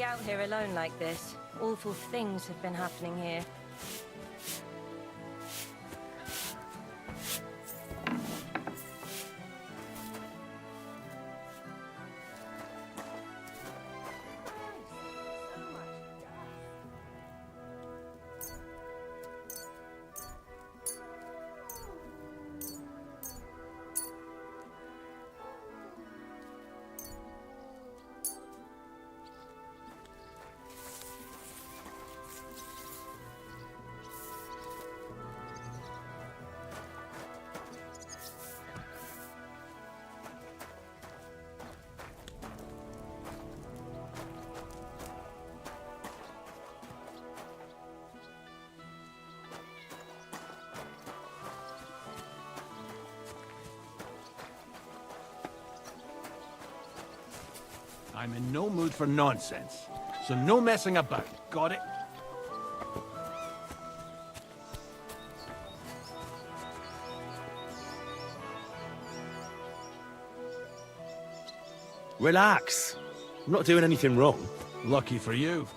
be out here alone like this. Awful things have been happening here. I'm in no mood for nonsense, so no messing about. Got it? Relax. I'm not doing anything wrong. Lucky for you.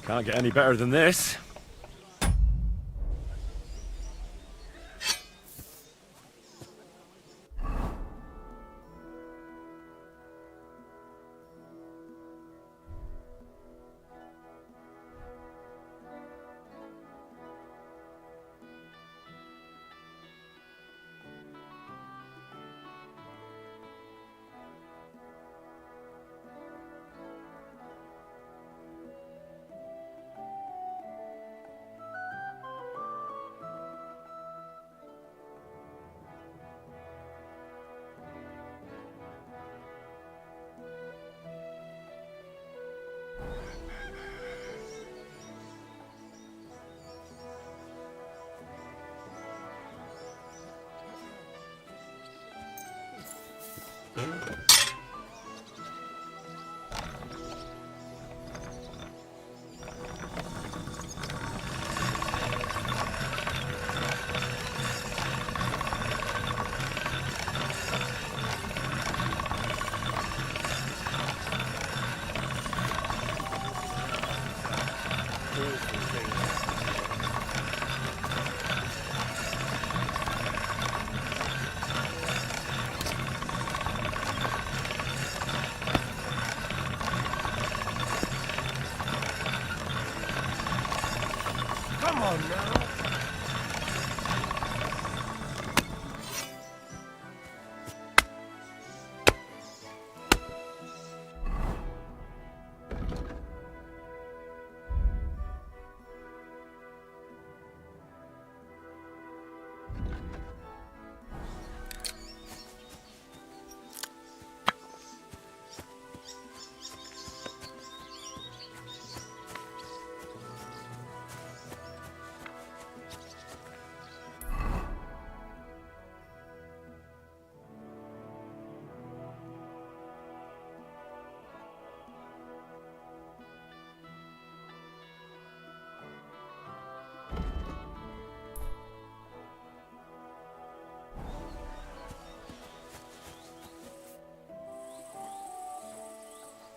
Can't get any better than this. Come on now.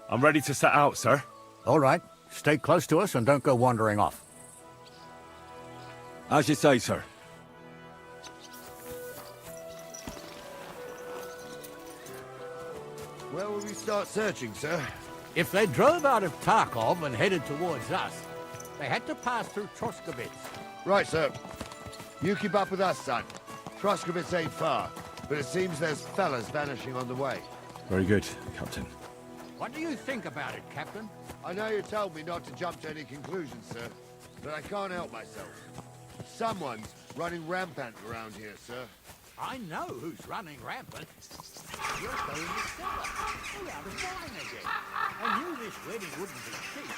I'm ready to set out, sir. All right. Stay close to us and don't go wandering off. As you say, sir. Where will we start searching, sir? If they drove out of Tarkov and headed towards us, they had to pass through Troskovitz. Right, sir. You keep up with us, son. Troskovitz ain't far, but it seems there's fellas vanishing on the way. Very good, Captain. What do you think about it, Captain? I know you told me not to jump to any conclusions, sir, but I can't help myself. Someone's running rampant around here, sir. I know who's running rampant. You're going to cellar. Pull out of wine again. I knew this wedding wouldn't be cheap,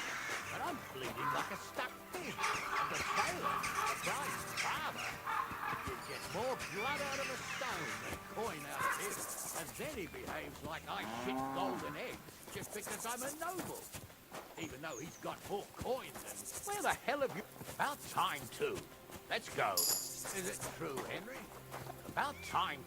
but I'm bleeding like a stuck pig. And the sailor, the bride's father, you'd get more blood out of a stone than coin out of him. And then he behaves like I shit golden eggs just because I'm a noble. Even though he's got more coin than... Where the hell have you... About time, too. Let's go. Is it true, Henry? About time.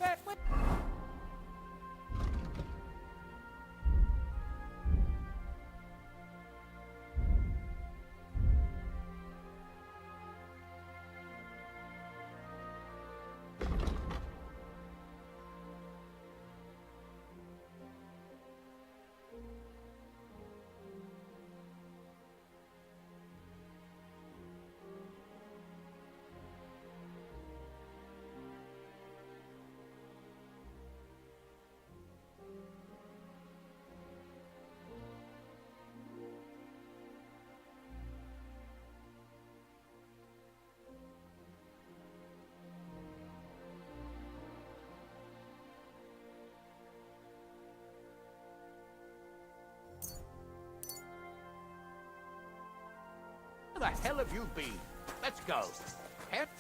Where the hell have you been? Let's go.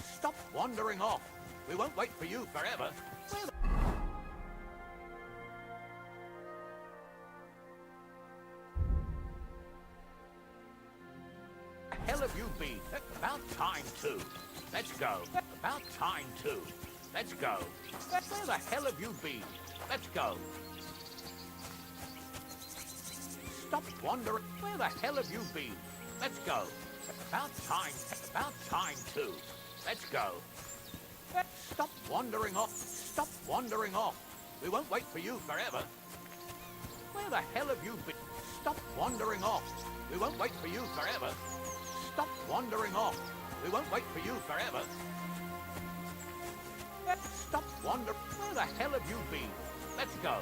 Stop wandering off. We won't wait for you forever. Where the hell have you been? About time, too. Let's go. About time, too. Let's go. Where the hell have you been? Let's go. Stop wandering. Where the hell have you been? Let's go. About time, too. Let's go. Stop wandering off. Stop wandering off. We won't wait for you forever. Where the hell have you been? Stop wandering off. We won't wait for you forever. Stop wandering off. We won't wait for you forever. Stop wandering. Where the hell have you been? Let's go.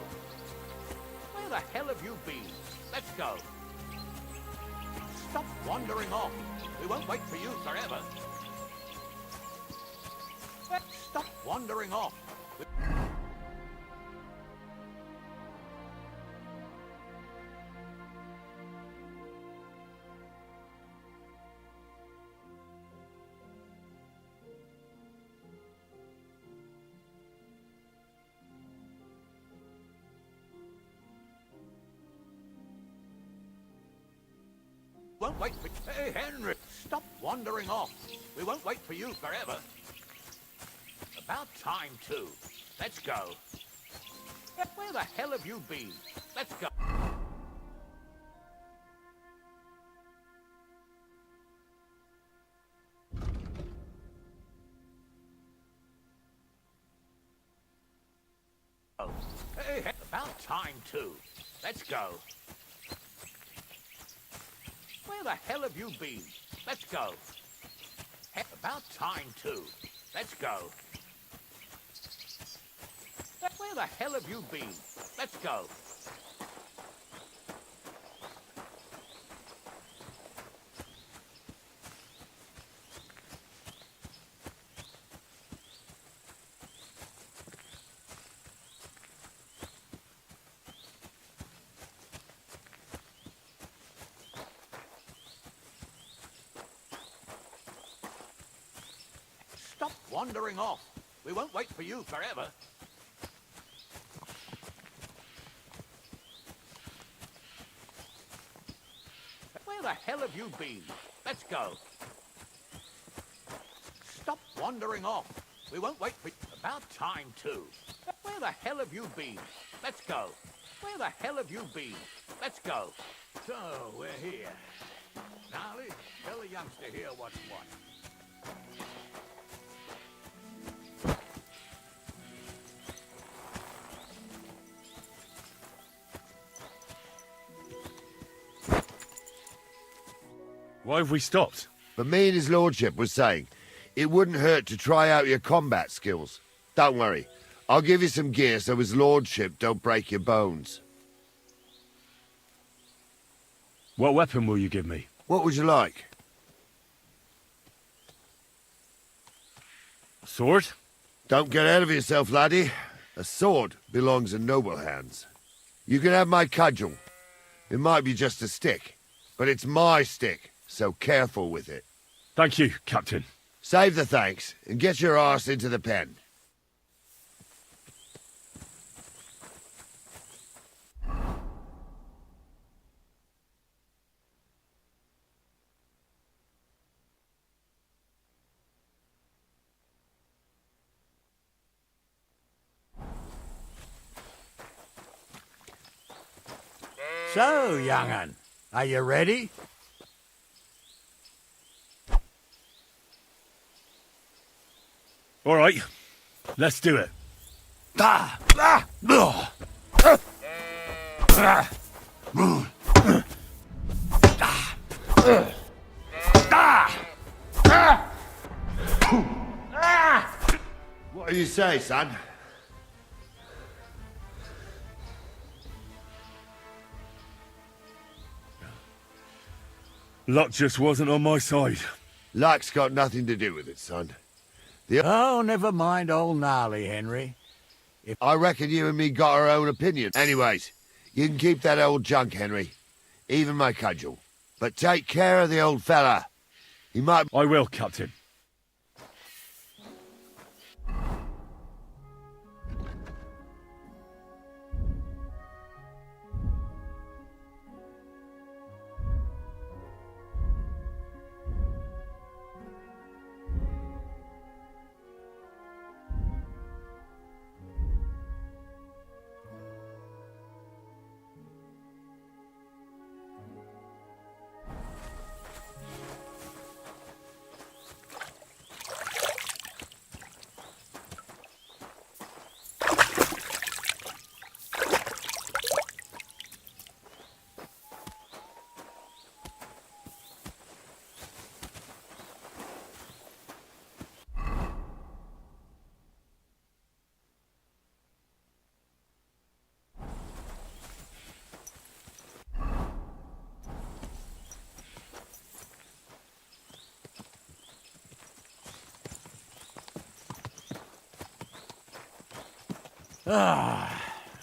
Where the hell have you been? Let's go. Stop wandering off. We won't wait for you forever. Stop wandering off. Won't wait for... Hey, Henry, stop wandering off. We won't wait for you forever. About time, too. Let's go. Where the hell have you been? Let's go. Hey, about time, too. Let's go. Where the hell have you been? Let's go. About time, too. Let's go. Where the hell have you been? Let's go. Stop wandering off. We won't wait for you forever. Where the hell have you been? Let's go. Stop wandering off. We won't wait for... About time, too. Where the hell have you been? Let's go. Where the hell have you been? Let's go. So, we're here. Gnarly, tell the youngster here what's what. Why have we stopped? But me and his lordship was saying, it wouldn't hurt to try out your combat skills. Don't worry, I'll give you some gear so his lordship don't break your bones. What weapon will you give me? What would you like? A sword? Don't get ahead of yourself, laddie. A sword belongs in noble hands. You can have my cudgel. It might be just a stick, but it's my stick, so careful with it. Thank you, Captain. Save the thanks, and get your arse into the pen. So, young'un, are you ready? All right, let's do it. What do you say, son? Luck just wasn't on my side. Luck's got nothing to do with it, son. Oh, never mind old Gnarly, Henry. I reckon you and me got our own opinion. Anyways, you can keep that old junk, Henry. Even my cudgel. But take care of the old fella. He might... I will, Captain.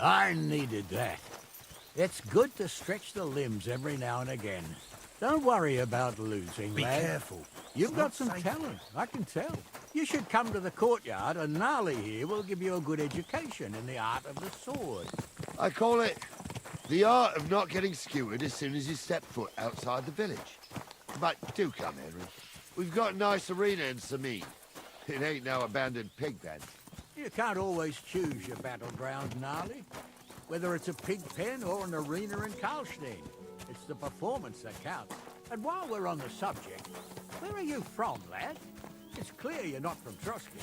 I needed that. It's good to stretch the limbs every now and again. Don't worry about losing, Be lad. careful. You've It's got not some safe. talent, I can tell. You should come to the courtyard, and Gnarly here will give you a good education in the art of the sword. I call it the art of not getting skewered as soon as you step foot outside the village. But do come, Henry. We've got a nice arena in Sameen. It ain't no abandoned pig pen. You can't always choose your battleground, Gnarly. Whether it's a pig pen or an arena in Karlstein, it's the performance that counts. And while we're on the subject, where are you from, lad? It's clear you're not from Trotsky.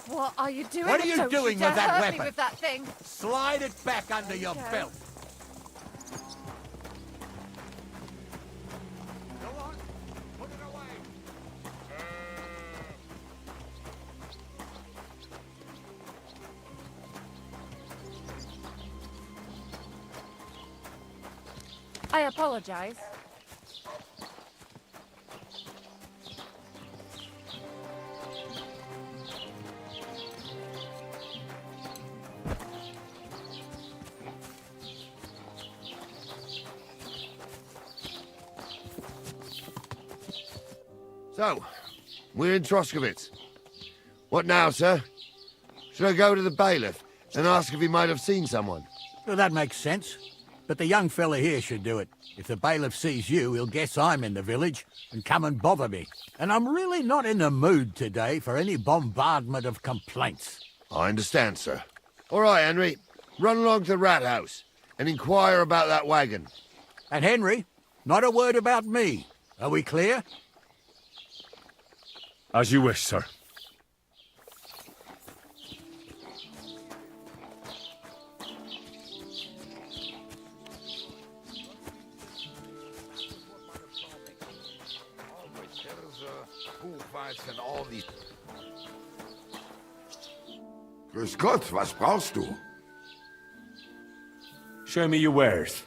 What are you doing? What are you Don't doing dare with that hurt me weapon? with that thing. Slide it back under your Okay. belt. I apologize. So, we're in Troskovitz. What now, sir? Should I go to the bailiff and ask if he might have seen someone? Well, that makes sense. But the young fella here should do it. If the bailiff sees you, he'll guess I'm in the village and come and bother me. And I'm really not in the mood today for any bombardment of complaints. I understand, sir. All right, Henry. Run along to the rat house and inquire about that wagon. And Henry, not a word about me. Are we clear? As you wish, sir. And all these. Grüß Gott, was brauchst du? Show me your wares.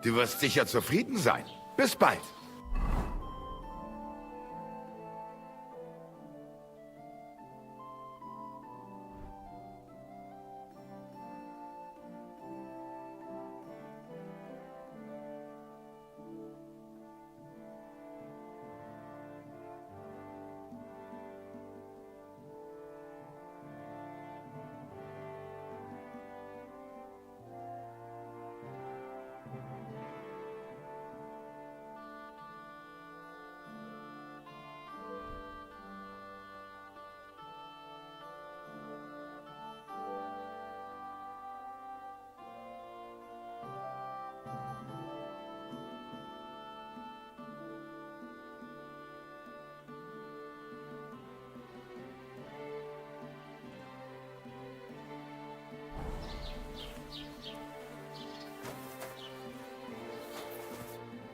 Du wirst sicher zufrieden sein. Bis bald.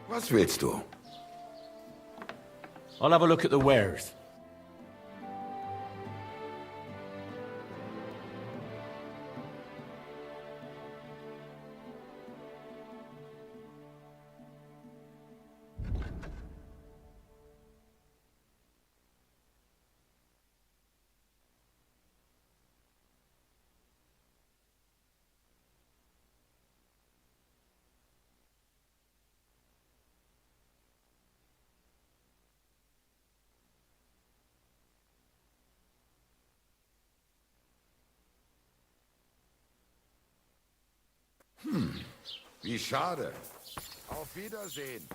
Was willst du? I'll have a look at the wares. Wie schade. Auf Wiedersehen.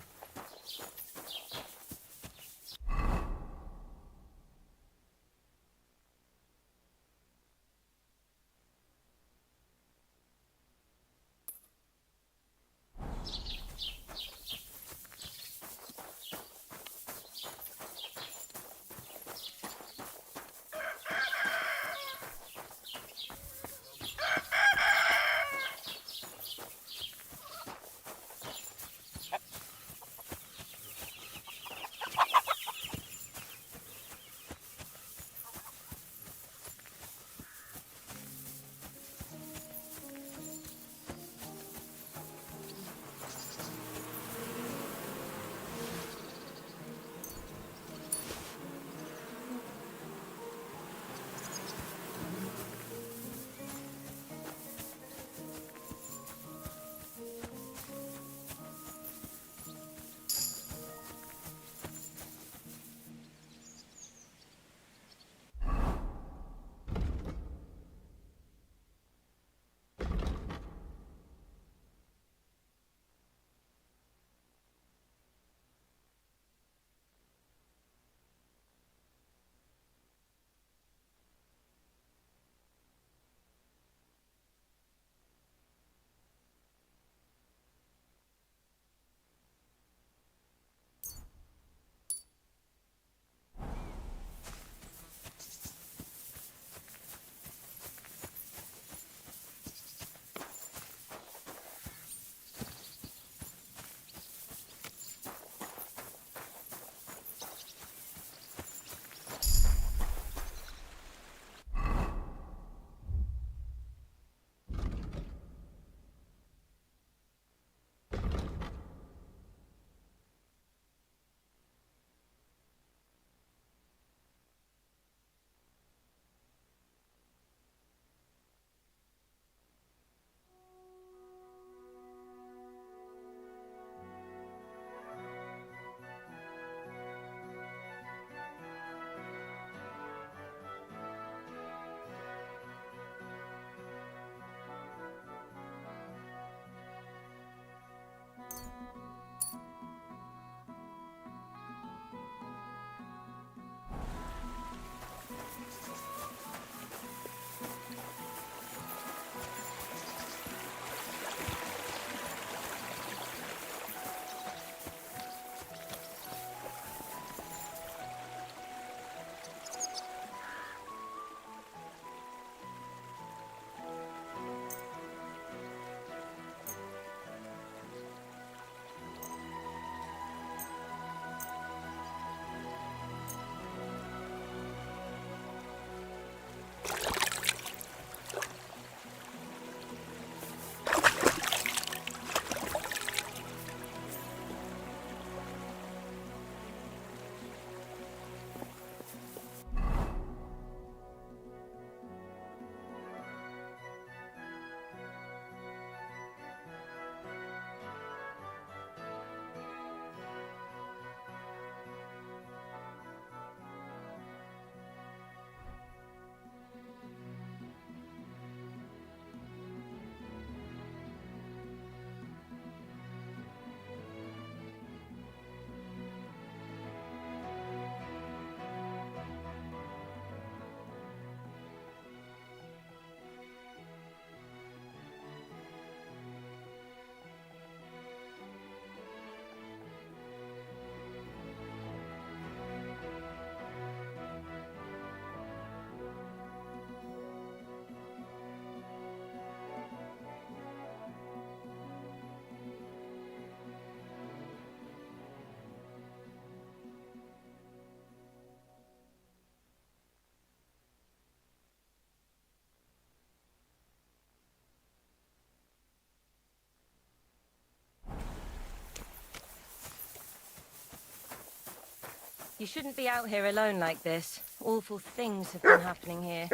You shouldn't be out here alone like this. Awful things have been happening here.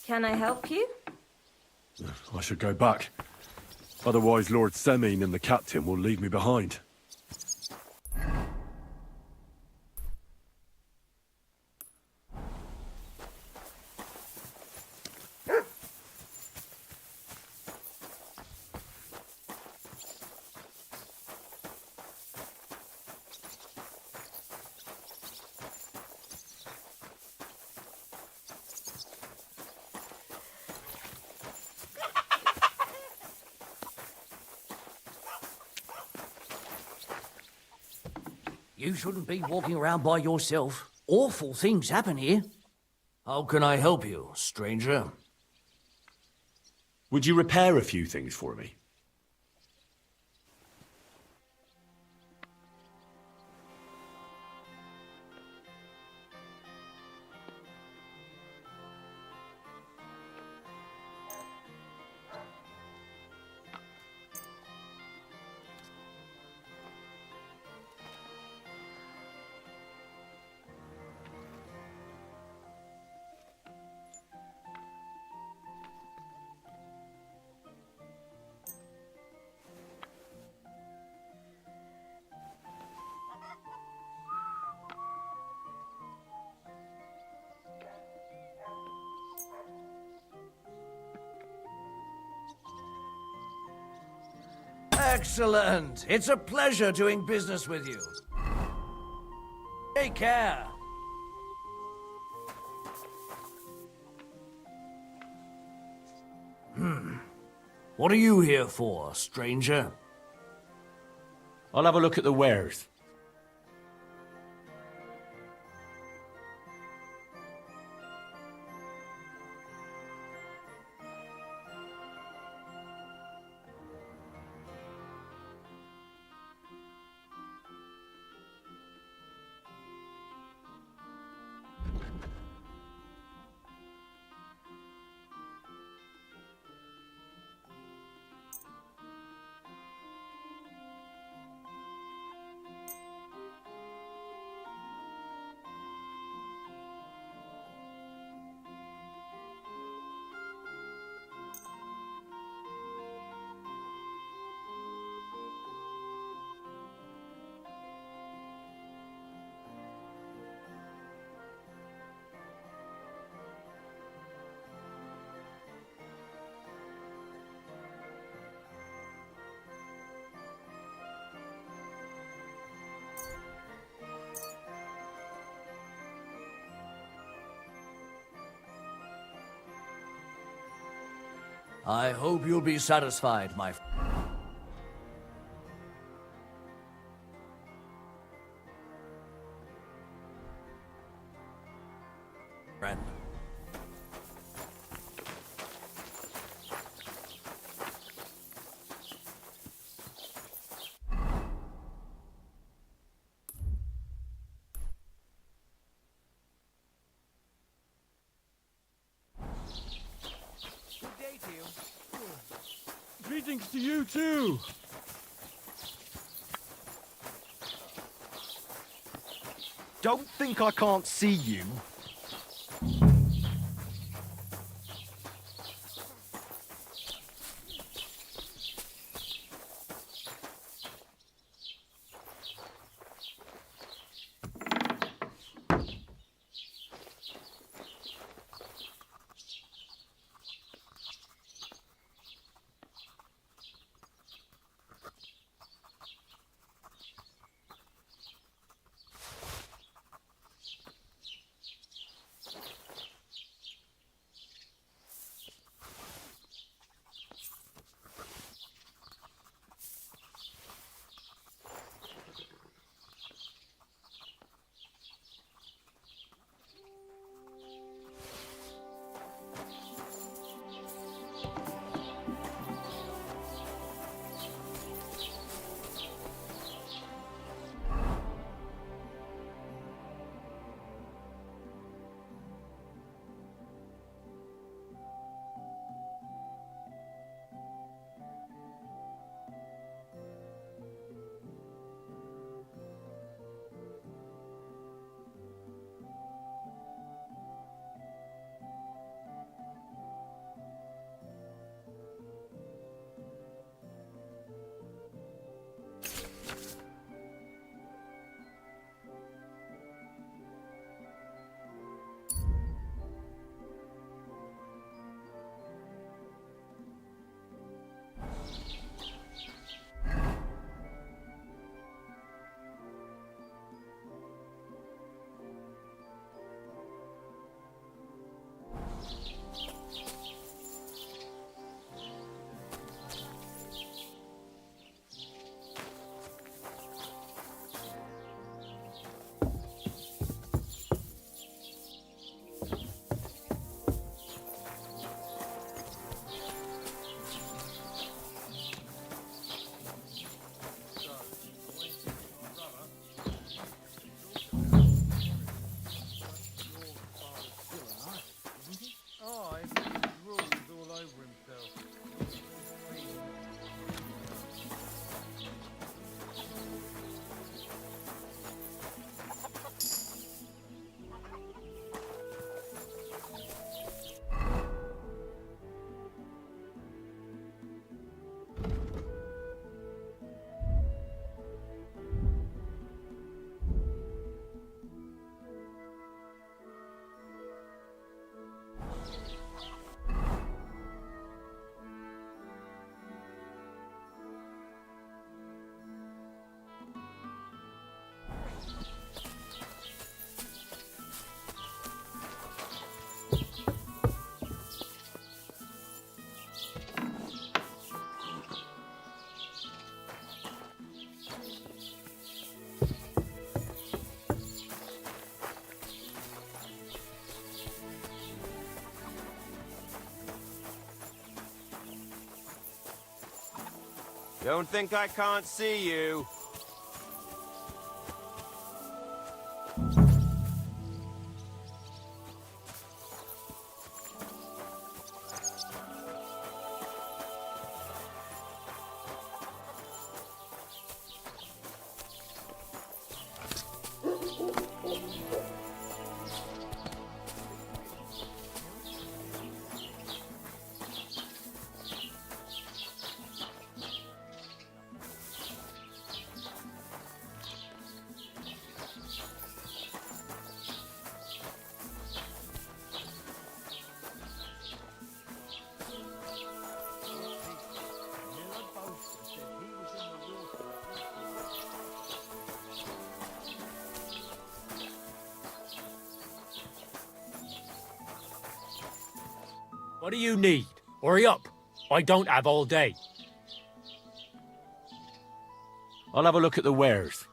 Can I help you? I should go back. Otherwise, Lord Semine and the captain will leave me behind. You shouldn't be walking around by yourself. Awful things happen here. How can I help you, stranger? Would you repair a few things for me? Excellent. It's a pleasure doing business with you. Take care. What are you here for, stranger? I'll have a look at the wares. I hope you'll be satisfied, my friend. Greetings to you too! Don't think I can't see you. Don't think I can't see you. What do you need? Hurry up. I don't have all day. I'll have a look at the wares.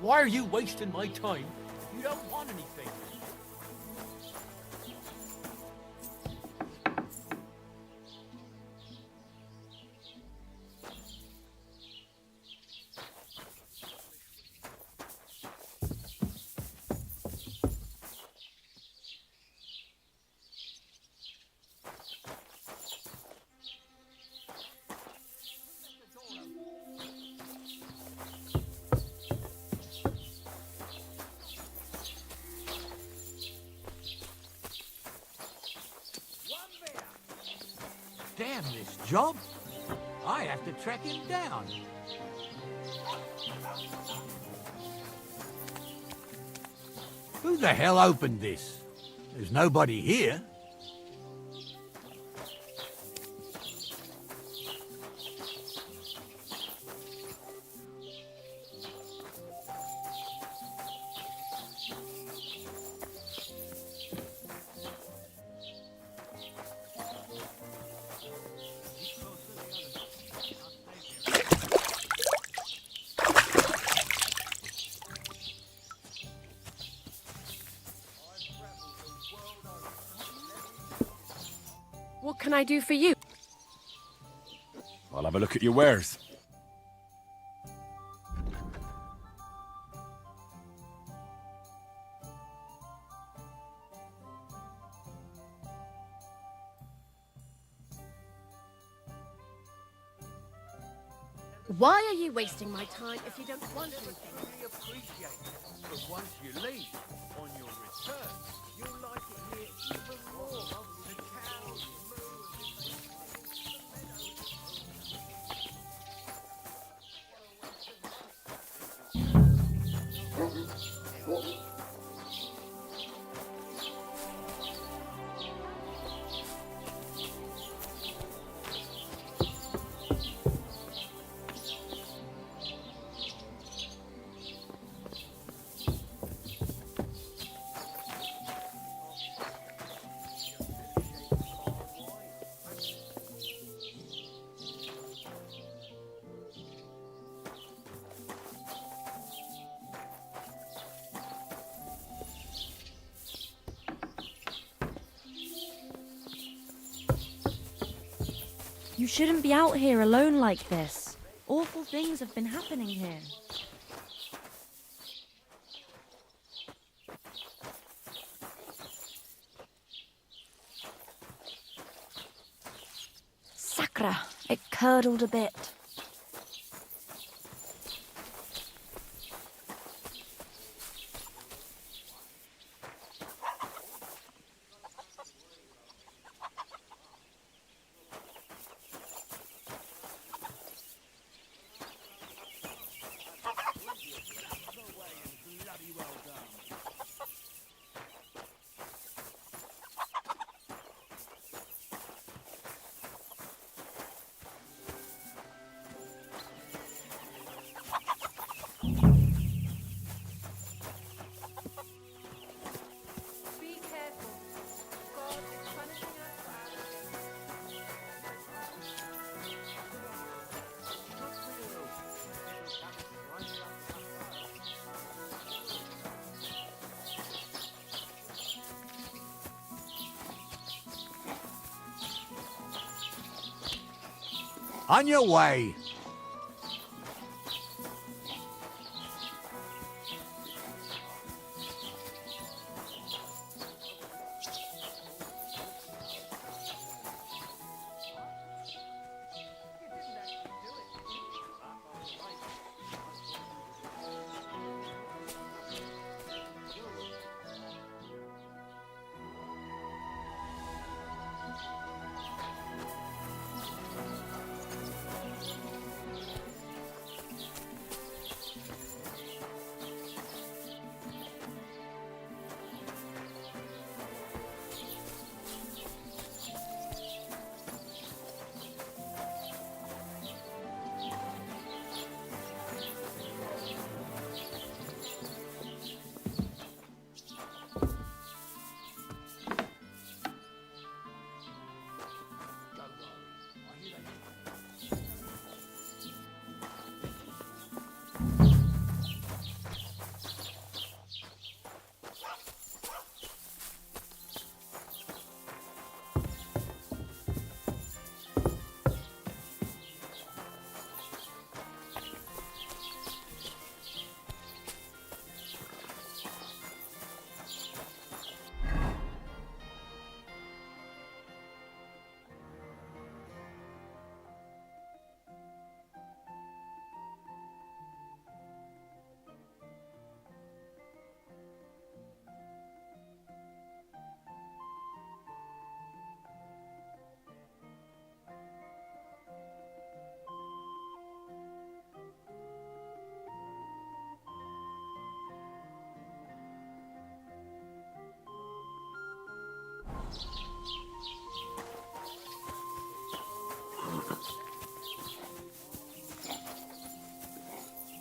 Why are you wasting my time? You don't want anything. Damn this job. I have to track him down. Who the hell opened this? There's nobody here. What can I do for you? I'll have a look at your wares. Why are you wasting my time if you don't want anything? Really appreciate it. But once you leave, on your return, you'll like it here even more. The cows You shouldn't be out here alone like this. Awful things have been happening here. Sacra, it curdled a bit. On your way.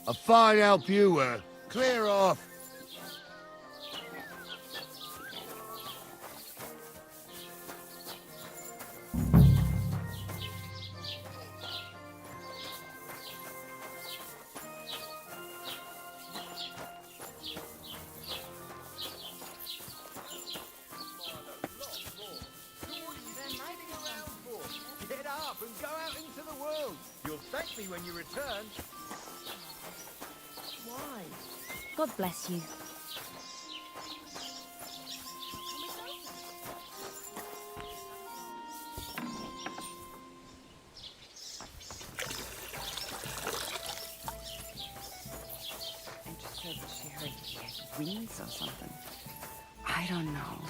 A fine help you were. Clear off. Get up and go out into the world. You'll thank me when you return. Why? God bless you. And she said she heard wings or something. I don't know.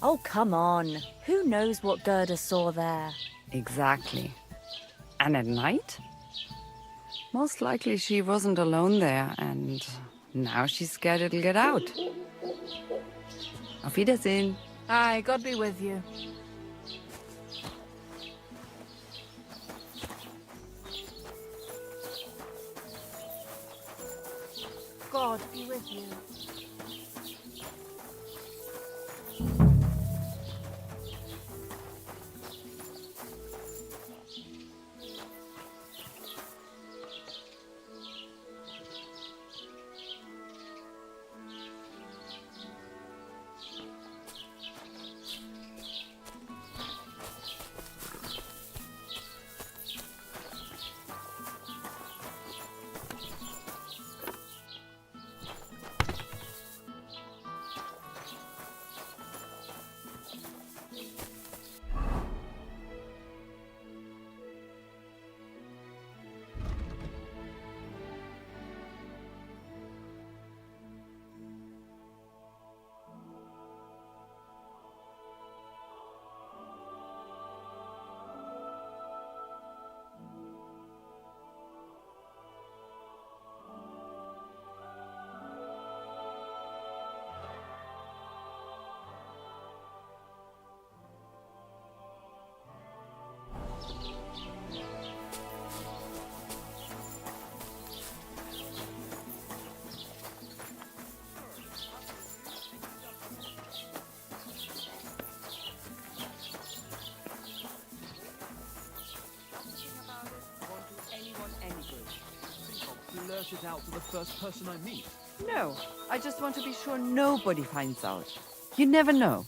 Oh, come on. Who knows what Gerda saw there? Exactly. And at night? Most likely she wasn't alone there, and now she's scared it'll get out. Auf Wiedersehen. Aye, God be with you. God be with you. Blurt it out to the first person I meet. No, I just want to be sure nobody finds out. You never know.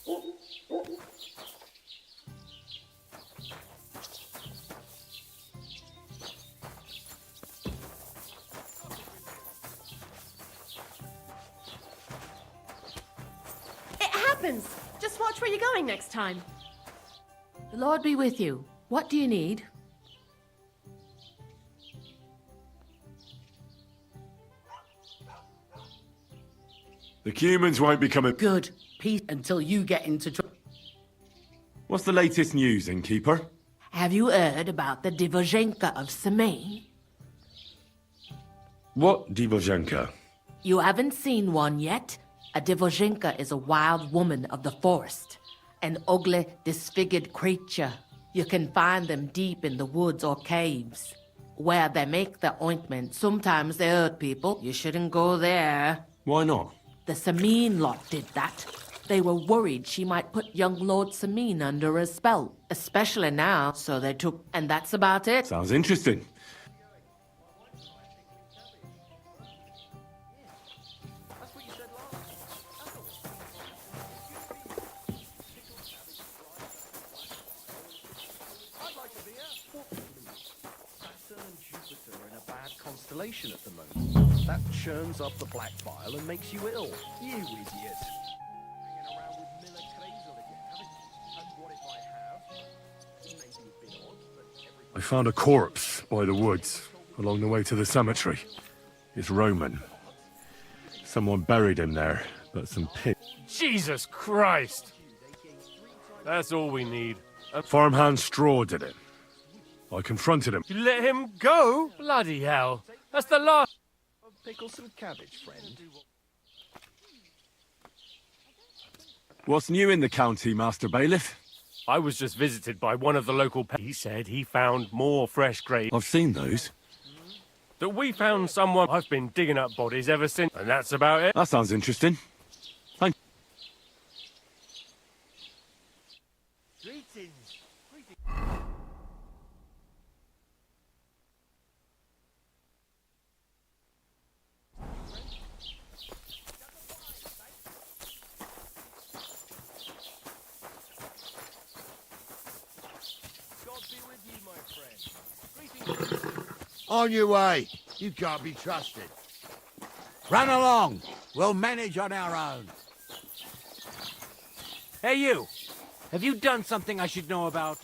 happens. Just watch where you're going next time. The Lord be with you. What do you need? The humans won't be coming. Good. Peace until you get into trouble. What's the latest news, innkeeper? Have you heard about the Divozhenka of Semain? What Divozhenka? You haven't seen one yet? A Divozhenka is a wild woman of the forest. An ugly, disfigured creature. You can find them deep in the woods or caves. Where they make the ointment, sometimes they hurt people. You shouldn't go there. Why not? The Sameen lot did that. They were worried she might put young Lord Sameen under a spell. Especially now, so they took... And that's about it. Sounds interesting. Constellation at the moment. That churns up the black bile and makes you ill. You idiot. Hanging around with Miller Crazel again, haven't you? And what if I have? Maybe a bit odd, but I found a corpse by the woods along the way to the cemetery. It's Roman. Someone buried him there, but some pig. Jesus Christ! That's all we need. Farmhand Straw did it. I confronted him. You let him go? Bloody hell. That's the last... pickle some cabbage, friend. What's new in the county, Master Bailiff? I was just visited by one of the local... He said he found more fresh graves. I've seen those. That we found someone... I've been digging up bodies ever since, and that's about it. That sounds interesting. Thank you. Greetings. On your way. You can't be trusted. Run along. We'll manage on our own. Hey, you. Have you done something I should know about?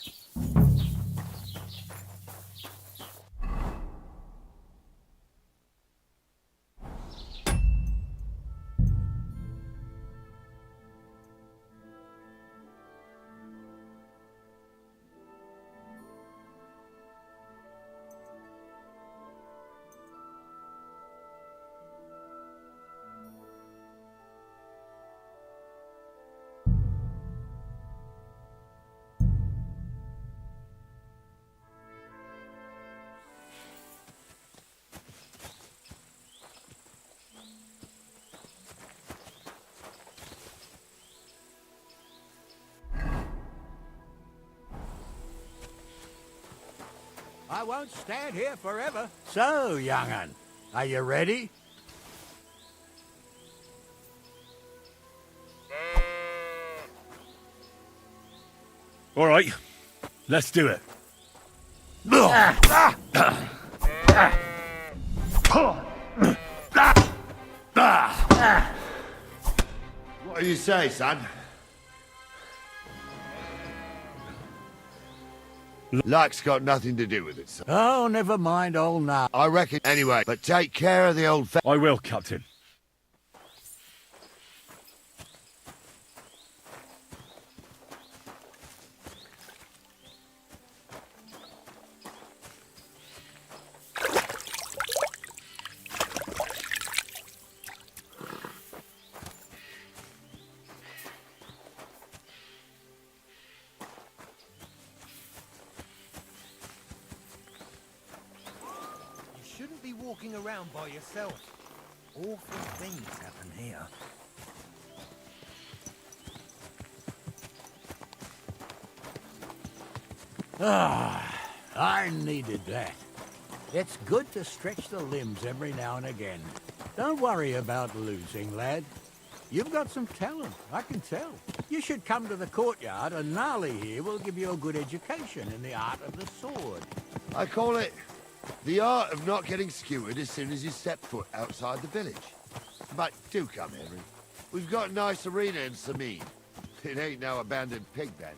I won't stand here forever. So, young'un, are you ready? All right, let's do it. What do you say, son? Luck's got nothing to do with it, son. Oh, never mind old now. I reckon. Anyway, but take care of the old I will, Captain. Shouldn't be walking around by yourself. Awful things happen here. Ah, I needed that. It's good to stretch the limbs every now and again. Don't worry about losing, lad. You've got some talent, I can tell. You should come to the courtyard, and Gnarly here will give you a good education in the art of the sword. I call it the art of not getting skewered as soon as you step foot outside the village. But do come, Henry. We've got a nice arena in Sameen. It ain't no abandoned pig pen.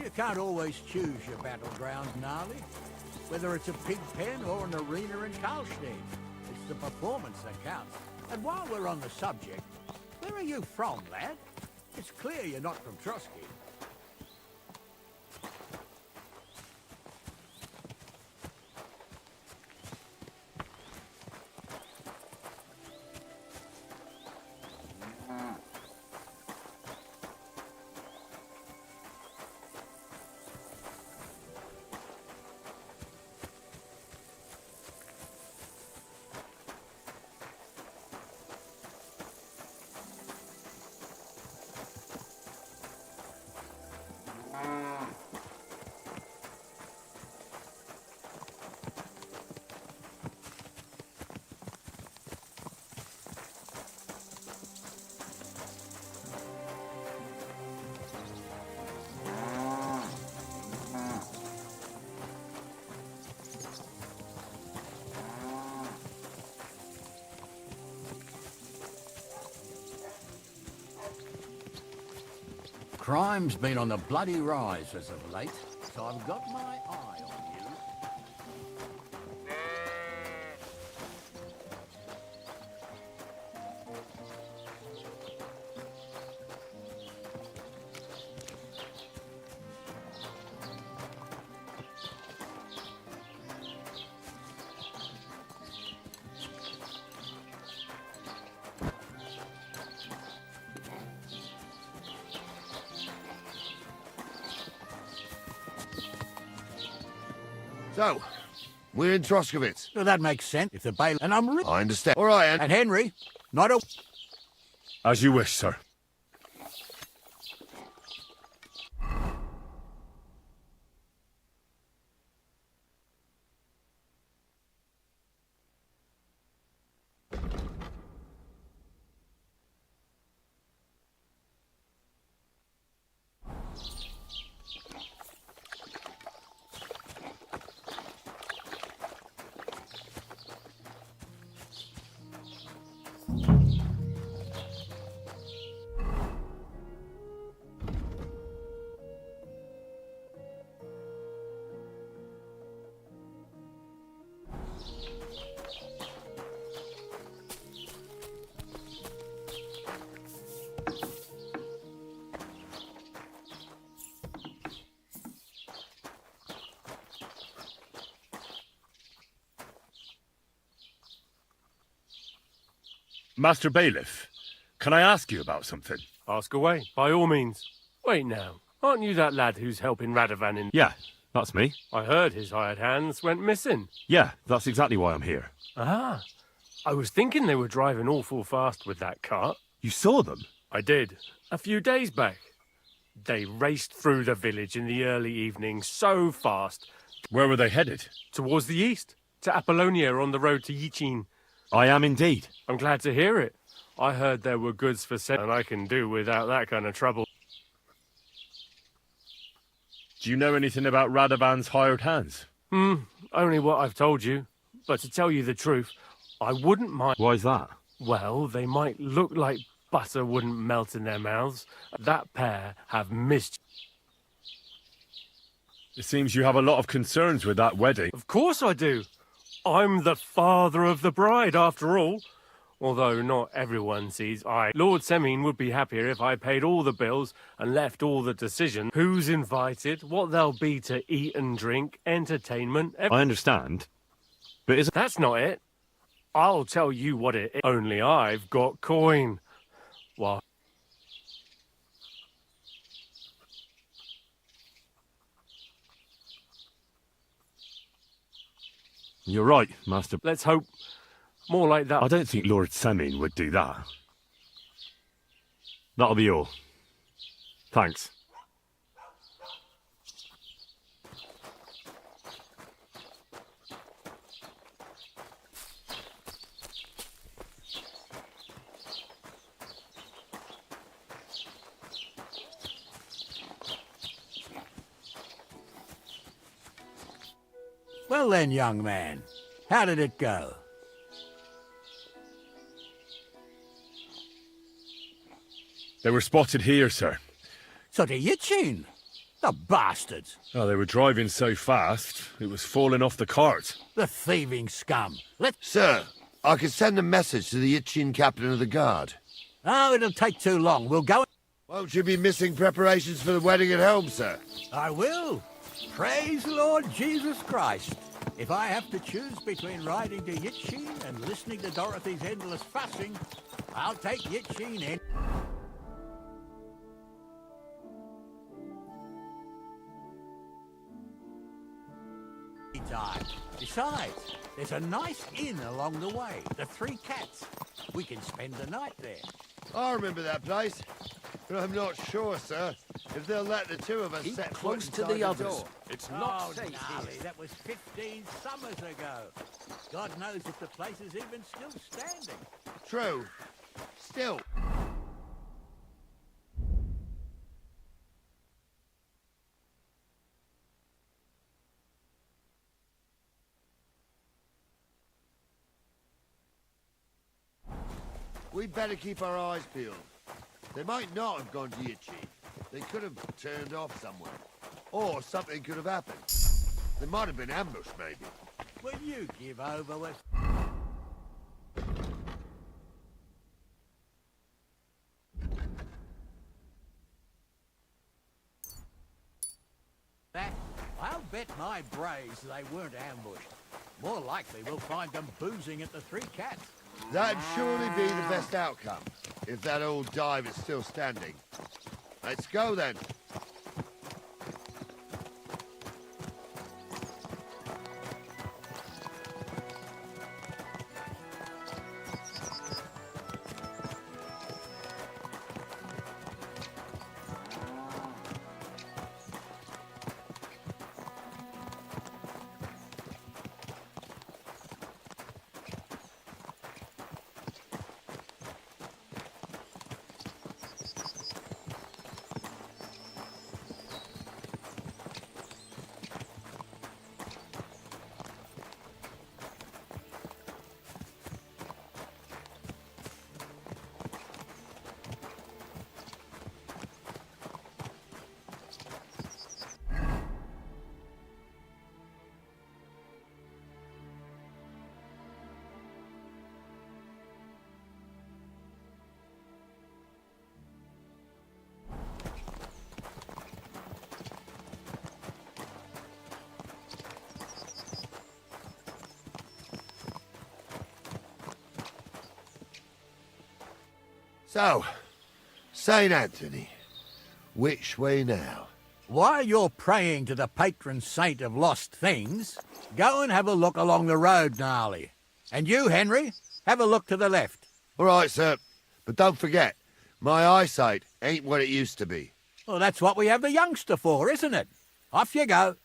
You can't always choose your battleground, Gnarly. Whether it's a pig pen or an arena in Karlstein, it's the performance that counts. And while we're on the subject, where are you from, lad? It's clear you're not from Trotsky. Crime's been on the bloody rise as of late, so I've got my eye on you. So, we're in Troskowitz. Well, that makes sense. If the bail... And I'm... I understand. All right, And Henry, not a... As you wish, sir. Master Bailiff, can I ask you about something? Ask away, by all means. Wait now, aren't you that lad who's helping Radovan in... Yeah, that's me. I heard his hired hands went missing. Yeah, that's exactly why I'm here. Ah, I was thinking they were driving awful fast with that cart. You saw them? I did, a few days back. They raced through the village in the early evening so fast. Where were they headed? Towards the east, to Apollonia on the road to Yichin. I am indeed. I'm glad to hear it. I heard there were goods for sale, and I can do without that kind of trouble. Do you know anything about Radovan's hired hands? Only what I've told you. But to tell you the truth, I wouldn't mind... Why's that? Well, they might look like butter wouldn't melt in their mouths. That pair have missed... It seems you have a lot of concerns with that wedding. Of course I do. I'm the father of the bride, after all. Although not everyone sees eye. Lord Semin would be happier if I paid all the bills and left all the decision. Who's invited, what there'll be to eat and drink, entertainment... I understand. But isn't... That's not it. I'll tell you what it is. Only I've got coin. Well... You're right, Master. Let's hope more like that. I don't think Lord Semin would do that. That'll be all. Thanks. Well then, young man, how did it go? They were spotted here, sir. So to Yichin. The bastards. Oh, they were driving so fast, it was falling off the cart. The thieving scum. Sir, I can send a message to the Itchin captain of the guard. Oh, it'll take too long. We'll go... Won't you be missing preparations for the wedding at home, sir? I will. Praise Lord Jesus Christ. If I have to choose between riding to Yichin and listening to Dorothy's endless fussing, I'll take Yichin in. Time. Besides, there's a nice inn along the way, the Three Cats. We can spend the night there. I remember that place, but I'm not sure, sir, if they'll let the two of us Keep set close foot to inside the others. door. It's not Oh, safe gnarly, here. that was 15 summers ago. God knows if the place is even still standing. True. Still. We'd better keep our eyes peeled. They might not have gone to Yichi. They could have turned off somewhere. Or something could have happened. They might have been ambushed, maybe. Will you give over with... that? I'll bet my braves they weren't ambushed. More likely we'll find them boozing at the Three Cats. That'd surely be the best outcome, if that old dive is still standing. Let's go, then. So, St. Anthony, which way now? While you're praying to the patron saint of lost things, go and have a look along the road, Gnarly. And you, Henry, have a look to the left. All right, sir. But don't forget, my eyesight ain't what it used to be. Well, that's what we have the youngster for, isn't it? Off you go.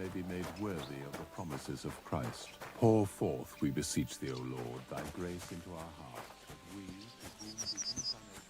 may be made worthy of the promises of Christ. Pour forth, we beseech thee, O Lord, thy grace into our hearts, that we, to whom the incarnation of Christ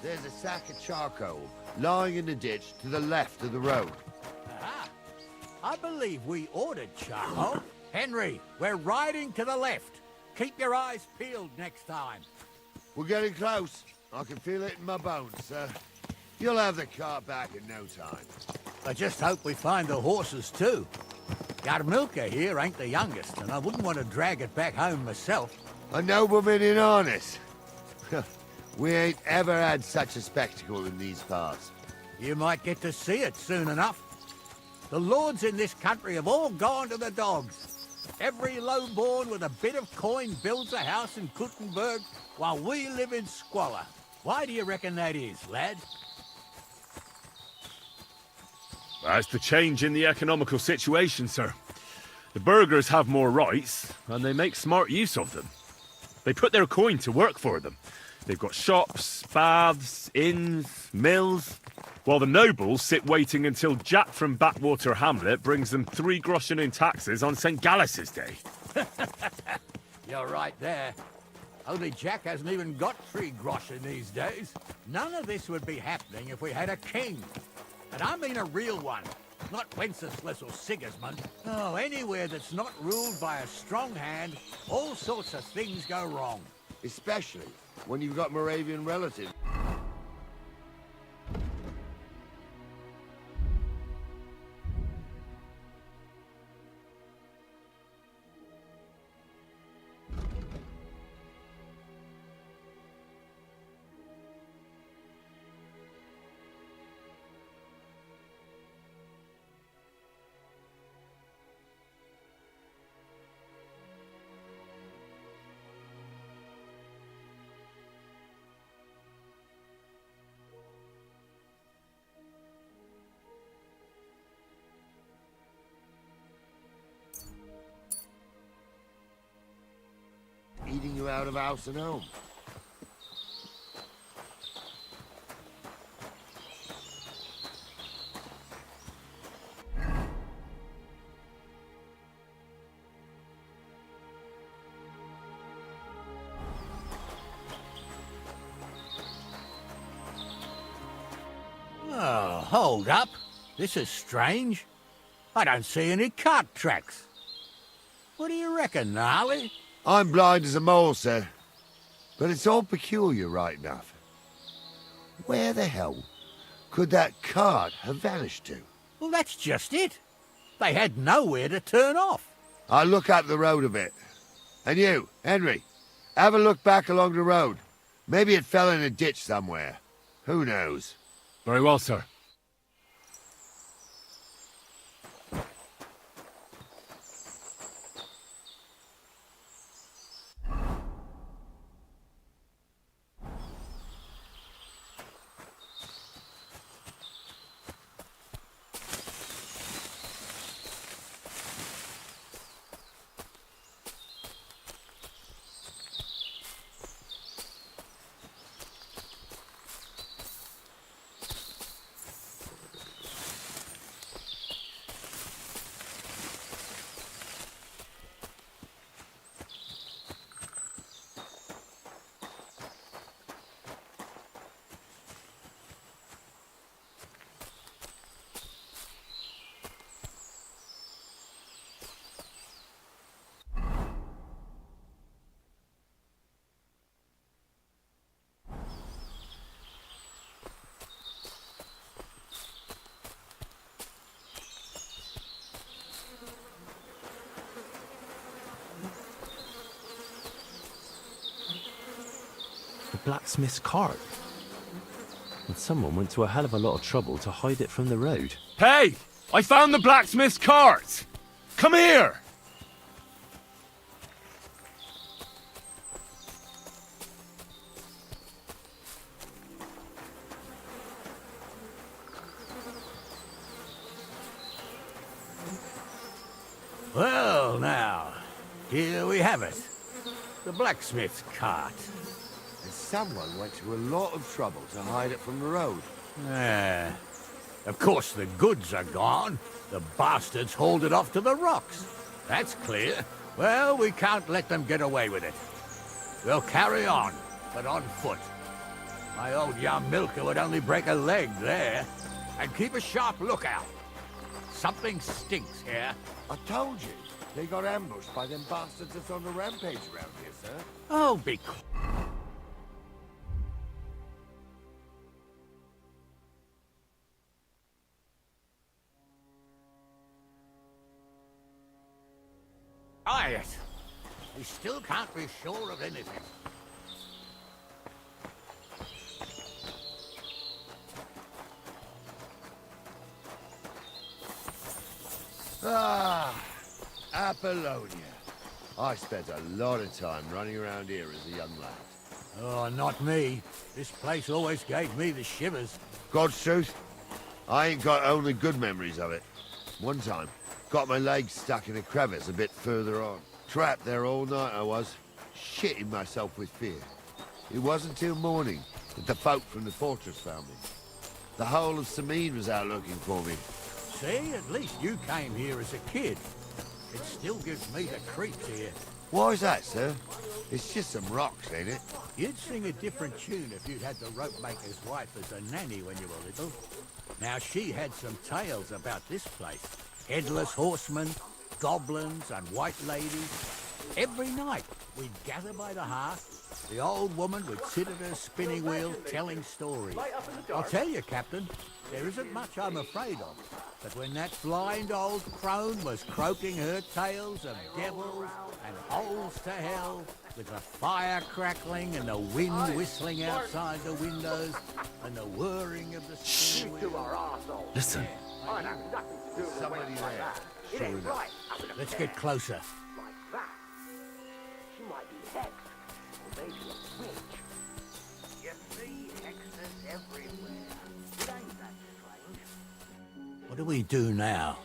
There's a sack of charcoal lying in the ditch to the left of the road. Aha! I believe we ordered charcoal. Henry, we're riding to the left. Keep your eyes peeled next time. We're getting close. I can feel it in my bones, sir. You'll have the cart back in no time. I just hope we find the horses, too. Yarmilka here ain't the youngest, and I wouldn't want to drag it back home myself. A nobleman in harness. We ain't ever had such a spectacle in these parts. You might get to see it soon enough. The lords in this country have all gone to the dogs. Every lowborn with a bit of coin builds a house in Kuttenberg while we live in squalor. Why do you reckon that is, lad? That's the change in the economical situation, sir. The burghers have more rights, and they make smart use of them. They put their coin to work for them. They've got shops, baths, inns, mills, while the nobles sit waiting until Jack from Backwater Hamlet brings them 3 groschen in taxes on St. Gallus's Day. You're right there. Only Jack hasn't even got 3 groschen these days. None of this would be happening if we had a king. And I mean a real one, not Wenceslas or Sigismund. Oh, anywhere that's not ruled by a strong hand, all sorts of things go wrong. Especially when you've got Moravian relatives. Eating you out of house and home. Oh, hold up. This is strange. I don't see any cart tracks. What do you reckon, Gnarly? I'm blind as a mole, sir. But it's all peculiar right enough. Where the hell could that cart have vanished to? Well, that's just it. They had nowhere to turn off. I'll look up the road a bit. And you, Henry, have a look back along the road. Maybe it fell in a ditch somewhere. Who knows? Very well, sir. Blacksmith's cart. And someone went to a hell of a lot of trouble to hide it from the road. Hey! I found the blacksmith's cart! Come here! Well, now, here we have it. The blacksmith's cart. And someone went to a lot of trouble to hide it from the road. Of course, the goods are gone. The bastards hauled it off to the rocks. That's clear. Well, we can't let them get away with it. We'll carry on, but on foot. My old young milker would only break a leg there. And keep a sharp lookout. Something stinks here. I told you. They got ambushed by them bastards that's on the rampage around here, sir. Oh, be quiet. We still can't be sure of anything. Ah, Apollonia. I spent a lot of time running around here as a young lad. Oh, not me. This place always gave me the shivers. God's truth, I ain't got only good memories of it. One time, got my legs stuck in a crevice a bit further on. Trapped there all night I was, shitting myself with fear. It wasn't till morning that the folk from the fortress found me. The whole of Sameen was out looking for me. See, at least you came here as a kid. It still gives me the creeps here. Why's that, sir? It's just some rocks, ain't it? You'd sing a different tune if you'd had the rope maker's wife as a nanny when you were little. Now, she had some tales about this place. Headless horsemen, goblins and white ladies. Every night, we'd gather by the hearth. The old woman would sit at her spinning wheel telling stories. I'll tell you, Captain, there isn't much I'm afraid of. But when that blind old crone was croaking her tales of devils and holes to hell, with the fire crackling and the wind whistling outside the windows and the whirring of the spinning wheel... Listen. Somebody there. Sure enough. Let's get closer. She might be hexed, or maybe a witch. You see hexes everywhere. It ain't that strange. What do we do now?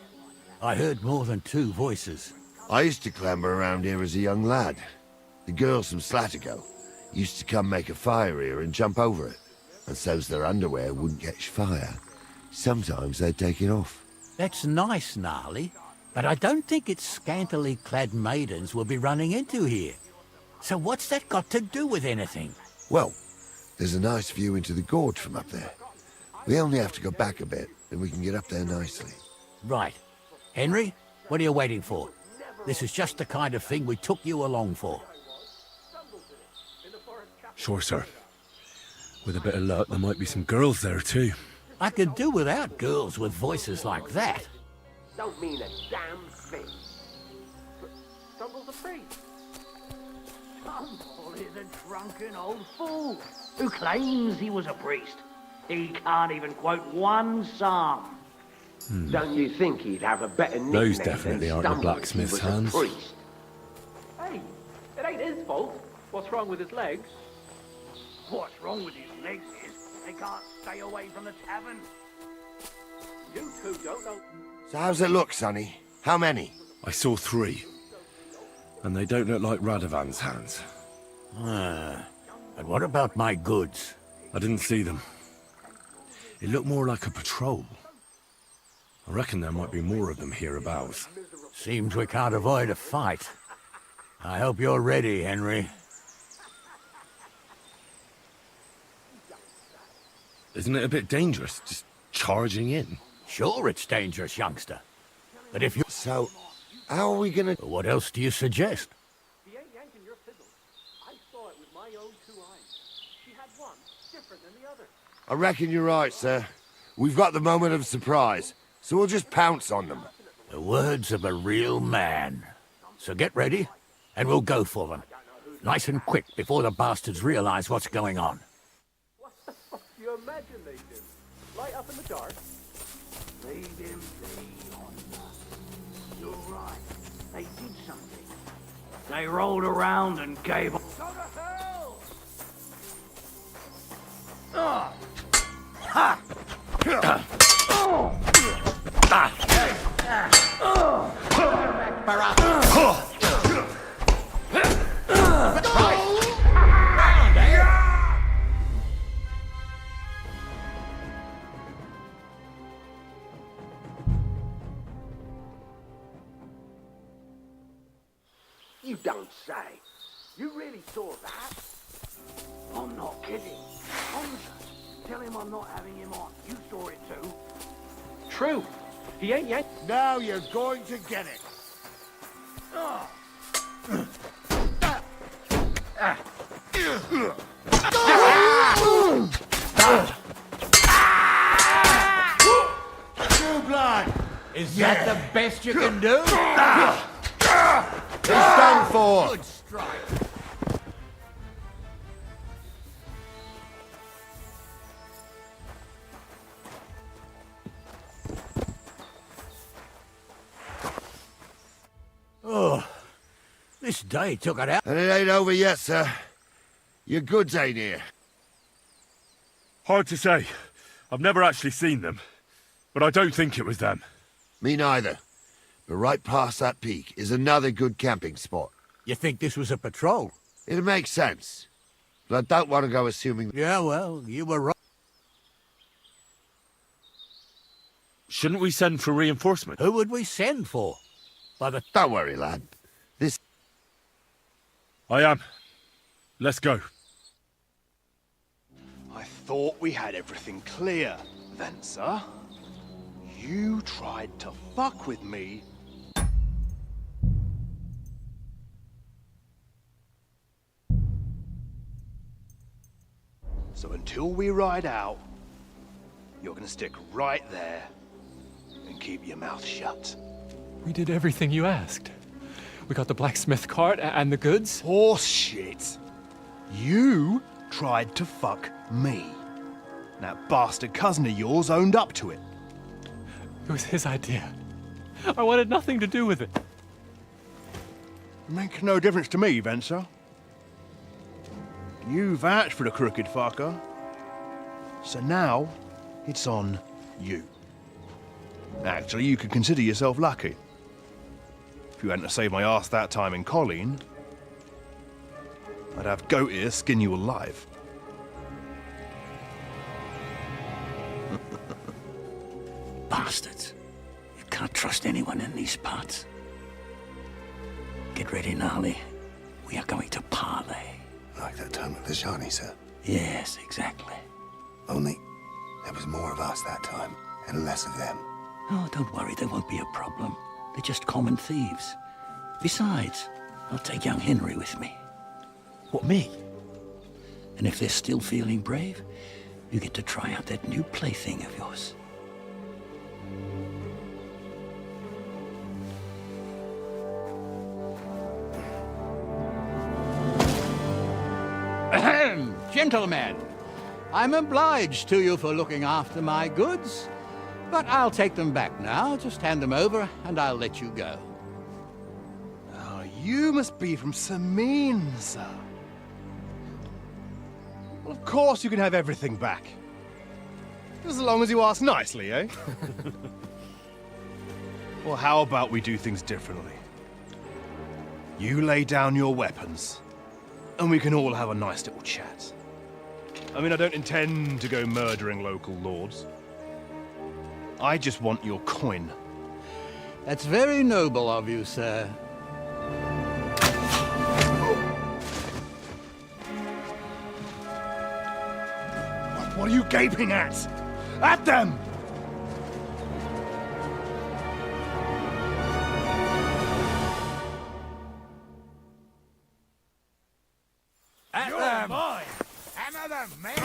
I heard more than two voices. I used to clamber around here as a young lad. The girls from Slatigo used to come make a fire here and jump over it. And so's their underwear wouldn't catch fire. Sometimes they'd take it off. That's nice, Gnarly, but I don't think it's scantily clad maidens we'll be running into here. So what's that got to do with anything? Well, there's a nice view into the gorge from up there. We only have to go back a bit, and we can get up there nicely. Right. Henry, what are you waiting for? This is just the kind of thing we took you along for. Sure, sir. With a bit of luck, there might be some girls there, too. I could do without girls with voices like that. Don't mean a damn thing. But Stumble's a priest. Stumble is a drunken old fool who claims he was a priest. He can't even quote one psalm. Don't you think he'd have a better nickname Those than definitely aren't the Stumble if he blacksmith's was a hands. priest? Hey, it ain't his fault. What's wrong with his legs? What's wrong with his legs is they can't stay away from the tavern. You two don't know. So how's it look, Sonny? How many? I saw 3. And they don't look like Radovan's hands. And what about my goods? I didn't see them. It looked more like a patrol. I reckon there might be more of them hereabouts. Seems we can't avoid a fight. I hope you're ready, Henry. Isn't it a bit dangerous, just charging in? Sure it's dangerous, youngster. But if you... So, how are we gonna... What else do you suggest? He ain't yanking your fiddle. I saw it with my own 2 eyes. She had one different than the other. I reckon you're right, sir. We've got the moment of surprise, so we'll just pounce on them. The words of a real man. So get ready, and we'll go for them. Nice and quick, before the bastards realize what's going on. What the fuck do you imagine they do? Light up in the dark? Leave him be, Honda. You're right. They did something. They rolled around and gave up. Go to hell! Ha! You don't say. You really saw that? I'm not kidding. Honda, tell him I'm not having him on. You saw it too. True. He ain't yank. Now you're going to get it. True blood. Is that the best you can do? It's done for. Good strike. Oh, this day took it out. And it ain't over yet, sir. Your goods ain't here. Hard to say. I've never actually seen them. But I don't think it was them. Me neither. But right past that peak is another good camping spot. You think this was a patrol? It makes sense. But I don't want to go assuming... Yeah, well, you were right. Shouldn't we send for reinforcement? Who would we send for? By the... Don't worry, lad. This... I am. Let's go. I thought we had everything clear, then, sir. You tried to fuck with me. So until we ride out, you're gonna stick right there and keep your mouth shut. We did everything you asked. We got the blacksmith cart and the goods. Horse shit. You tried to fuck me. That bastard cousin of yours owned up to it. It was his idea. I wanted nothing to do with it. Make no difference to me, Venser. You vouched for the crooked fucker. So now, it's on you. Actually, you could consider yourself lucky. If you hadn't have saved my ass that time in Colleen, I'd have goat ear skin you alive. Bastards. You can't trust anyone in these parts. Get ready, Gnarly. We are going to parley. Like that time at the Shani, sir. Yes, exactly. Only there was more of us that time, and less of them. Oh, don't worry, there won't be a problem. They're just common thieves. Besides, I'll take young Henry with me. What, me? And if they're still feeling brave, you get to try out that new plaything of yours. Ahem, gentlemen, I'm obliged to you for looking after my goods, but I'll take them back now. Just hand them over, and I'll let you go. Oh, you must be from Samin, sir. Well, of course you can have everything back. Just as long as you ask nicely, eh? Well, how about we do things differently? You lay down your weapons, and we can all have a nice little chat. I mean, I don't intend to go murdering local lords. I just want your coin. That's very noble of you, sir. What are you gaping at? At them! At them! Another man!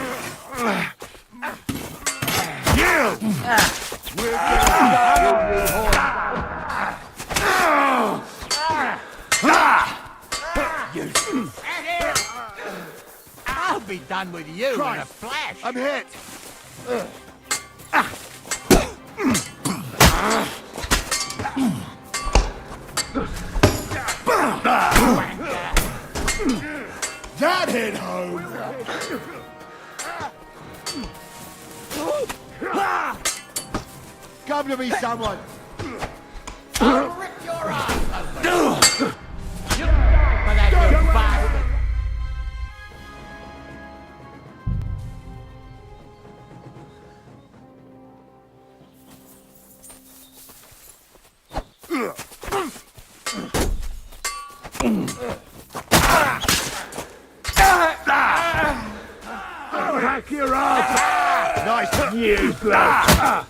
You! We're gonna you! I'll be done with you in a flash! I'm hit! That hit home! Come to me, someone! I'll rip your ass open! You die for that, you bastard! I'll hack your ass! Nice news, lad!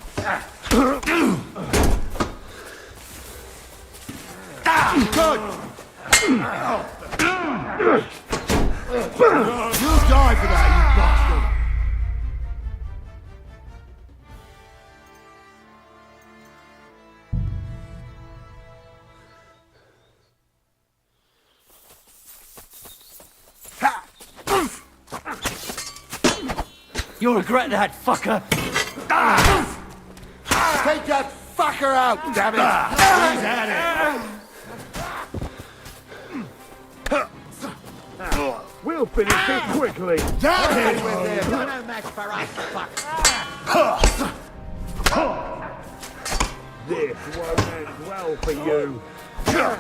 Good! You'll die for that, you bastard! You'll regret that, fucker! Take that fucker out, damn it! He's at it! We'll finish this quickly! That hit With him! You're no match for us, fuck! This won't end well for you. Yeah,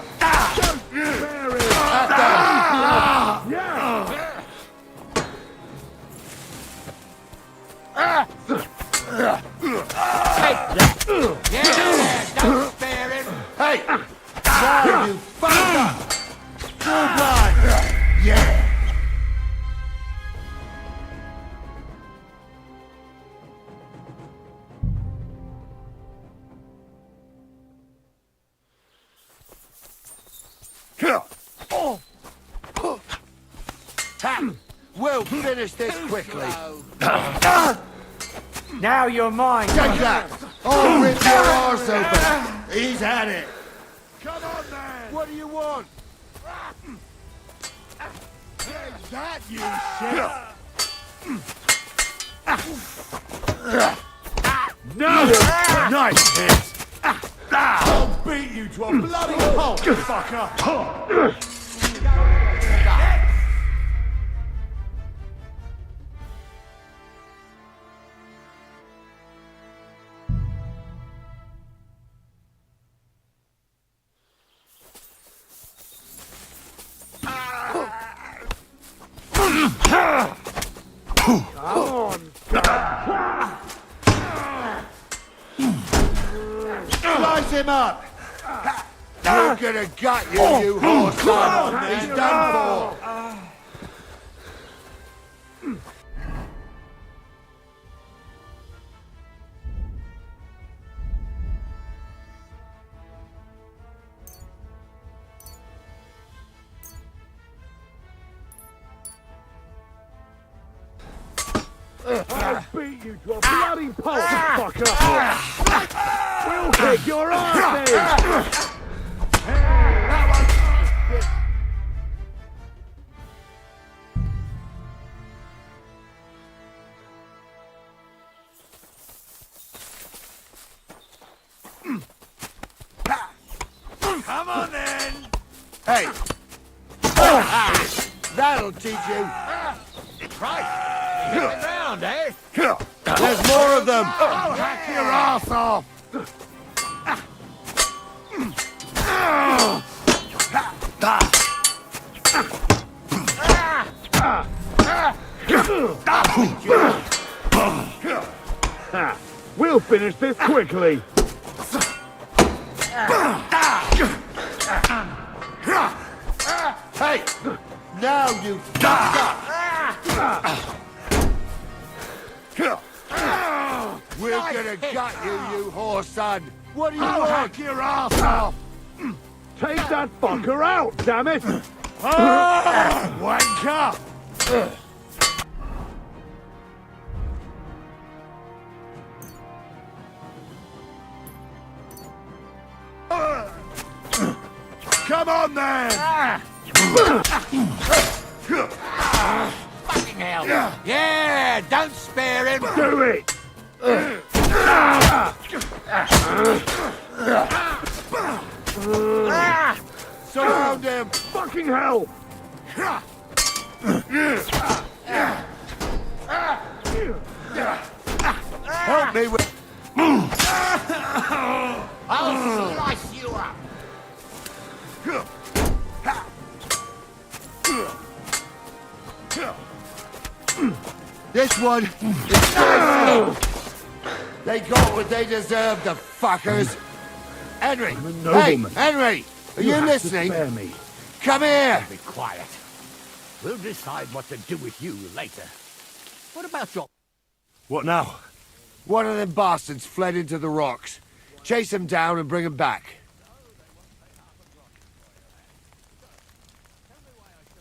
don't spare him! Hey! Sorry, you fucker! Good luck! Yeah! We'll finish this quickly. Now you're mine! Take that! I'll rip your arse open! He's at it! Come on, man! What do you want? There's that, you shit! No! Nice hit! I'll beat you to a bloody pulp, fucker! Slice him up! We're gonna gut you, you horse son! He's done for! I'll beat you to a bloody pulp, fucker! We'll kick your ass Come on then! Hey! That'll teach you! Christ! Hit the ground, eh? There's more of them! I'll hack your ass off! We'll finish this quickly. Hey! Now you fucked up! We're gonna gut you, you whore son! What do you I'll want? hack your ass off! Take that fucker out, damn it! Wanker! Come on then! Fucking hell! Yeah, don't spare him! Do it! Surround him! Fucking hell! Help me with... I'll slice you up! This one is nice. They got what they deserved, the fuckers. Henry! Hey, Henry! Are you listening? Spare me. Come here! Be quiet. We'll decide what to do with you later. What about your... What now? One of them bastards fled into the rocks. Chase him down and bring him back.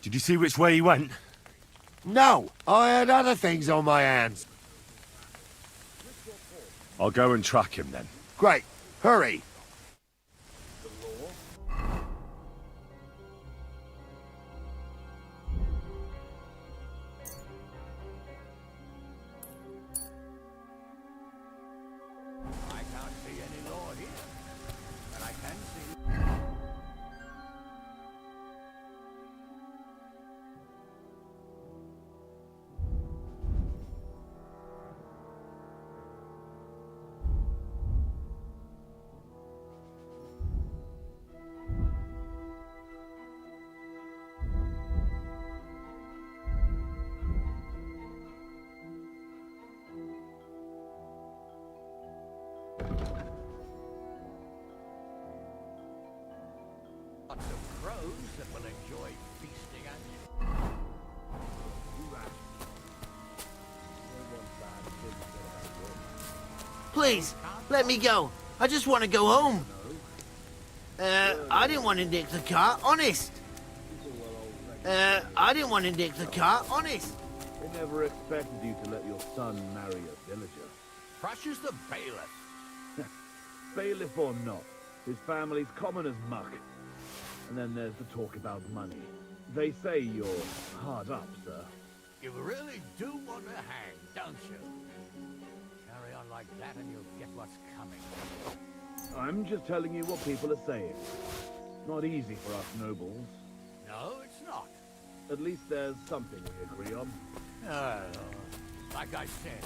Did you see which way he went? No, I had other things on my hands. I'll go and track him then. Great. Hurry. I can't see any law here, but I can see... Lots of crows that will enjoy feasting at you. Please, let me go. I just want to go home. I didn't want to nick the car, honest. I didn't want to nick the car, honest. We never expected you to let your son marry a villager. Crushes the bailiff. Bailiff or not, his family's common as muck. And then there's the talk about money. They say you're hard up, sir. You really do want to hang, don't you? Carry on like that and you'll get what's coming. I'm just telling you what people are saying. Not easy for us nobles. No, it's not. At least there's something we agree on. Like I said,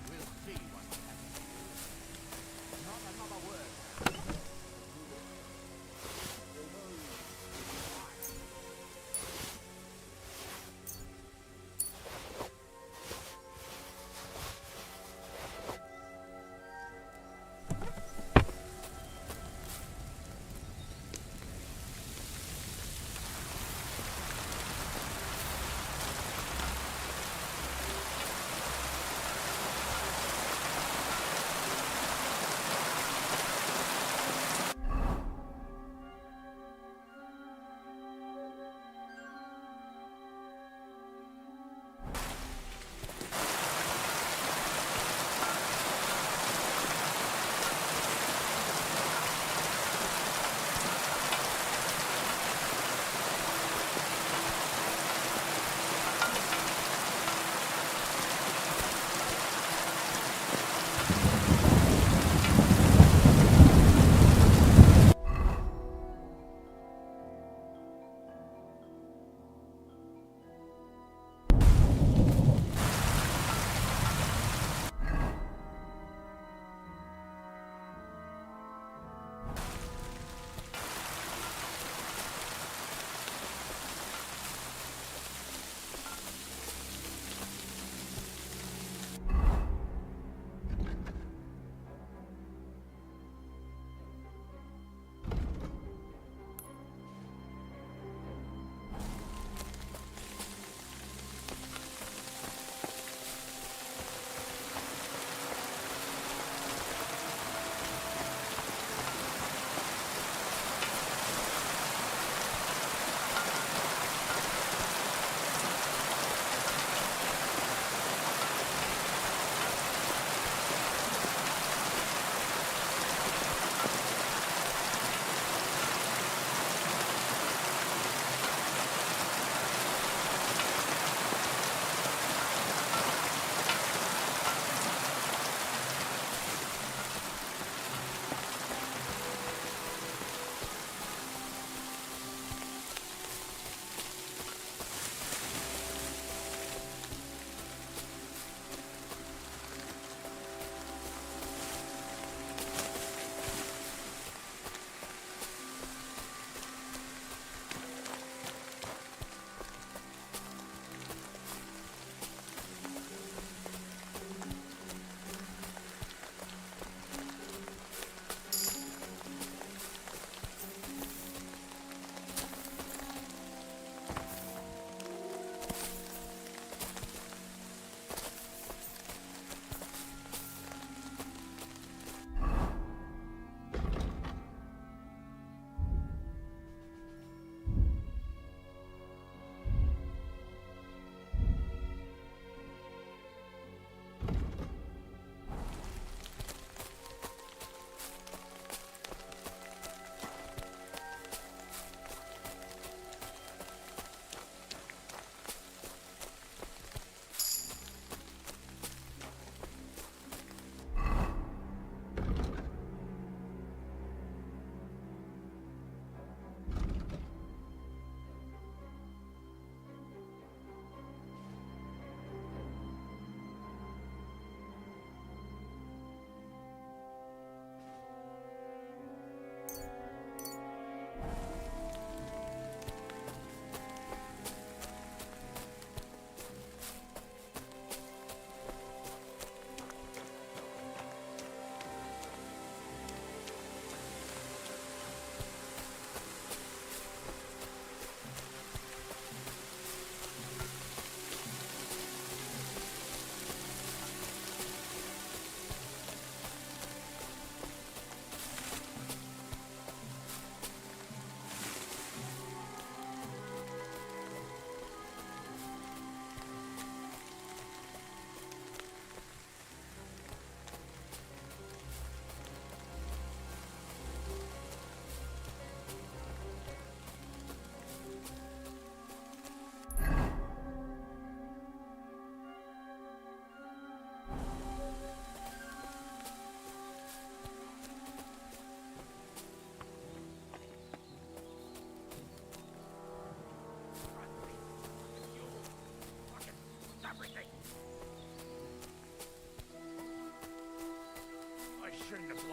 we'll see what's happening. Not another word.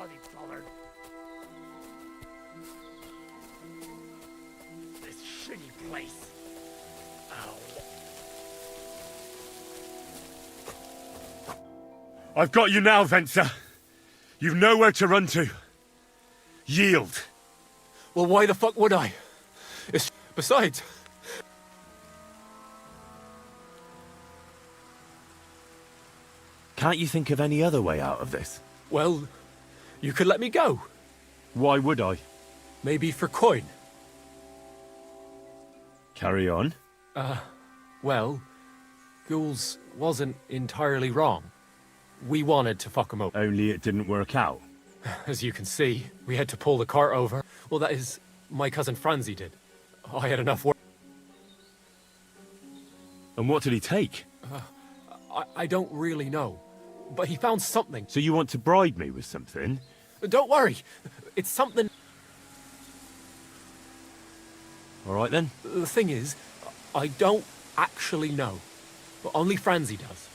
bloody bothered. This shitty place. I've got you now, Venser. You've nowhere to run to. Yield. Well, why the fuck would I? Besides... Can't you think of any other way out of this? Well, you could let me go. Why would I? Maybe for coin. Carry on. Well, Ghouls wasn't entirely wrong. We wanted to fuck him up. Only it didn't work out. As you can see, we had to pull the cart over. Well, that is, my cousin Franzi did. I had enough work. And what did he take? I don't really know. But he found something. So you want to bribe me with something? Don't worry. It's something... All right, then. The thing is, I don't actually know. But only Franzi does.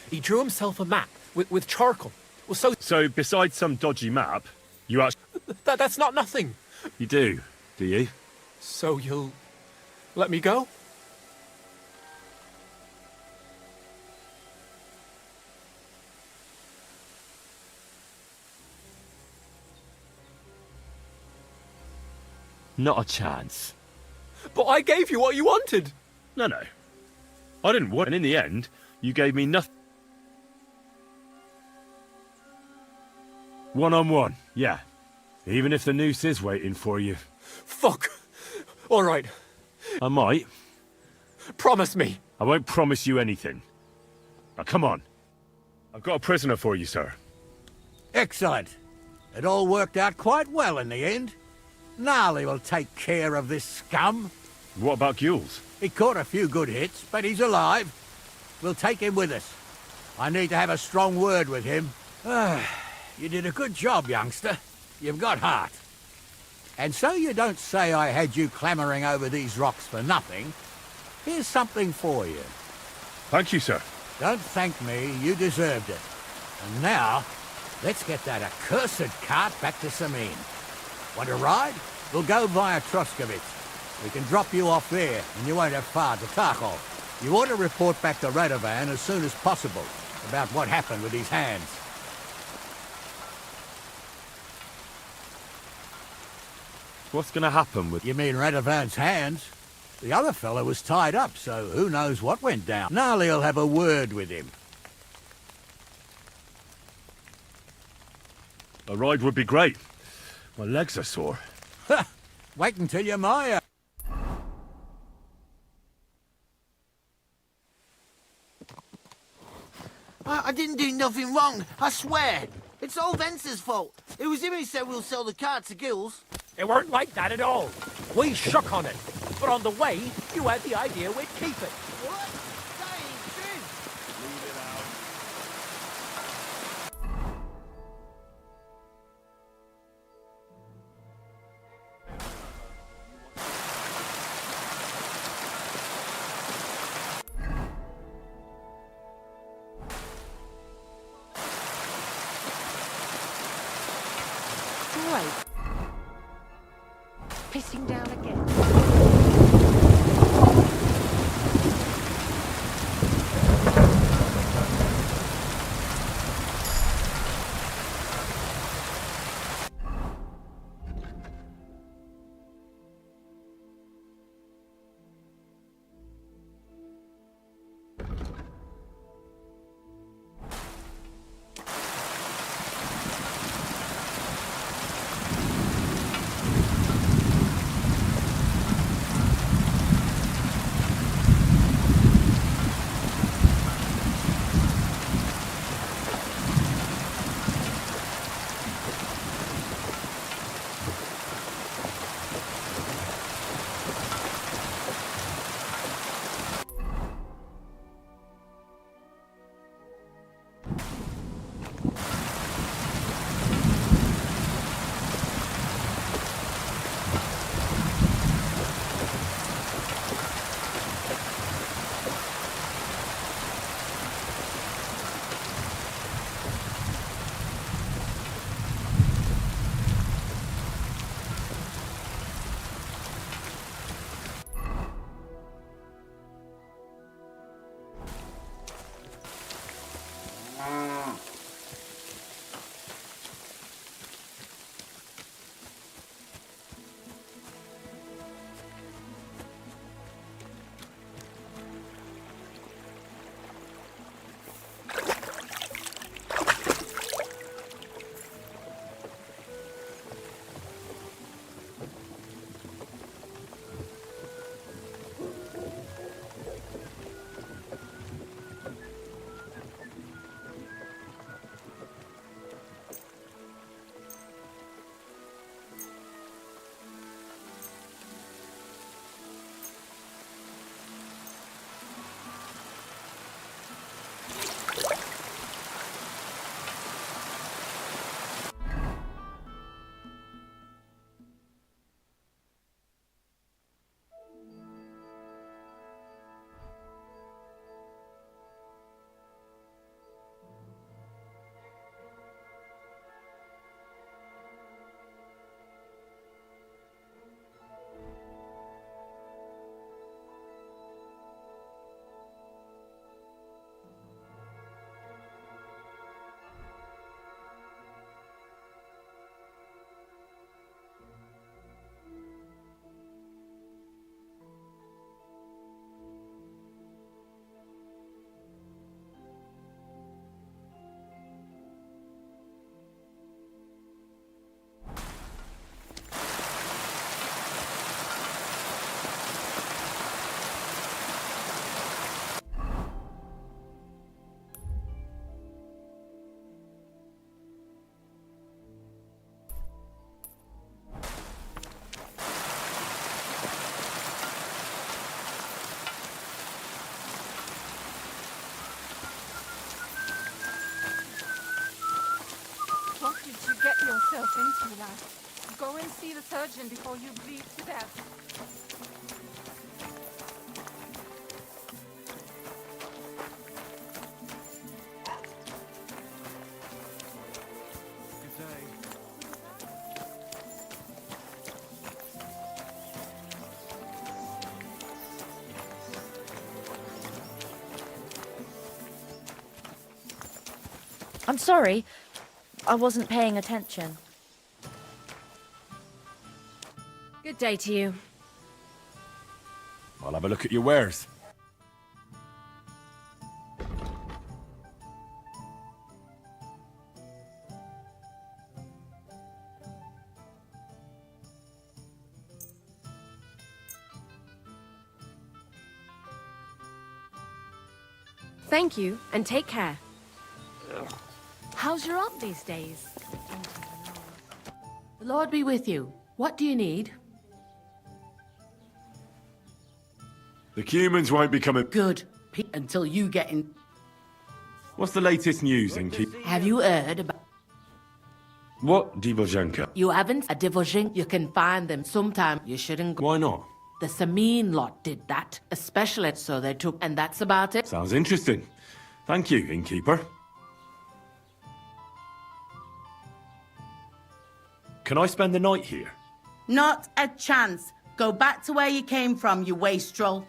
He drew himself a map with charcoal. Well, So besides some dodgy map, you actually... That's not nothing. You do you? So you'll let me go? Not a chance. But I gave you what you wanted. No. I didn't want... And in the end, you gave me nothing. One-on-one, yeah. Even if the noose is waiting for you. Fuck. All right. I might. Promise me. I won't promise you anything. Now, come on. I've got a prisoner for you, sir. Excellent. It all worked out quite well in the end. Gnarly will take care of this scum. What about Gules? He caught a few good hits, but he's alive. We'll take him with us. I need to have a strong word with him. You did a good job, youngster. You've got heart. And so you don't say I had you clambering over these rocks for nothing. Here's something for you. Thank you, sir. Don't thank me, you deserved it. And now, let's get that accursed cart back to Samin. Want to ride? We'll go via Troskovitz. We can drop you off there, and you won't have far to Tarkov. You ought to report back to Radovan as soon as possible about what happened with his hands. What's going to happen with... You mean Radovan's hands? The other fellow was tied up, so who knows what went down. Gnarly'll have a word with him. A ride would be great. My legs are sore. Wait until you're my... I didn't do nothing wrong, I swear. It's all Vence's fault. It was him who said we'll sell the car to Gills. It weren't like that at all. We shook on it. But on the way, you had the idea we'd keep it. What? That ain't true. Leave it out. Right. Pissing down again. What did you get yourself into, lad? Go and see the surgeon before you bleed to death. Good day. I'm sorry. I wasn't paying attention. Good day to you. I'll have a look at your wares. Thank you, and take care. How's your aunt these days? The Lord be with you. What do you need? The humans won't be coming. Good. Until you get in. What's the latest news, Inky? Have you heard about... What, Divojenka? You haven't? A Divozhin, you can find them sometime. You shouldn't go. Why not? The Samin lot did that, especially so they took, and that's about it. Sounds interesting. Thank you, innkeeper. Can I spend the night here? Not a chance. Go back to where you came from, you wastrel.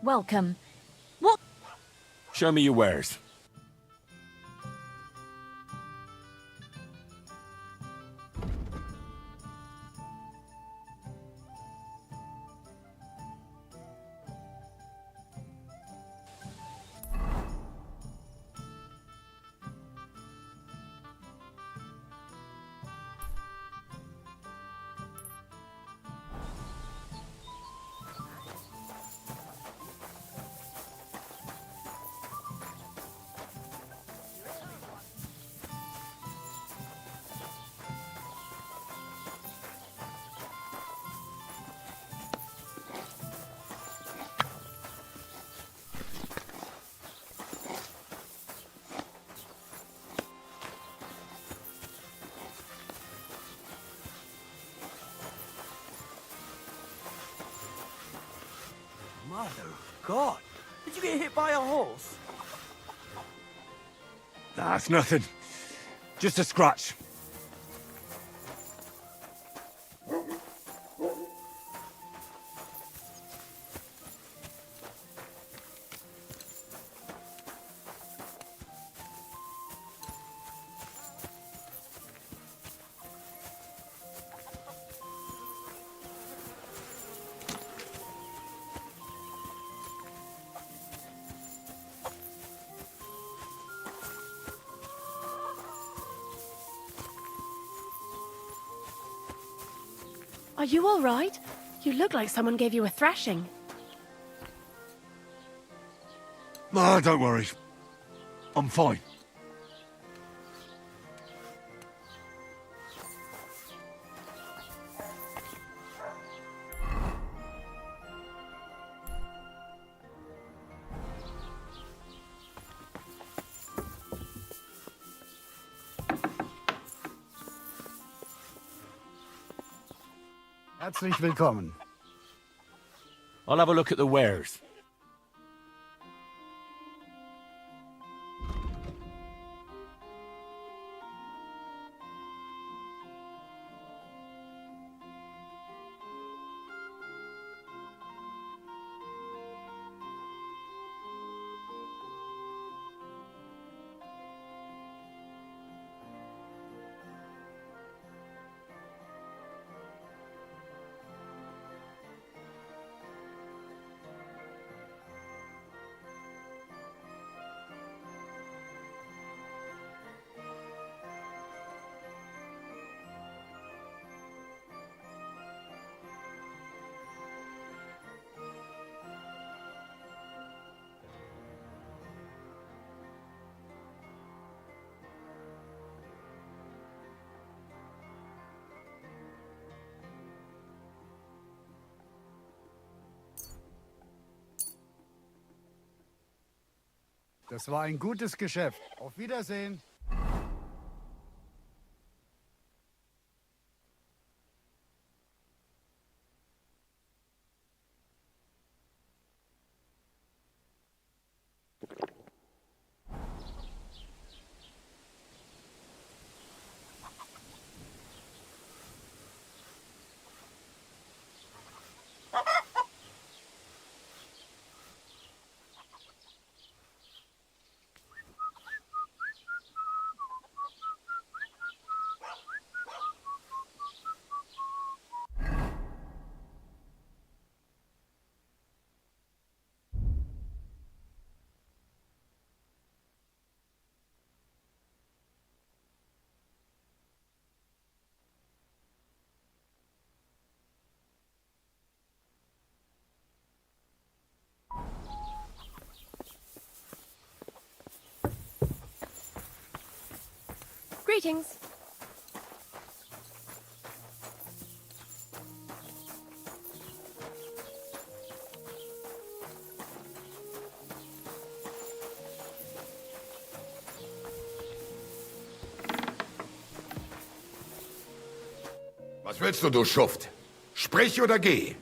Welcome. What? Show me your wares. Mother of God! Did you get hit by a horse? That's nothing. Just a scratch. Are you all right? You look like someone gave you a thrashing. Ah, don't worry. I'm fine. Herzlich willkommen. I'll have a look at the wares. Das war ein gutes Geschäft. Auf Wiedersehen. Greetings. Was willst du Schuft? Sprich oder geh!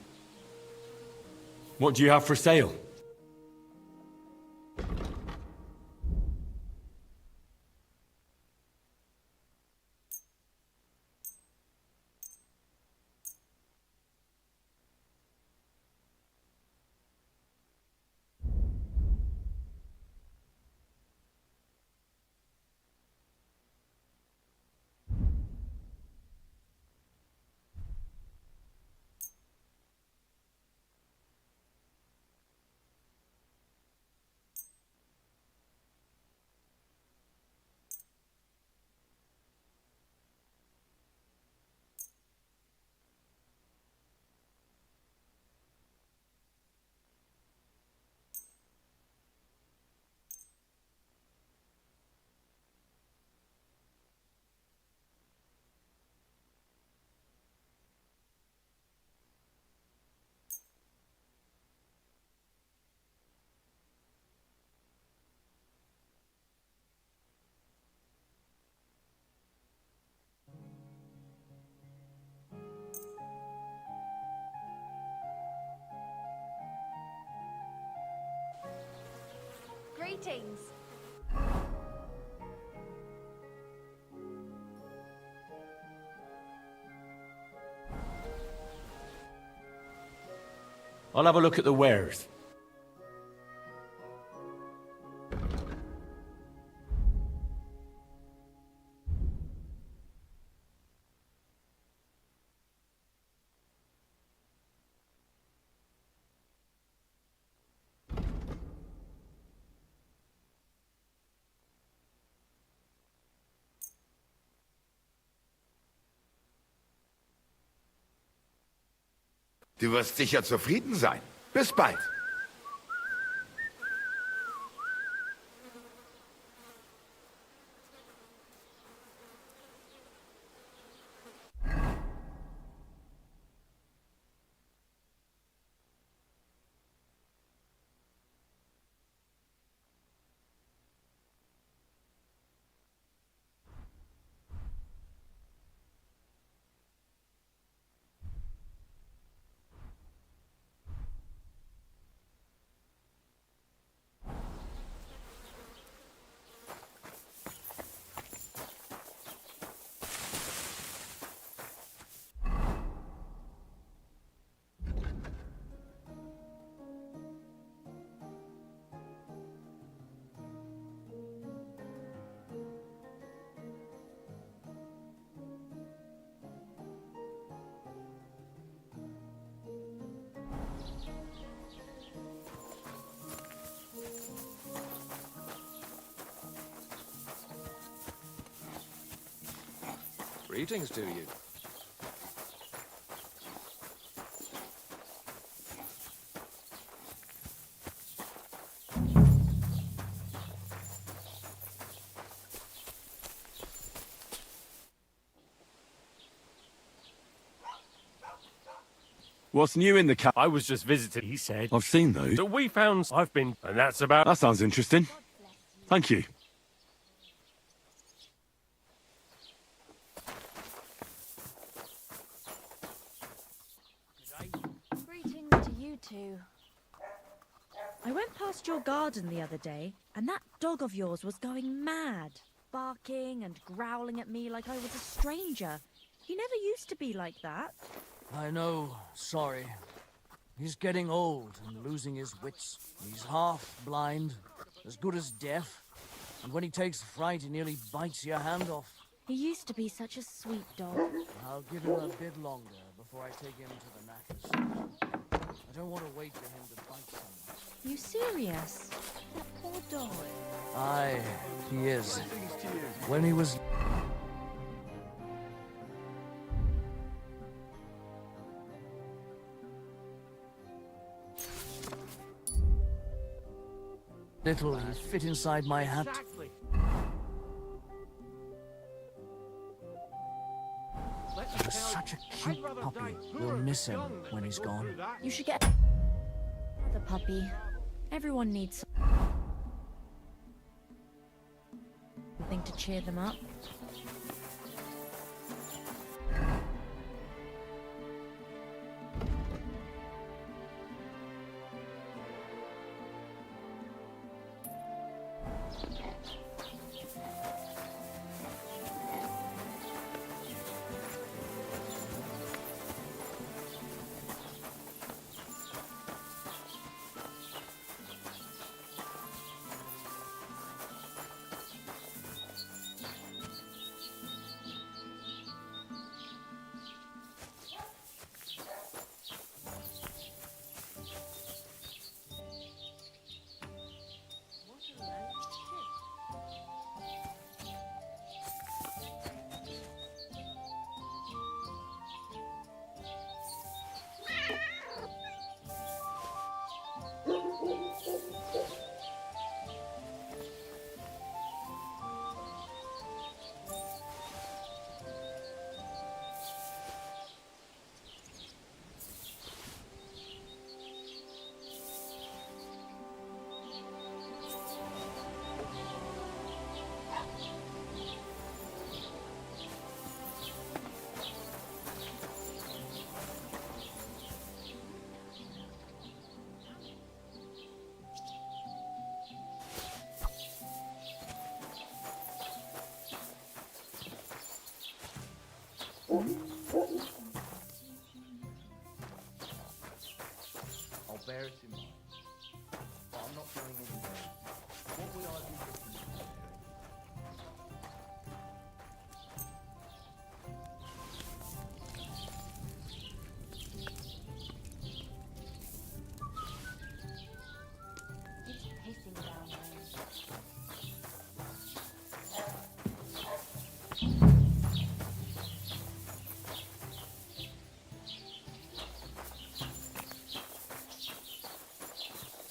What do you have for sale? Greetings. I'll have a look at the wares. Du wirst sicher zufrieden sein. Bis bald. Greetings to you. What's new in the camp? I was just visiting, he said. I've seen those. So we found I've been, and that's about... That sounds interesting. Thank you. Greetings to you two. I went past your garden the other day, and that dog of yours was going mad, barking and growling at me like I was a stranger. He never used to be like that. I know, sorry. He's getting old and losing his wits. He's half blind, as good as deaf, and when he takes fright, he nearly bites your hand off. He used to be such a sweet dog. I'll give him a bit longer before I take him to the knackers. I don't want to wait for him to bite someone. You serious? That poor dog. Aye, he is. When he was... little, he fit inside my hat. Exactly. He was such a cute puppy. We'll miss him when he's gone. You should get the puppy. Everyone needs something to cheer them up. I'll bear it in mind. But I'm not going anywhere. What would I be looking for, It's pissing down rain.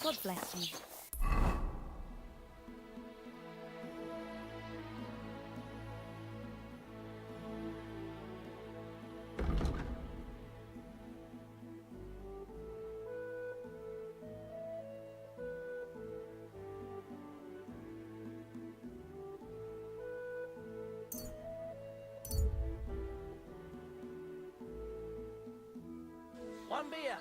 God bless you. One beer.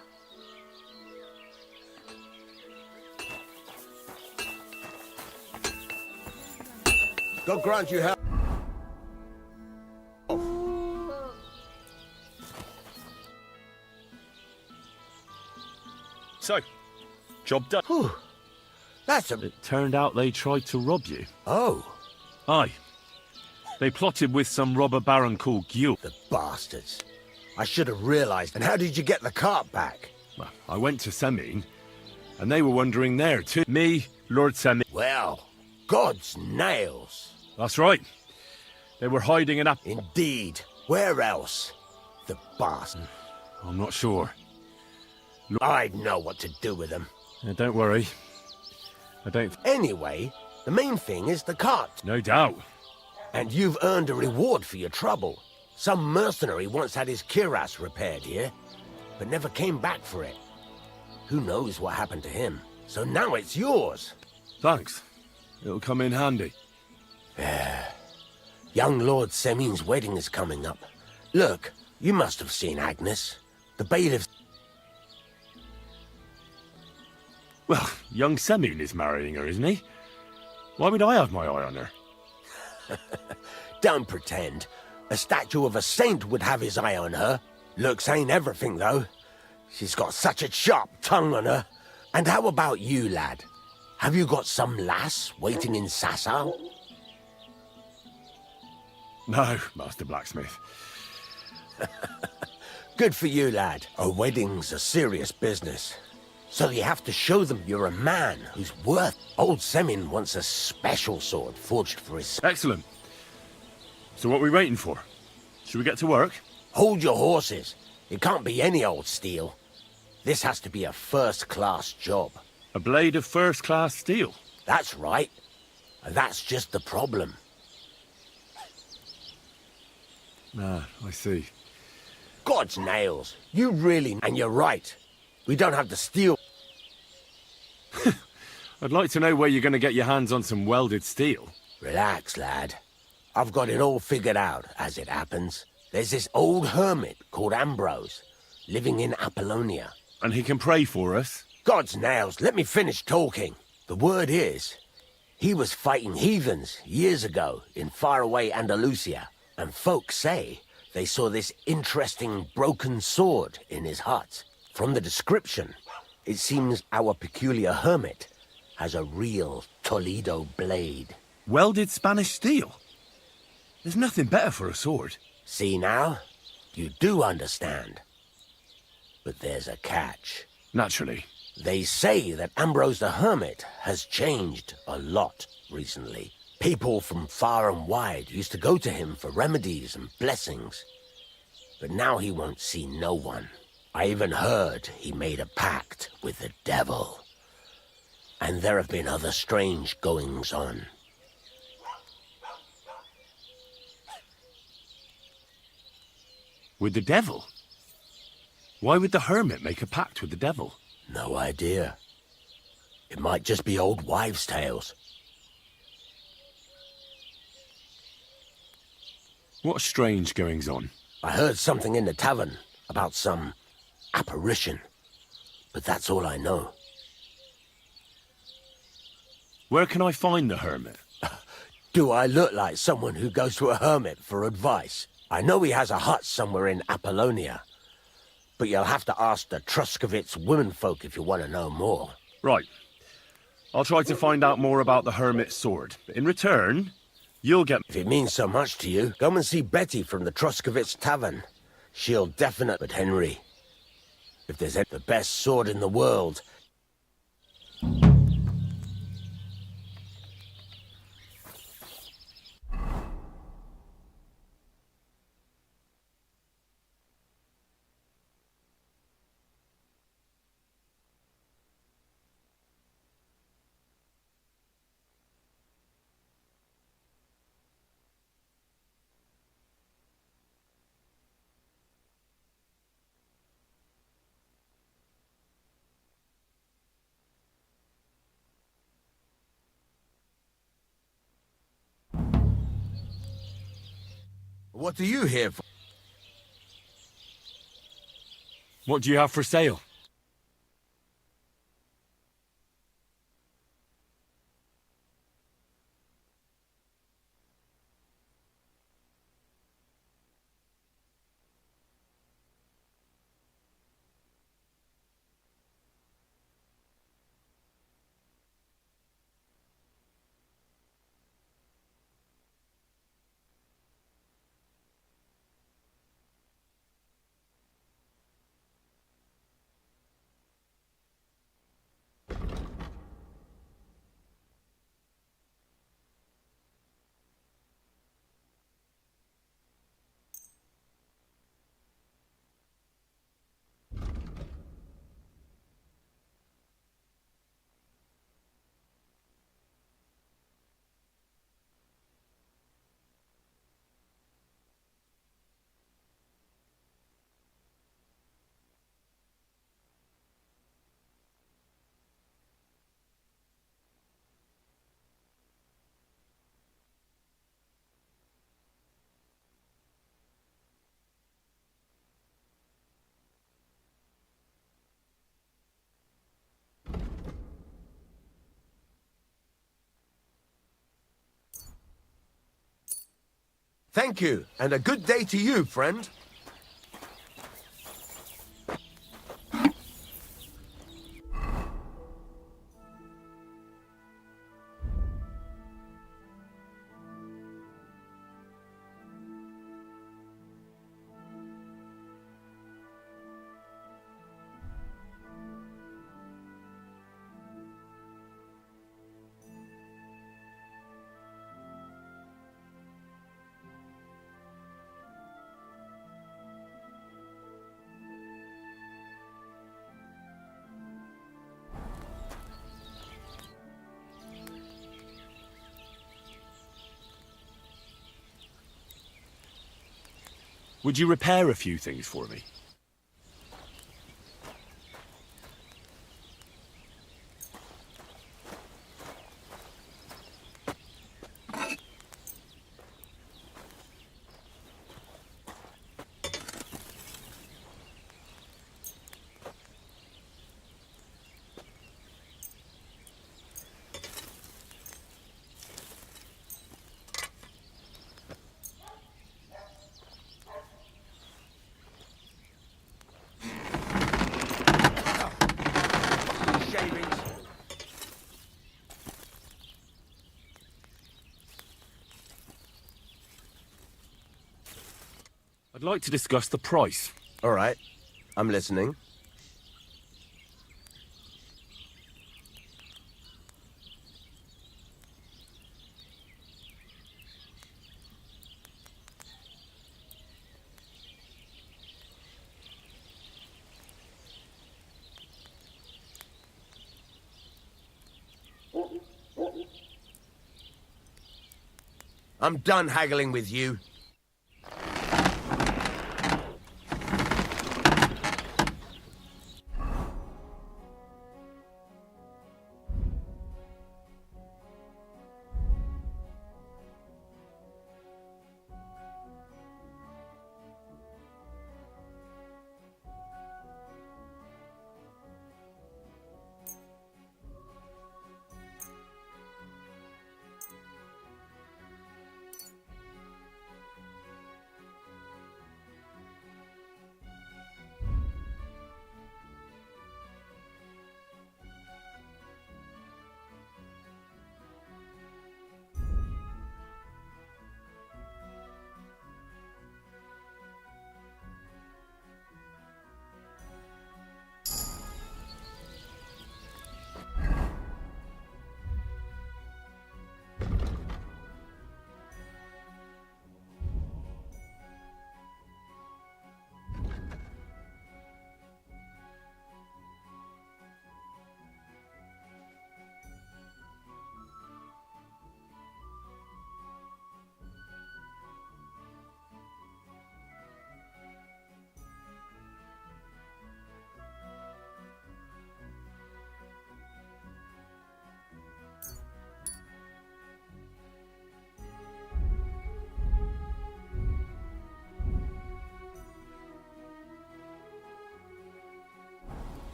God grant you health. So, job done. That's a... It turned out they tried to rob you. Oh. Aye. They plotted with some robber baron called Gil. The bastards. I should have realized. And how did you get the cart back? Well, I went to Semine, and they were wondering there too. Me, Lord Semine. Well, God's nails. That's right. They were hiding an apple. Indeed. Where else? The bastard. I'm not sure. I'd know what to do with them. Don't worry. I don't... Anyway, the main thing is the cart. No doubt. And you've earned a reward for your trouble. Some mercenary once had his cuirass repaired here, but never came back for it. Who knows what happened to him? So now it's yours. Thanks. It'll come in handy. Young Lord Semine's wedding is coming up. Look, you must have seen Agnes. The bailiffs... Well, young Semine is marrying her, isn't he? Why would I have my eye on her? Don't pretend. A statue of a saint would have his eye on her. Looks ain't everything, though. She's got such a sharp tongue on her. And how about you, lad? Have you got some lass waiting in Sasau? No, Master Blacksmith. Good for you, lad. A wedding's a serious business. So you have to show them you're a man who's worth... Old Semine wants a special sword forged for his... Excellent. So what are we waiting for? Should we get to work? Hold your horses. It can't be any old steel. This has to be a first-class job. A blade of first-class steel? That's right. And that's just the problem. Ah, I see. God's nails. You really... And you're right. We don't have the steel. I'd like to know where you're going to get your hands on some welded steel. Relax, lad. I've got it all figured out, as it happens. There's this old hermit called Ambrose, living in Apollonia. And he can pray for us? God's nails, let me finish talking. The word is, he was fighting heathens years ago in faraway Andalusia, and folks say they saw this interesting broken sword in his hut. From the description, it seems our peculiar hermit has a real Toledo blade. Welded Spanish steel? There's nothing better for a sword. See now? You do understand. But there's a catch. Naturally. They say that Ambrose the Hermit has changed a lot recently. People from far and wide used to go to him for remedies and blessings. But now he won't see no one. I even heard he made a pact with the devil. And there have been other strange goings-on. With the devil? Why would the hermit make a pact with the devil? No idea. It might just be old wives' tales. What strange goings-on? I heard something in the tavern about some apparition. But that's all I know. Where can I find the hermit? Do I look like someone who goes to a hermit for advice? I know he has a hut somewhere in Apollonia, but you'll have to ask the Truskovitz womenfolk if you want to know more. Right. I'll try to find out more about the Hermit's sword. In return, you'll get... If it means so much to you, come and see Betty from the Truskovitz Tavern. She'll definitely... But Henry, if there's the best sword in the world... What are you here for? What do you have for sale? Thank you, and a good day to you, friend. Would you repair a few things for me? I'd like to discuss the price. All right, I'm listening. I'm done haggling with you.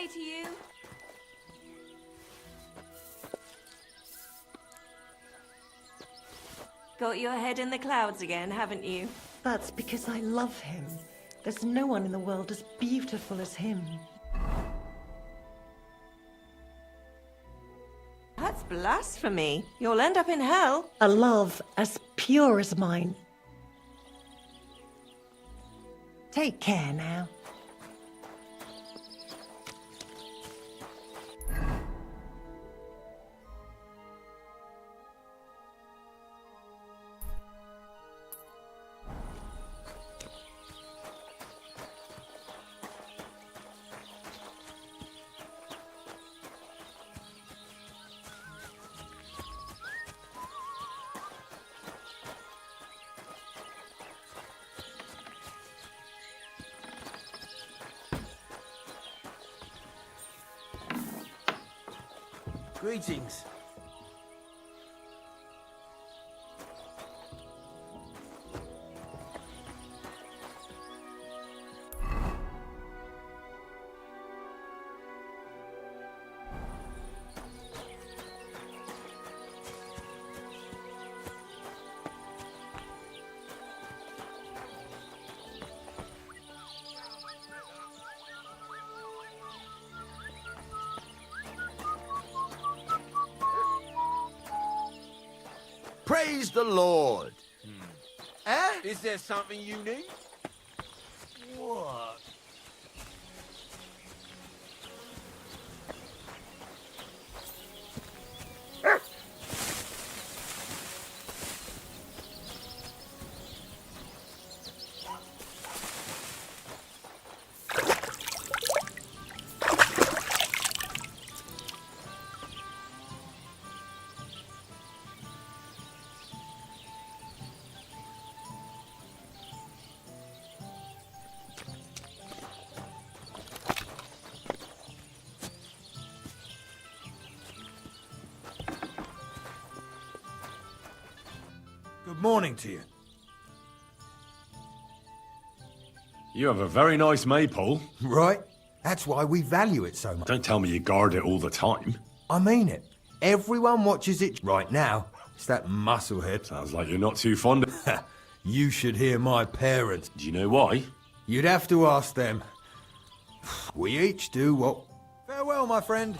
day to you. Got your head in the clouds again, haven't you? That's because I love him. There's no one in the world as beautiful as him. That's blasphemy. You'll end up in hell. A love as pure as mine. Take care now. Greetings. Praise the Lord. Eh? Is there something you need? What? Good morning to you. You have a very nice maypole. Right? That's why we value it so much. Don't tell me you guard it all the time. I mean it. Everyone watches it right now. It's that musclehead. Sounds like you're not too fond of... You should hear my parents. Do you know why? You'd have to ask them. We each do what... Farewell, my friend.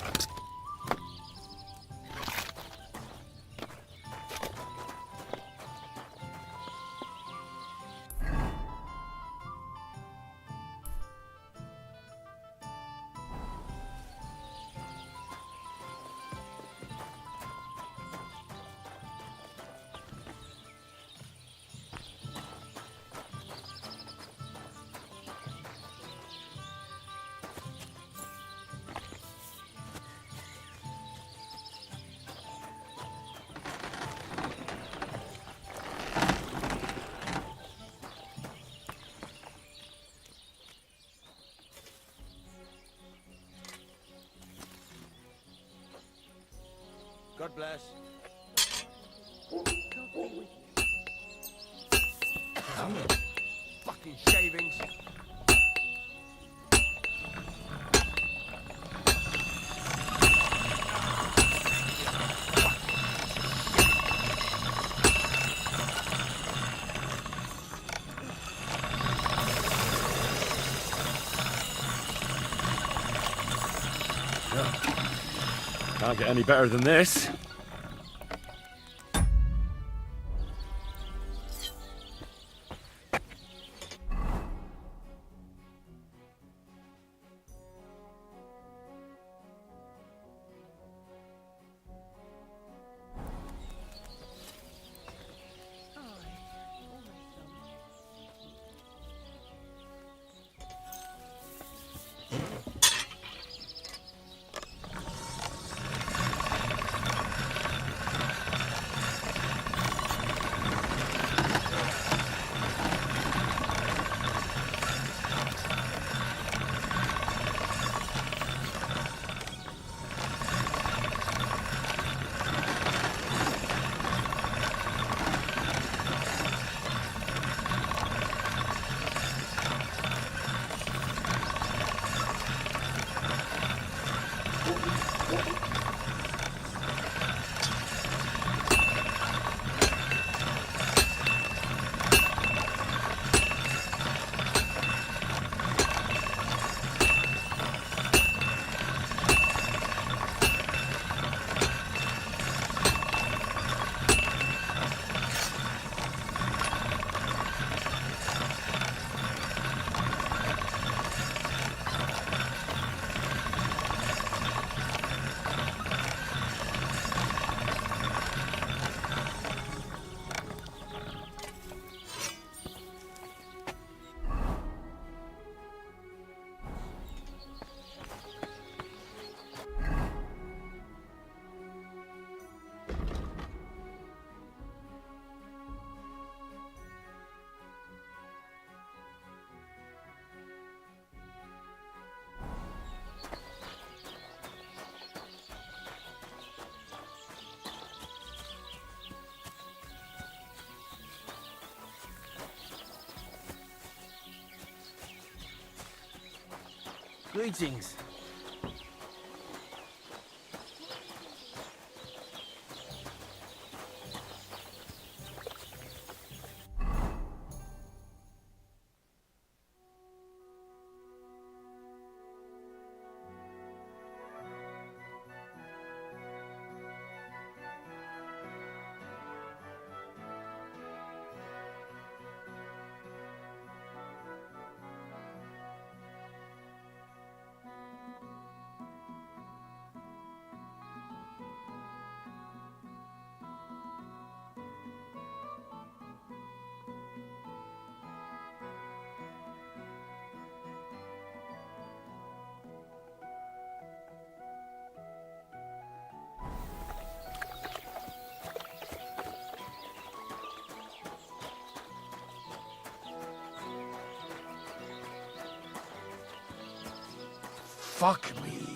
God bless. Fucking shavings. Can't get any better than this. Greetings. Fuck me.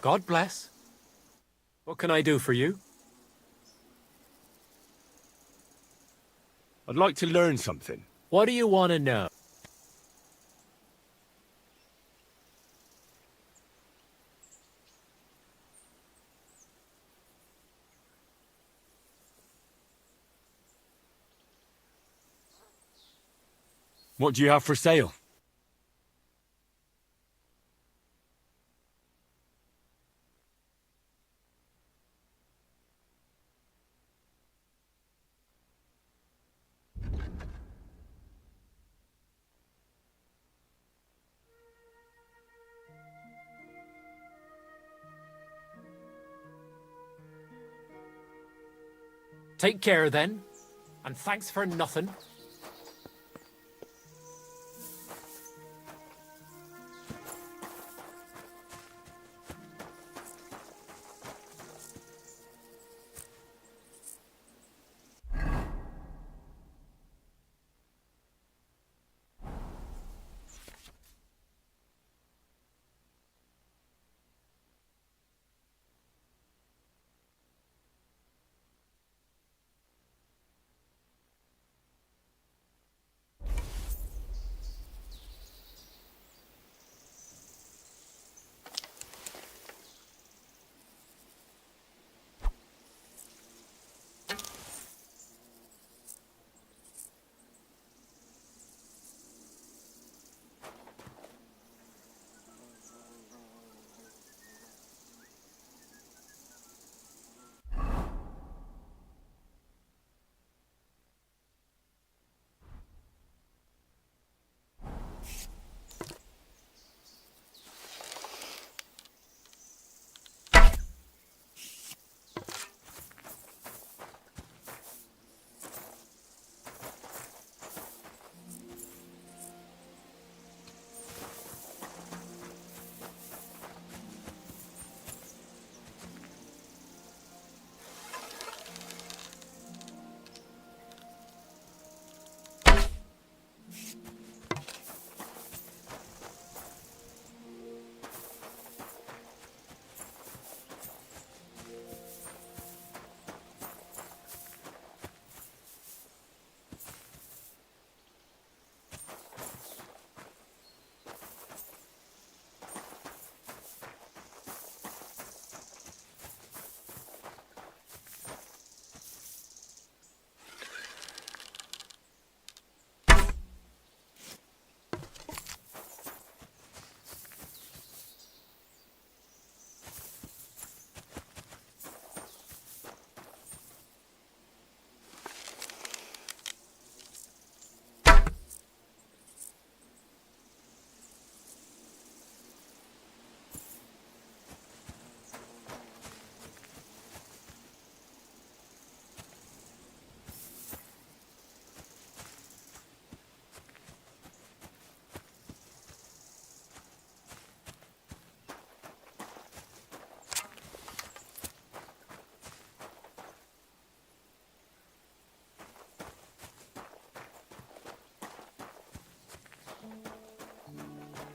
God bless. What can I do for you? I'd like to learn something. What do you want to know? What do you have for sale? Take care then, and thanks for nothing.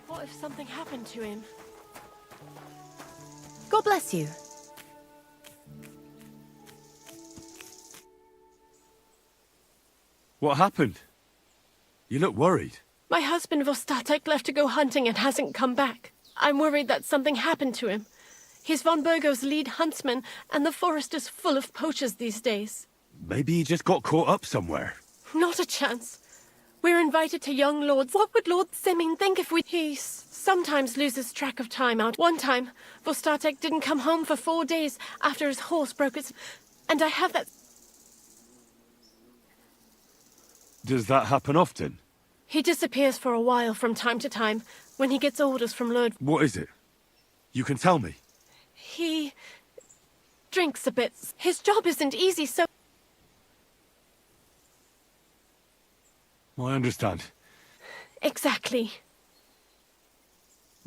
What if something happened to him? God bless you. What happened? You look worried. My husband Vostatek left to go hunting and hasn't come back. I'm worried that something happened to him. He's von Burgo's lead huntsman, and the forest is full of poachers these days. Maybe he just got caught up somewhere. Not a chance. We're invited to young lords. What would Lord Simming think if we... He sometimes loses track of time out. One time, Vostatek didn't come home for 4 days after his horse broke its... And I have that... Does that happen often? He disappears for a while from time to time when he gets orders from Lord... What is it? You can tell me. He... drinks a bit. His job isn't easy, so... I understand. Exactly.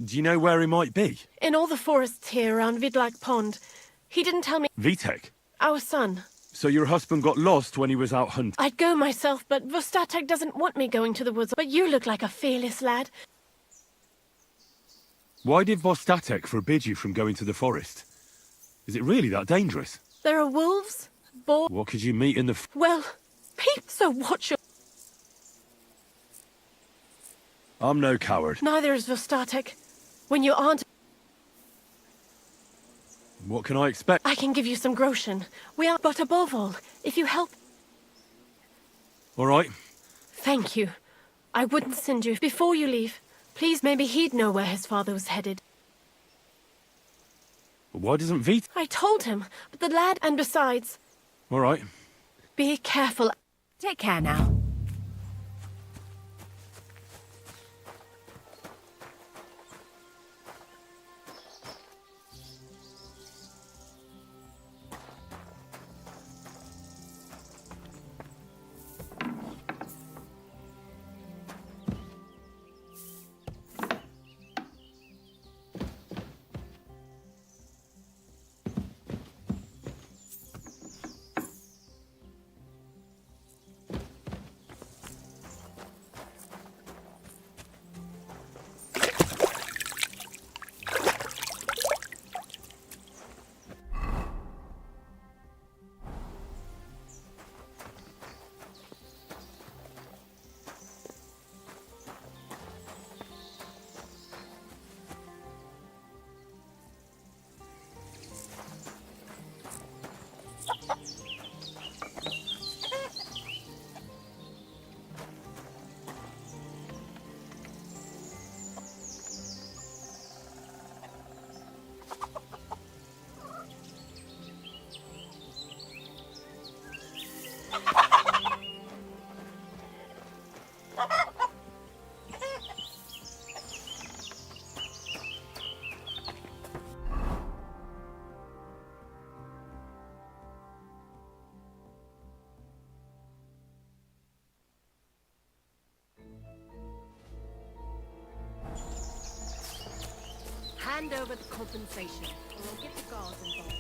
Do you know where he might be? In all the forests here around Vidlak Pond. He didn't tell me... Vitek? Our son. So your husband got lost when he was out hunting? I'd go myself, but Vostatek doesn't want me going to the woods. But you look like a fearless lad. Why did Vostatek forbid you from going to the forest? Is it really that dangerous? There are wolves, boars. What could you meet in the... Well, so watch your... I'm no coward. Neither is Vostatek. When you aren't... What can I expect? I can give you some groschen. We are... But above all, if you help... All right. Thank you. I wouldn't send you before you leave. Please, maybe he'd know where his father was headed. Why doesn't Vita... I told him, but the lad... And besides... All right. Be careful. Take care now. Hand over the compensation, or I'll get the guards involved.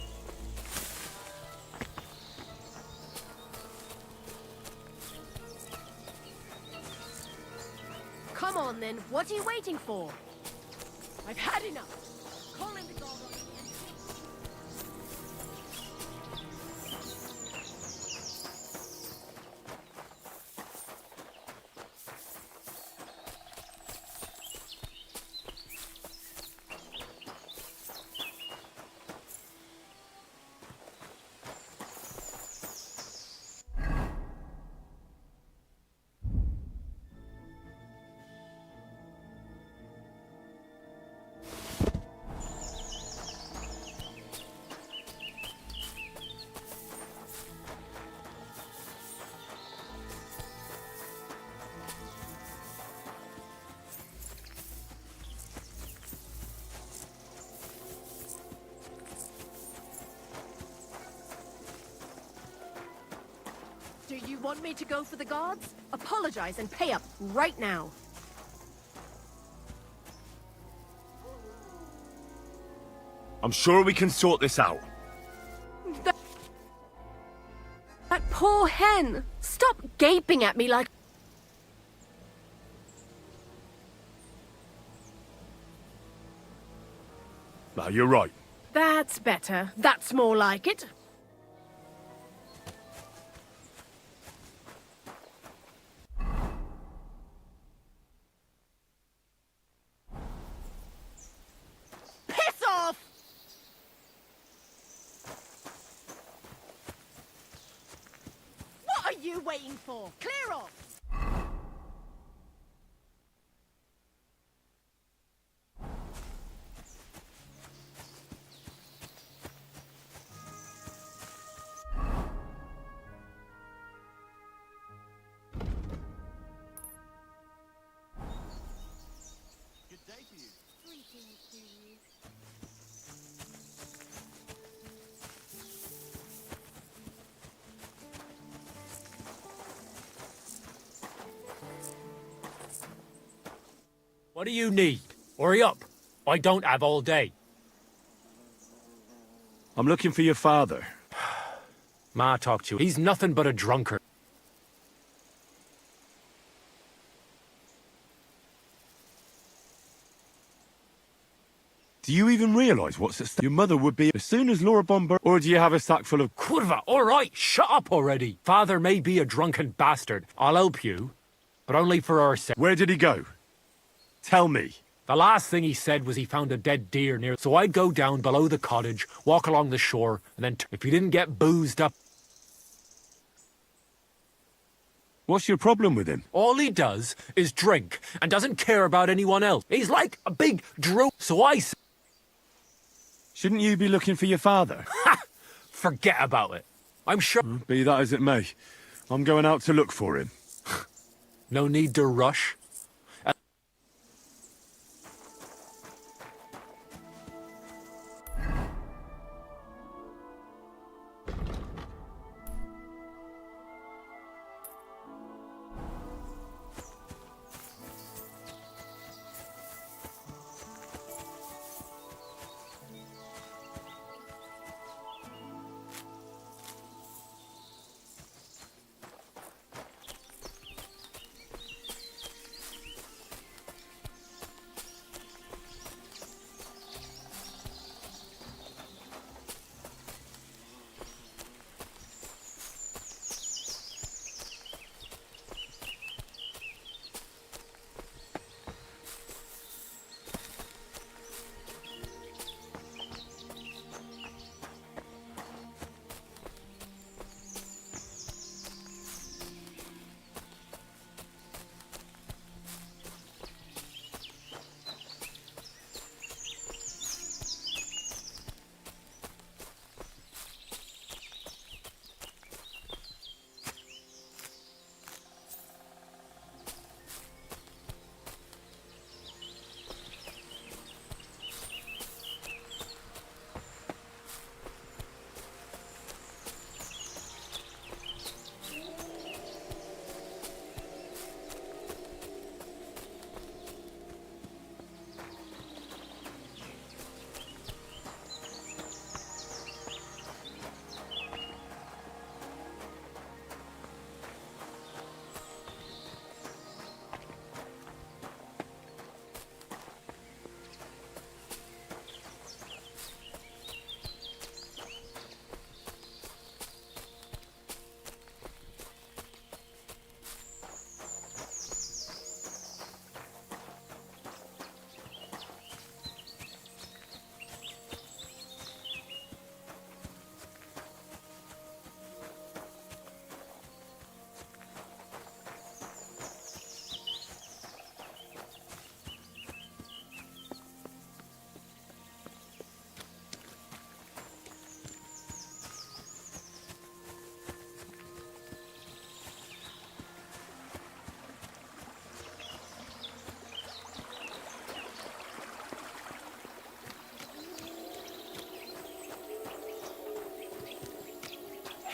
Come on then, what are you waiting for? I've had enough. Call in the guard on me and... Do you want me to go for the guards? Apologize and pay up right now. I'm sure we can sort this out. That poor hen! Stop gaping at me like... No, you're right. That's better. That's more like it. Piss off! What are you waiting for? Clear off! What do you need? Hurry up. I don't have all day. I'm looking for your father. Ma talked to you. He's nothing but a drunkard. Do you even realise what's at stake? Your mother would be as soon as Laura Bomber, or do you have a sack full of... Kurva, all right, shut up already. Father may be a drunken bastard. I'll help you, but only for our sake. Where did he go? Tell me. The last thing he said was he found a dead deer near... So I'd go down below the cottage, walk along the shore, and then... If he didn't get boozed up... What's your problem with him? All he does is drink and doesn't care about anyone else. He's like a big drool. So I say... Shouldn't you be looking for your father? Ha! Forget about it. I'm sure... Be that as it may, I'm going out to look for him. No need to rush.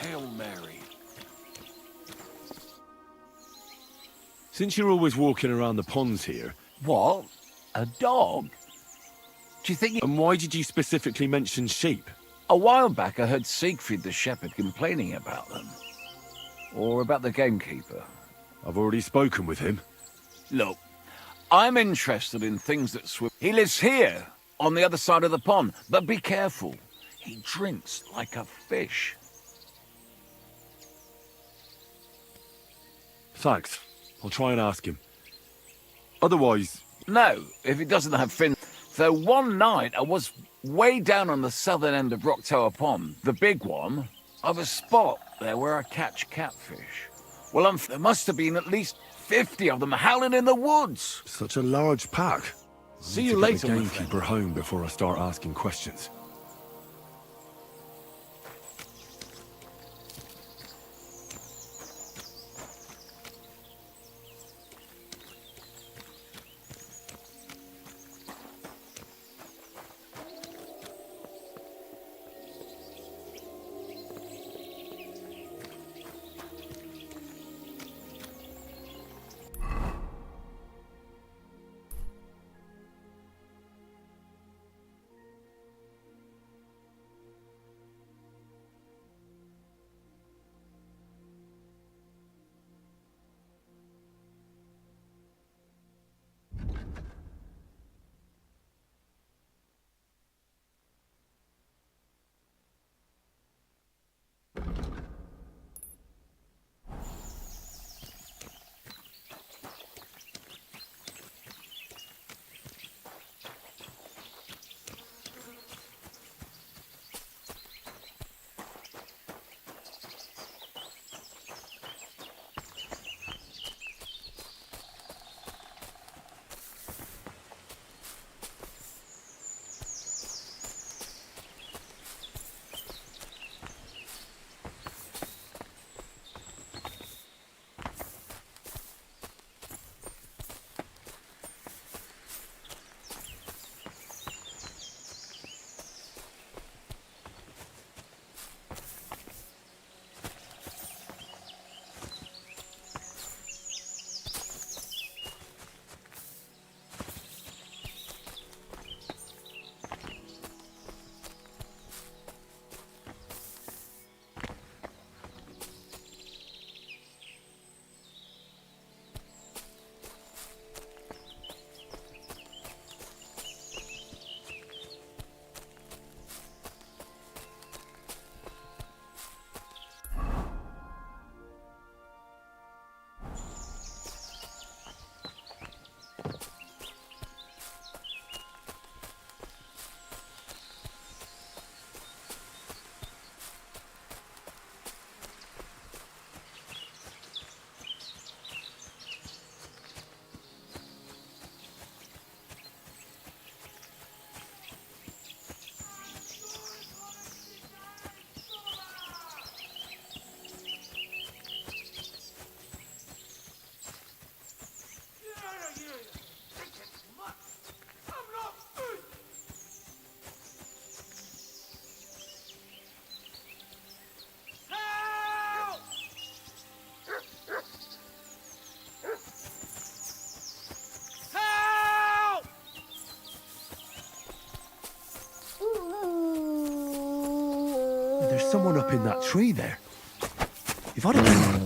Hail Mary. Since you're always walking around the ponds here... What? A dog? Do you think... And why did you specifically mention sheep? A while back I heard Siegfried the shepherd complaining about them. Or about the gamekeeper. I've already spoken with him. Look, I'm interested in things that swim. He lives here, on the other side of the pond, but be careful. He drinks like a fish. Thanks. I'll try and ask him. Otherwise... No, if he doesn't have fins. Though one night I was way down on the southern end of Rock Tower Pond, the big one, of a spot there where I catch catfish. Well, there must have been at least 50 of them howling in the woods. Such a large pack. See you later, the my gamekeeper home before I start asking questions. someone up in that tree there. If I'd have...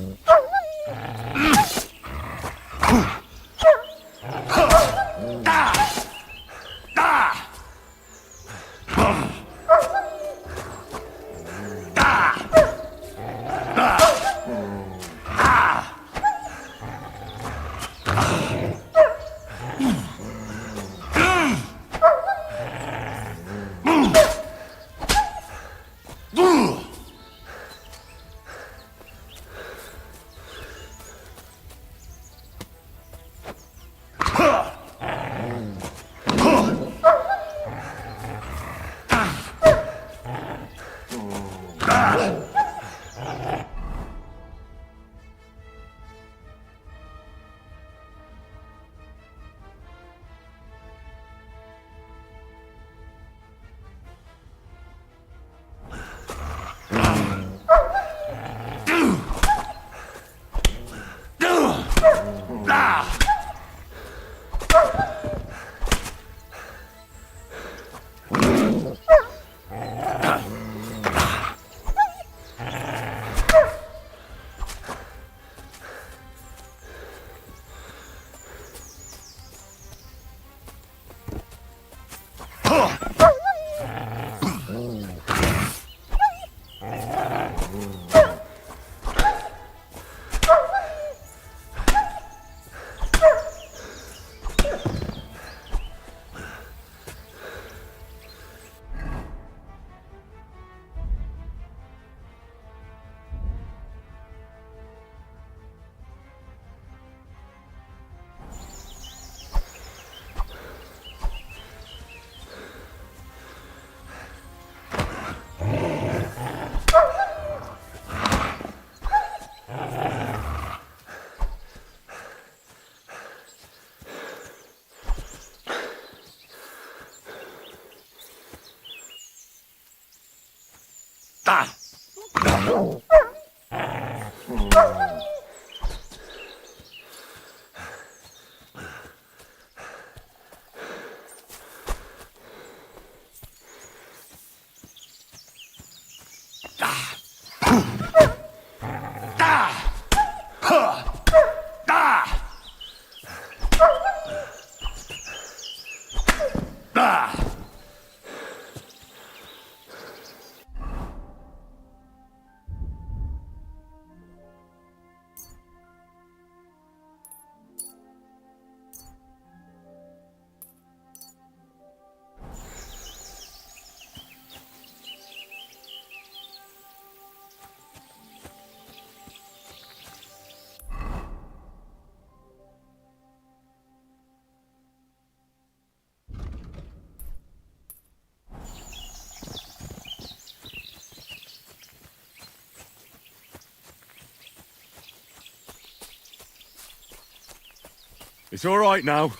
It's all right now.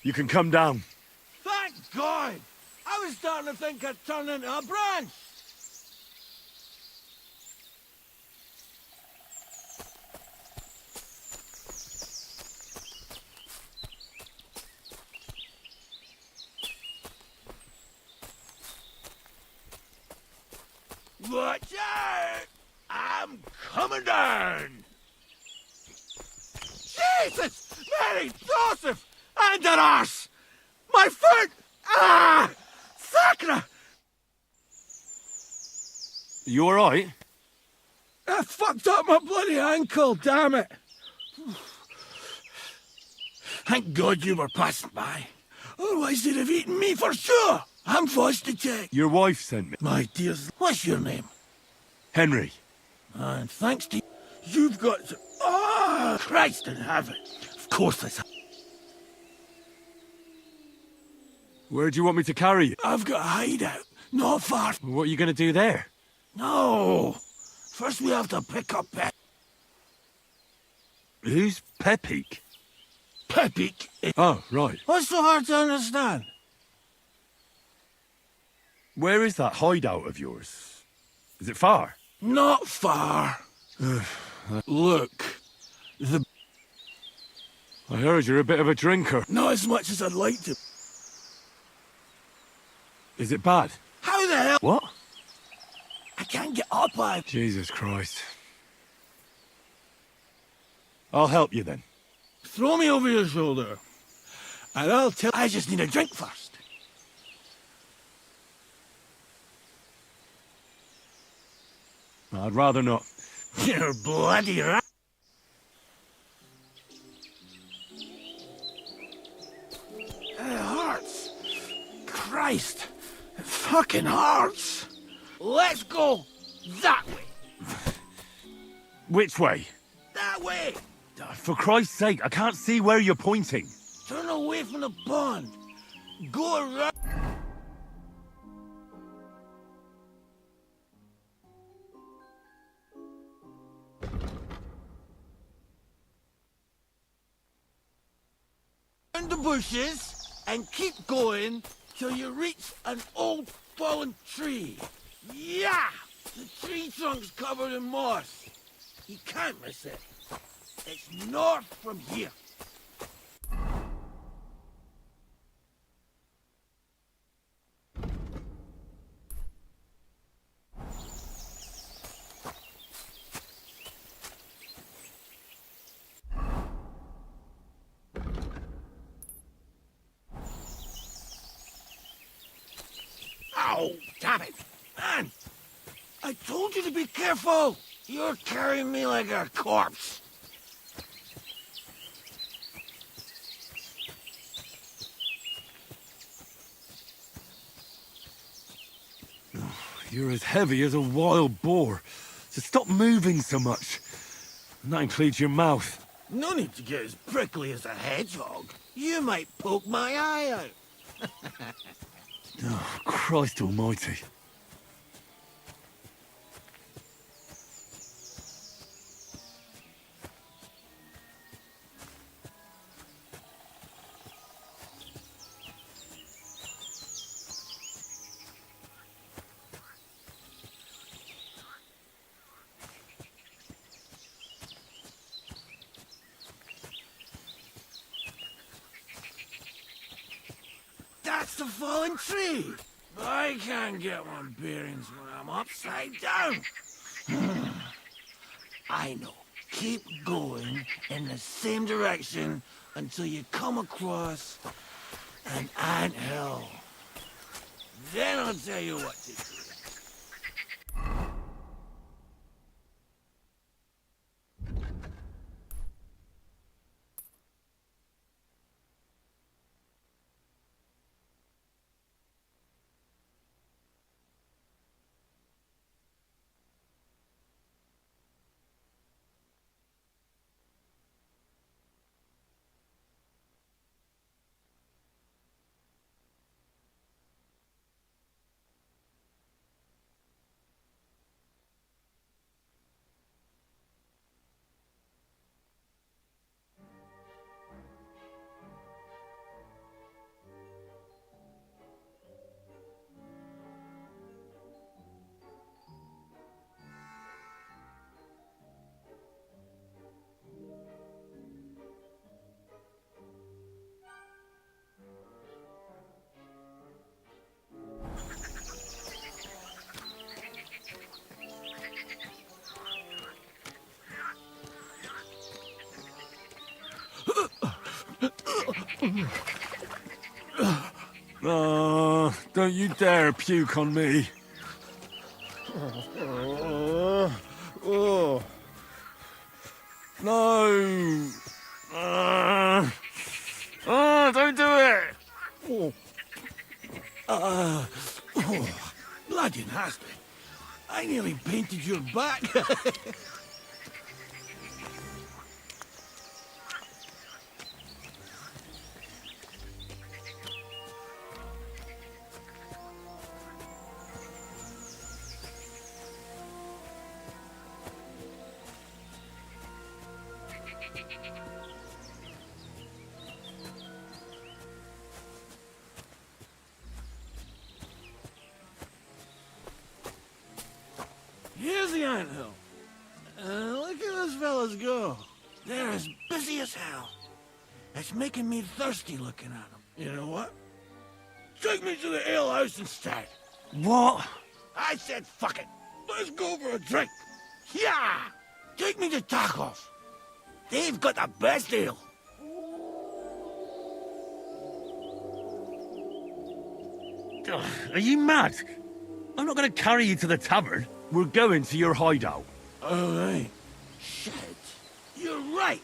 You can come down. Thank God! I was starting to think I'd turn into a branch! Watch out! I'm coming down! Jesus! Mary Joseph! And an arse! My foot! Ah! Sacra! You all right? I fucked up my bloody ankle, damn it! Thank God you were passing by. Otherwise they'd have eaten me for sure! I'm forced to check. Your wife sent me. My dears, what's your name? Henry. And thanks to you, you've got to... Oh, Christ in heaven! Of course it's... Where do you want me to carry you? I've got a hideout, not far. What are you going to do there? No! First we have to pick up Pep. Who's Pepik? Pepik? Oh, right. What's so hard to understand? Where is that hideout of yours? Is it far? Not far. Look, I heard you're a bit of a drinker. Not as much as I'd like to. Is it bad? How the hell? What? I can't get up, Jesus Christ. I'll help you then. Throw me over your shoulder. And I'll tell... I just need a drink first. I'd rather not. You're bloody right. It hurts. Christ. It fucking hurts. Let's go that way. Which way? That way. For Christ's sake, I can't see where you're pointing. Turn away from the pond. Go around. Around the bushes and keep going till you reach an old fallen tree. Yeah! The tree trunk's covered in moss. You can't miss it. It's north from here. Oh, damn it! Man! I told you to be careful! You're carrying me like a corpse. You're as heavy as a wild boar. So stop moving so much. And that includes your mouth. No need to get as prickly as a hedgehog. You might poke my eye out. Oh, Christ almighty. That's the fallen tree. I can't get my bearings when I'm upside down. I know. Keep going in the same direction until you come across an anthill. Then I'll tell you what to do. Don't you dare puke on me. No. Don't do it. Bloody nasty. I nearly painted your back. Here's the anthill. Look at those fellas go. They're as busy as hell. It's making me thirsty looking at them. You know what? Take me to the alehouse instead. What? I said fuck it. Let's go for a drink. Yeah! Take me to tacos. They've got the best ale. Are you mad? I'm not going to carry you to the tavern. We're going to your hideout. All right. Shit. You're right.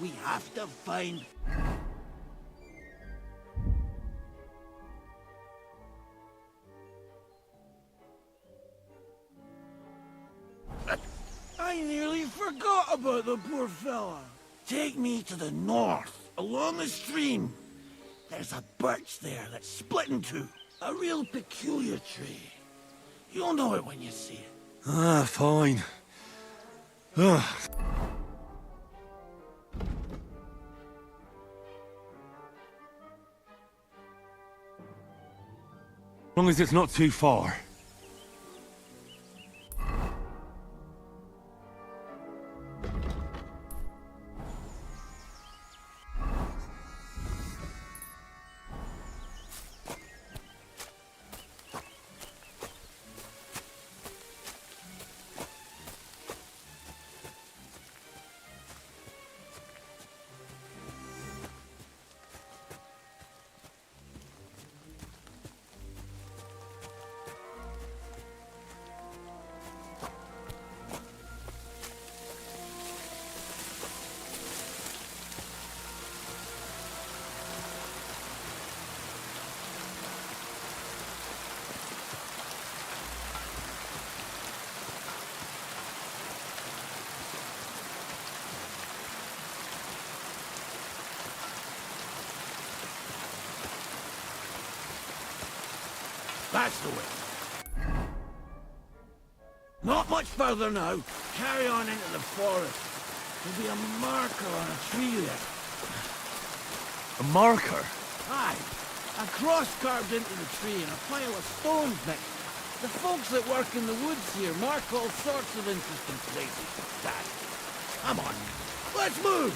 We have to find... I nearly forgot about the poor fella. Take me to the north, along the stream. There's a birch there that's split in two. A real peculiar tree. You'll know it when you see it. Ah, fine. Ugh. As long as it's not too far. That's the way. Not much further now. Carry on into the forest. There'll be a marker on a tree there. A marker? Aye. A cross carved into the tree and a pile of stones next to it. The folks that work in the woods here mark all sorts of interesting places like that. Come on. Let's move!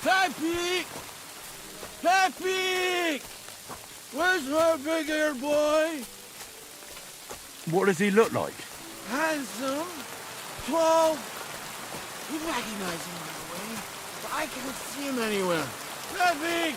Pepe! Pepe! Where's my big-eared boy? What does he look like? Handsome, tall. You'd recognize him right away, but I can't see him anywhere. Pepe!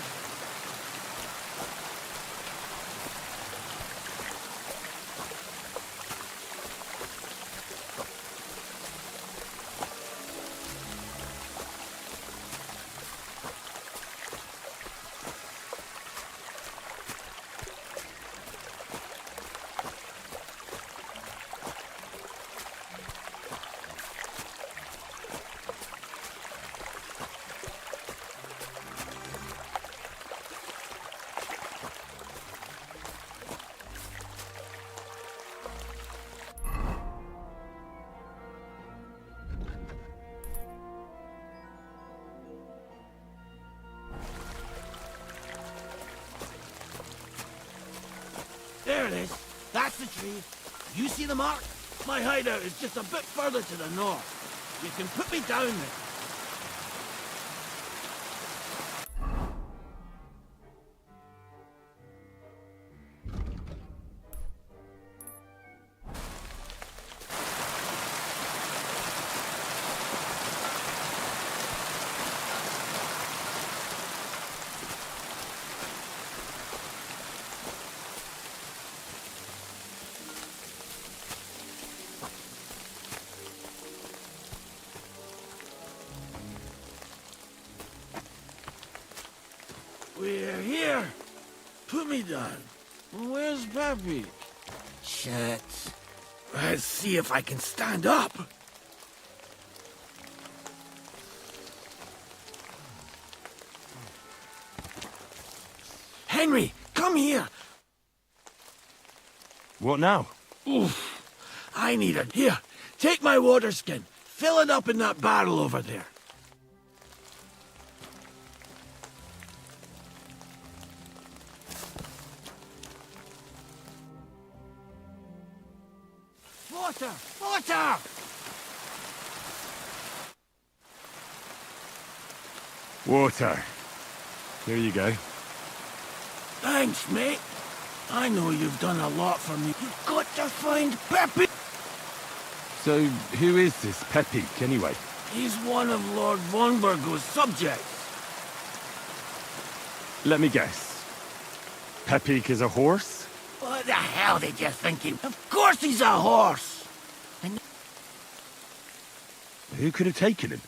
There it is. That's the tree. You see the mark? My hideout is just a bit further to the north. You can put me down there. We're here. Put me down. Where's Pepe? Shit. Let's see if I can stand up. Henry, come here. What now? Oof. I need it. Here, take my water skin. Fill it up in that barrel over there. Water! Water! Water. Here you go. Thanks, mate. I know you've done a lot for me. You've got to find Peppy! So, who is this Pepik, anyway? He's one of Lord von Burgo's subjects. Let me guess. Pepik is a horse? What the hell did you think he... Of course he's a horse! And Who could have taken him?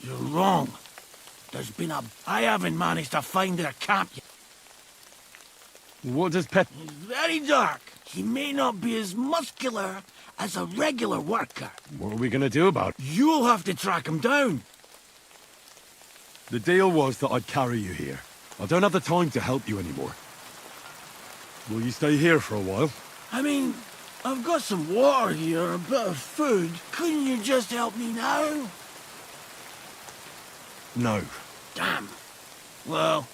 you're wrong. There's been a... I haven't managed to find their camp yet. What does Pep... He's very dark. He may not be as muscular as a regular worker. What are we gonna do about it? You'll have to track him down. The deal was that I'd carry you here. I don't have the time to help you anymore. Will you stay here for a while? I mean, I've got some water here, a bit of food. Couldn't you just help me now? No. Damn. Well...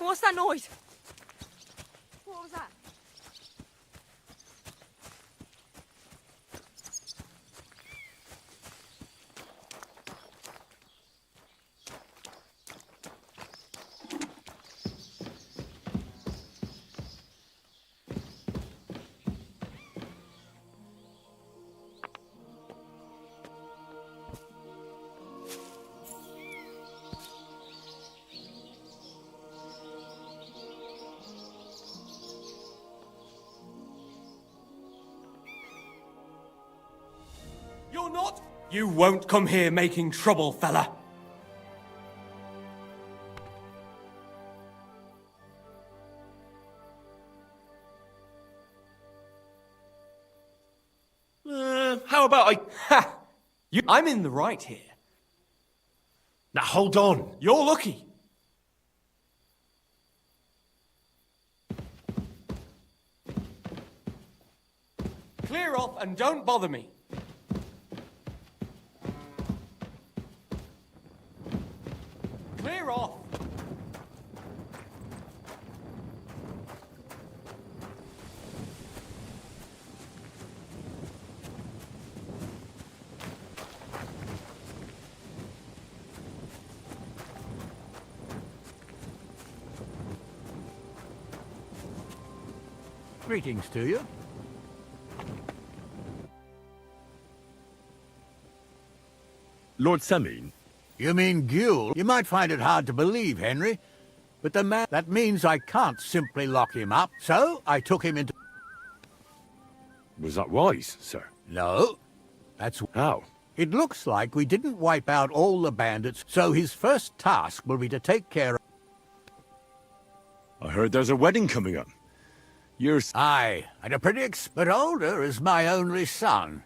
What's that noise? What was that? You're not. You won't come here making trouble, fella. How about I... Ha! I'm in the right here. Now hold on. You're lucky. Clear off and don't bother me. Clear off. Greetings to you. Lord Semine? You mean Gule? You might find it hard to believe, Henry, but the man... That means I can't simply lock him up, so I took him into... Was that wise, sir? No. That's... How? It looks like we didn't wipe out all the bandits, so his first task will be to take care of... I heard there's a wedding coming up. You're... Aye, and a pretty but older is my only son.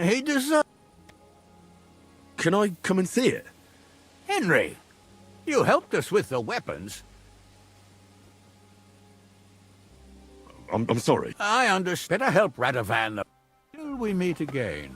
He deserves... Can I come and see it? Henry, you helped us with the weapons. I'm sorry. I understand. Better help Radovan till we meet again.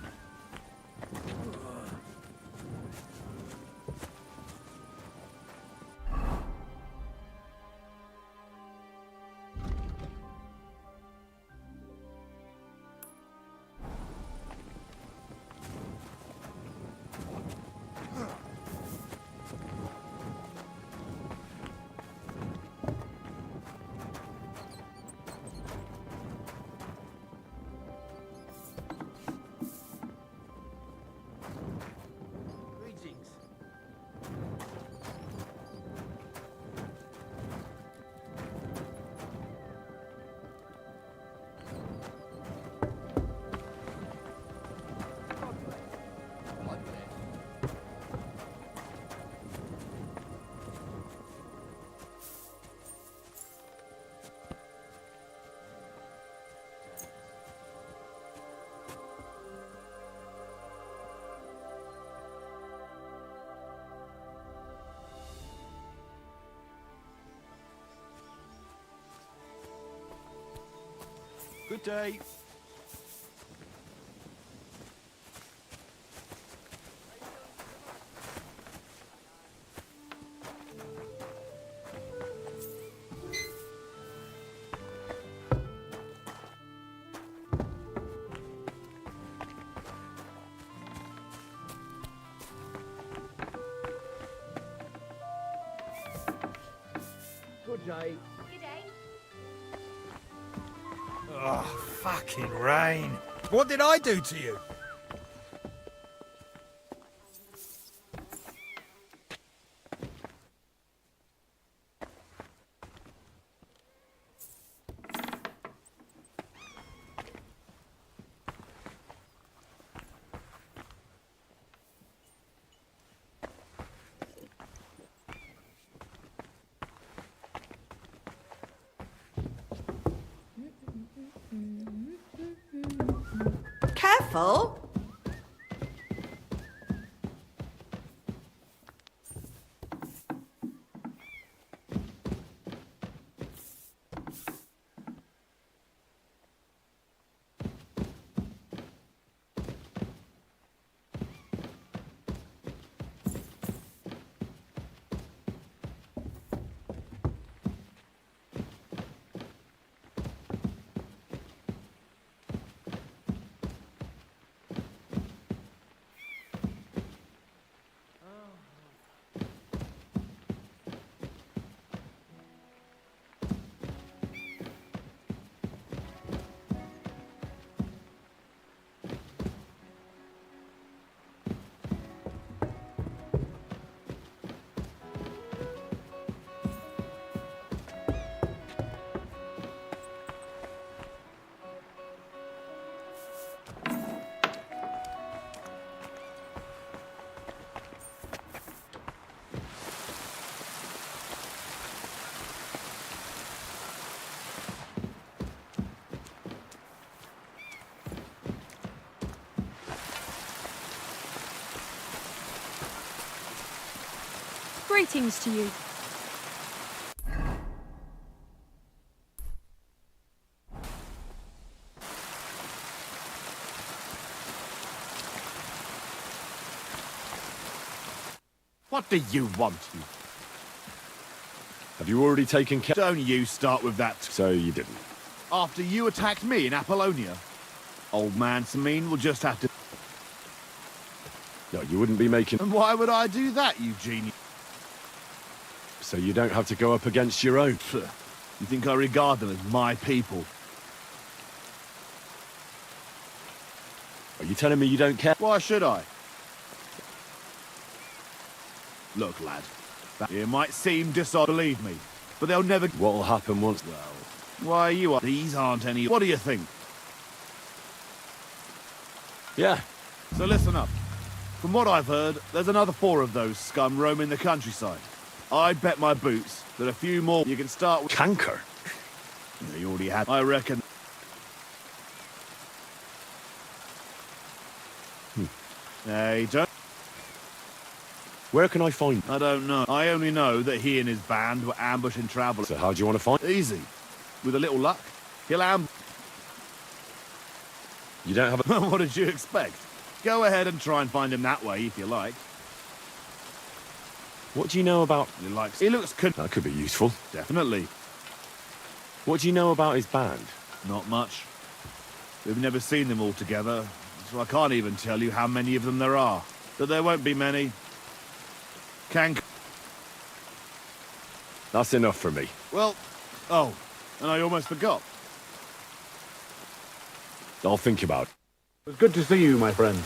Good day. Good day. Oh, fucking rain. What did I do to you? Careful. Greetings to you. What do you want? Have you already taken care? Don't you start with that. So you didn't. After you attacked me in Apollonia, old man Samine will just have to... No, you wouldn't be making... And why would I do that, you genius? So you don't have to go up against your own. You think I regard them as my people? Are you telling me you don't care? Why should I? Look, lad, it might seem dishonest, believe me, but they'll never... What'll happen once... Well, why you are... These aren't any... What do you think? Yeah. So listen up. From what I've heard, there's another 4 of those scum roaming the countryside. I'd bet my boots that a few more you can start with... Canker? Yeah, you already had... I reckon... Hey, don't... Where can I find... I don't know. I only know that he and his band were ambushing travelers. So how do you want to find... Easy. With a little luck, he'll You don't have a... What did you expect? Go ahead and try and find him that way, if you like. What do you know about... He looks... That could be useful. Definitely. What do you know about his band? Not much. We've never seen them all together, so I can't even tell you how many of them there are. But there won't be many. That's enough for me. Well, oh, and I almost forgot. I'll think about it. It's good to see you, my friend.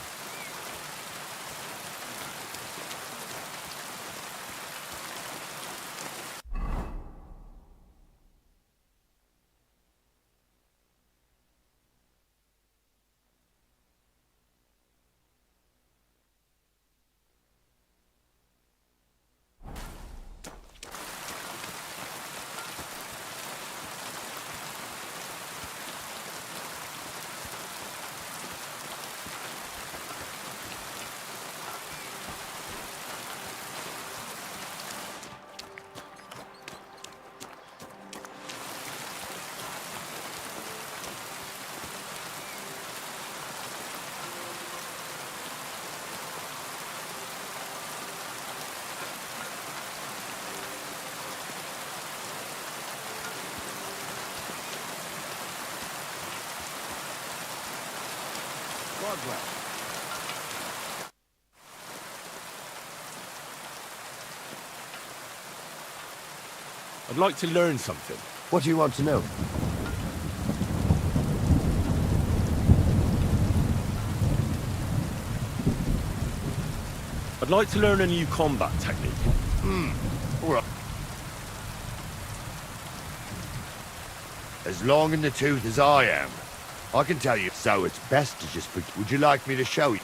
I'd like to learn something. What do you want to know? I'd like to learn a new combat technique. All right. As long in the tooth as I am, I can tell you. So it's best to just... Would you like me to show you?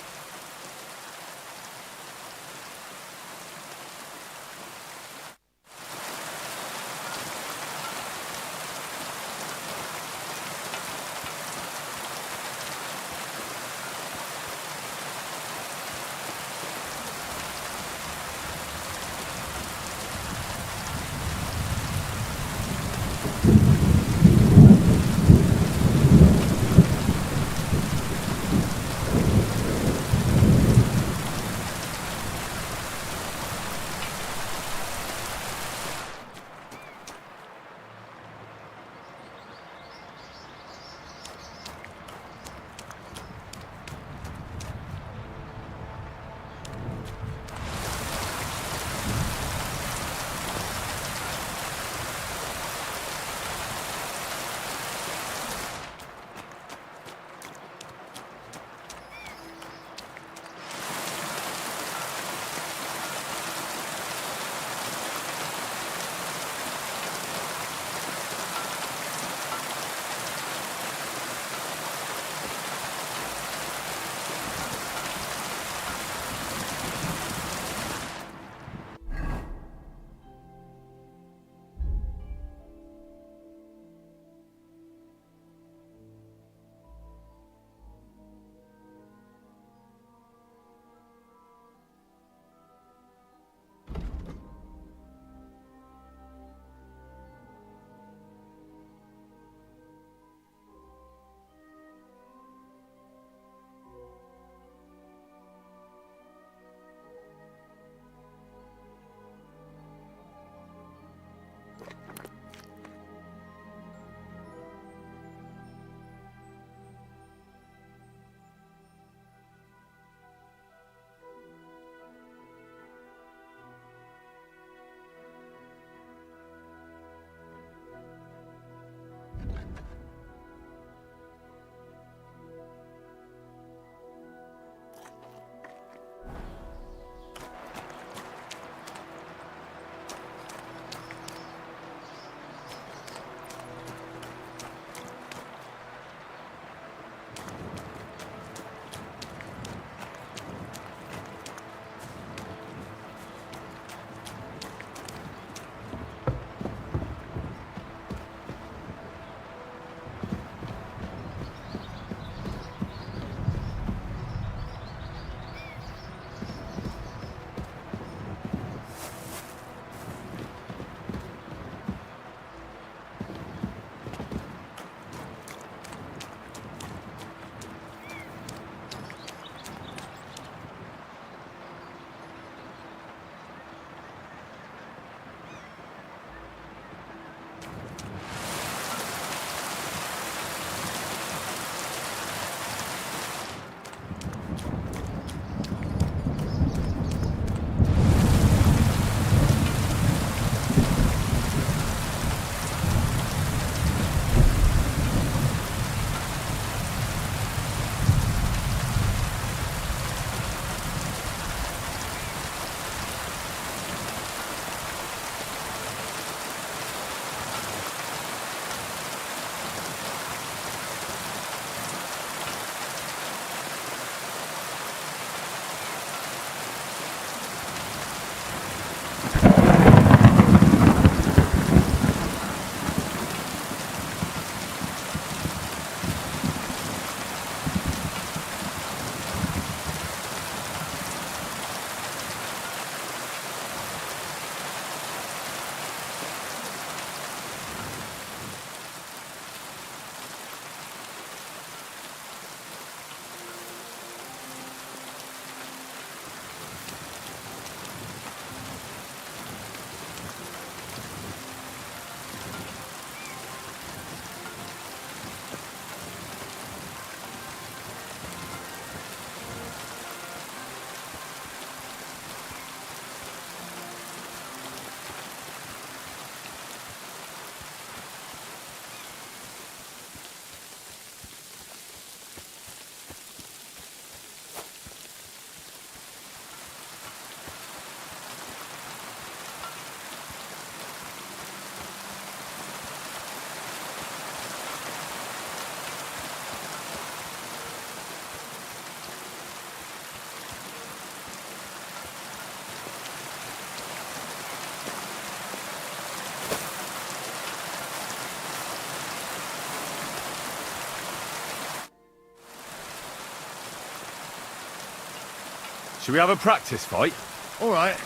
Should we have a practice fight? All right,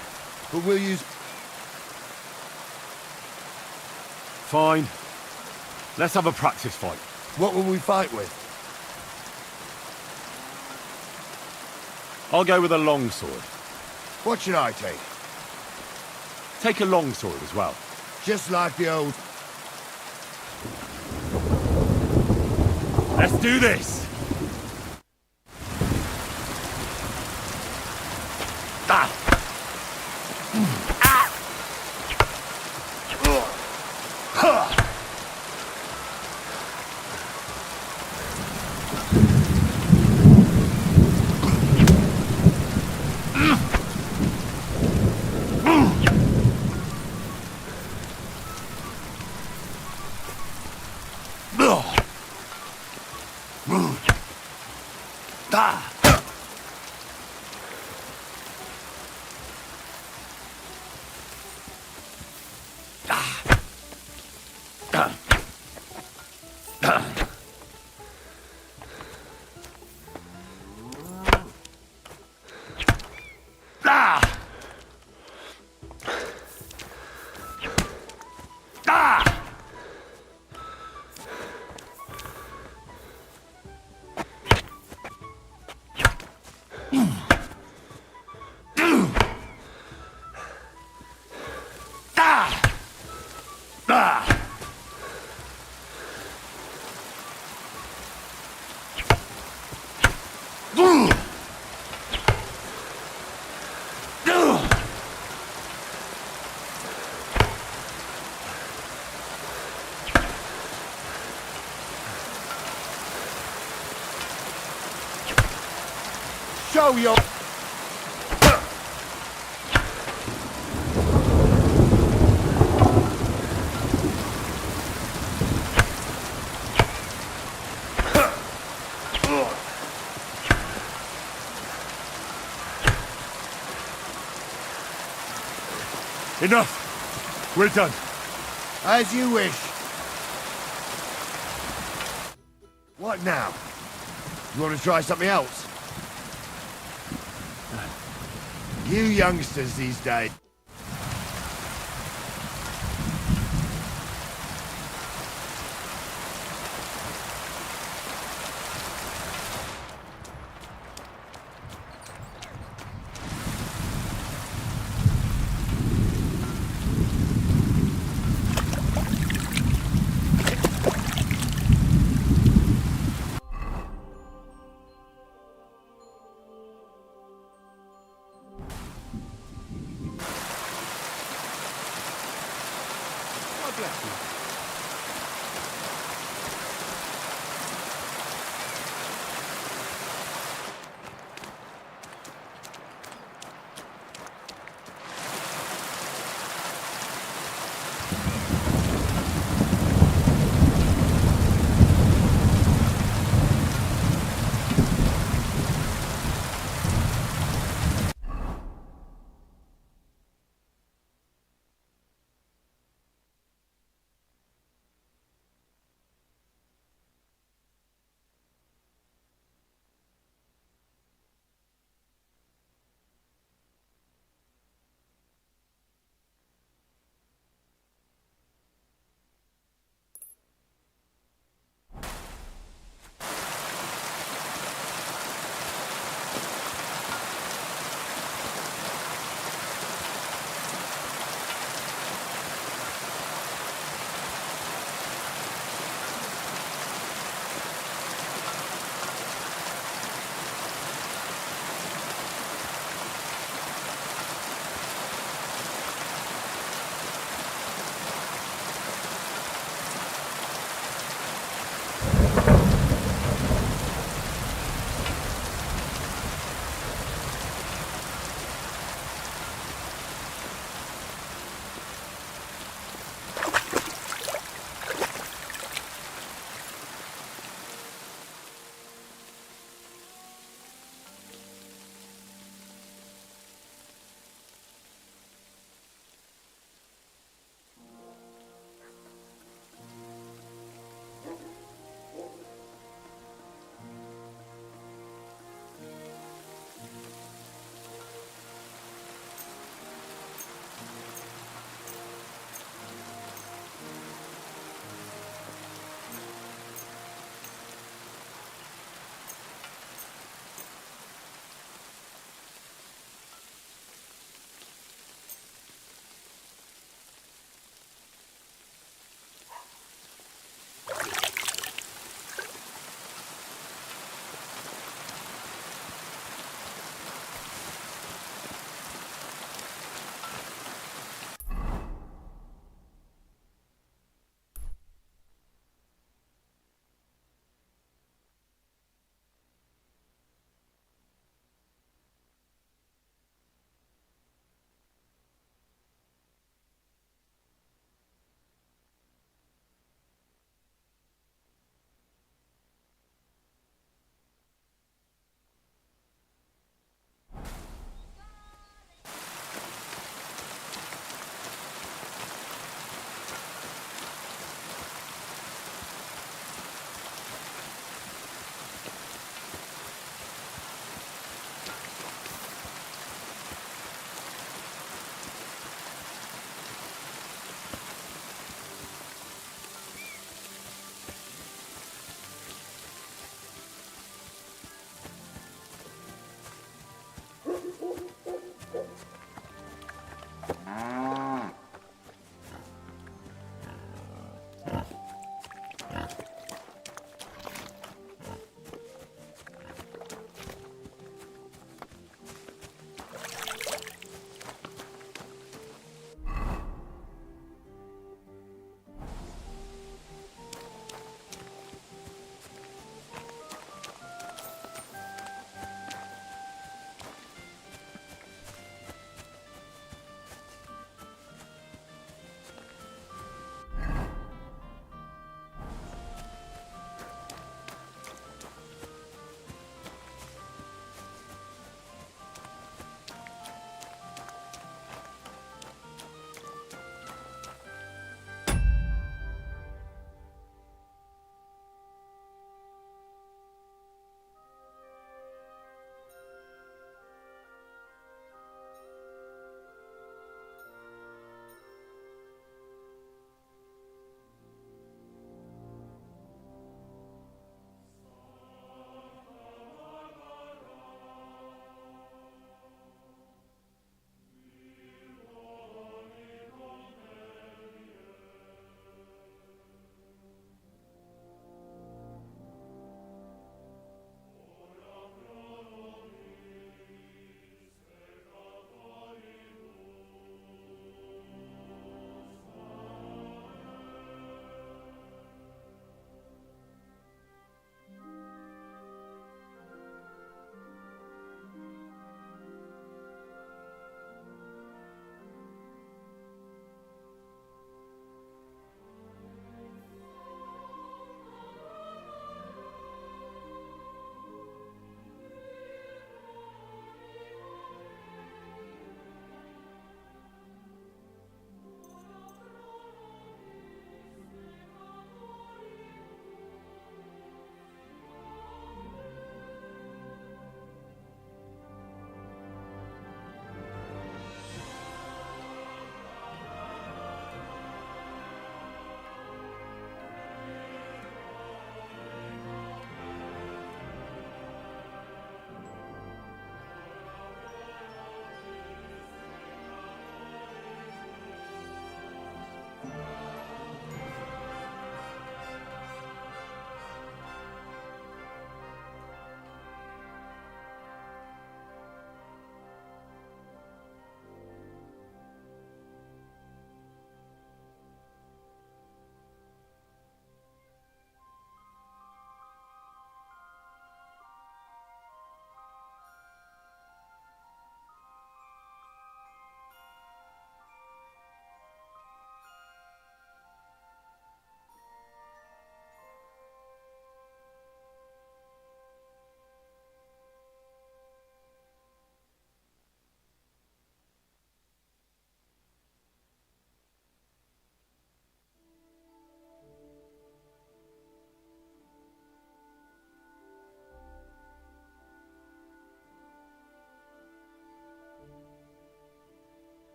but we'll use... Fine. Let's have a practice fight. What will we fight with? I'll go with a longsword. What should I take? Take a longsword as well. Just like the old... Let's do this! Ah! Show your... Enough! We're done. As you wish. What now? You want to try something else? You youngsters these days.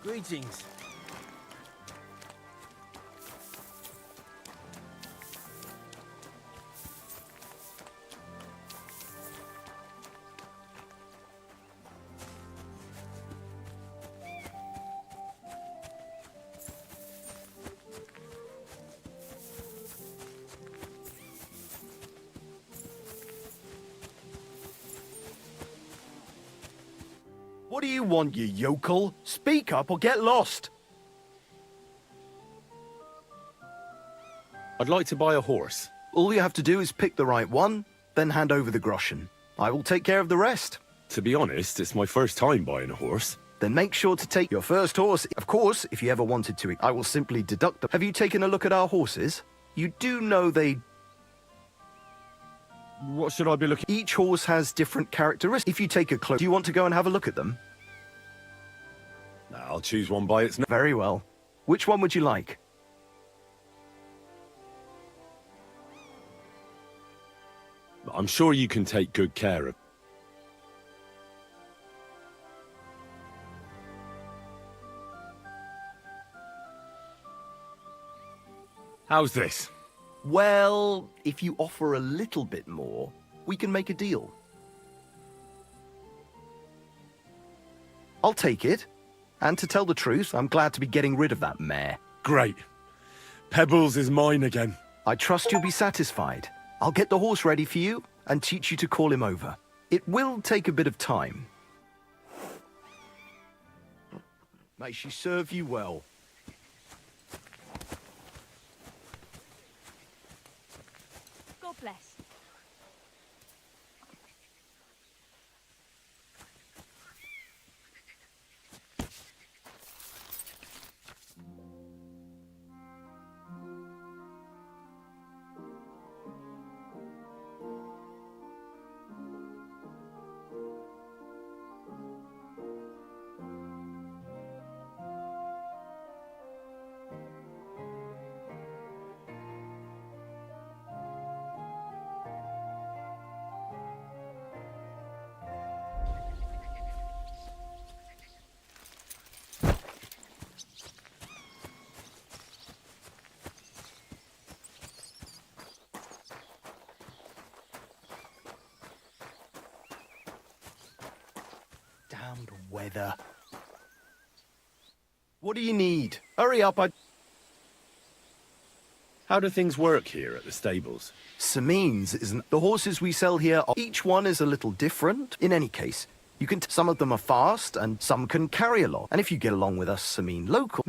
Greetings. What do you want, you yokel? Speak up or get lost. I'd like to buy a horse. All you have to do is pick the right one, then hand over the groschen. I will take care of the rest. To be honest, it's my first time buying a horse. Then make sure to take your first horse. Of course, if you ever wanted to, I will simply deduct them. Have you taken a look at our horses? You do know they... What should I be looking... Each horse has different characteristics. If you take a close... Do you want to go and have a look at them? I'll choose one by its name. Very well. Which one would you like? I'm sure you can take good care of... How's this? Well, if you offer a little bit more, we can make a deal. I'll take it. And to tell the truth, I'm glad to be getting rid of that mare. Great. Pebbles is mine again. I trust you'll be satisfied. I'll get the horse ready for you and teach you to call him over. It will take a bit of time. May she serve you well. God bless. Damned weather. What do you need? Hurry up, How do things work here at the stables? Samin's isn't... The horses we sell here, each one is a little different. In any case, you can... Some of them are fast, and some can carry a lot. And if you get along with us Samin local...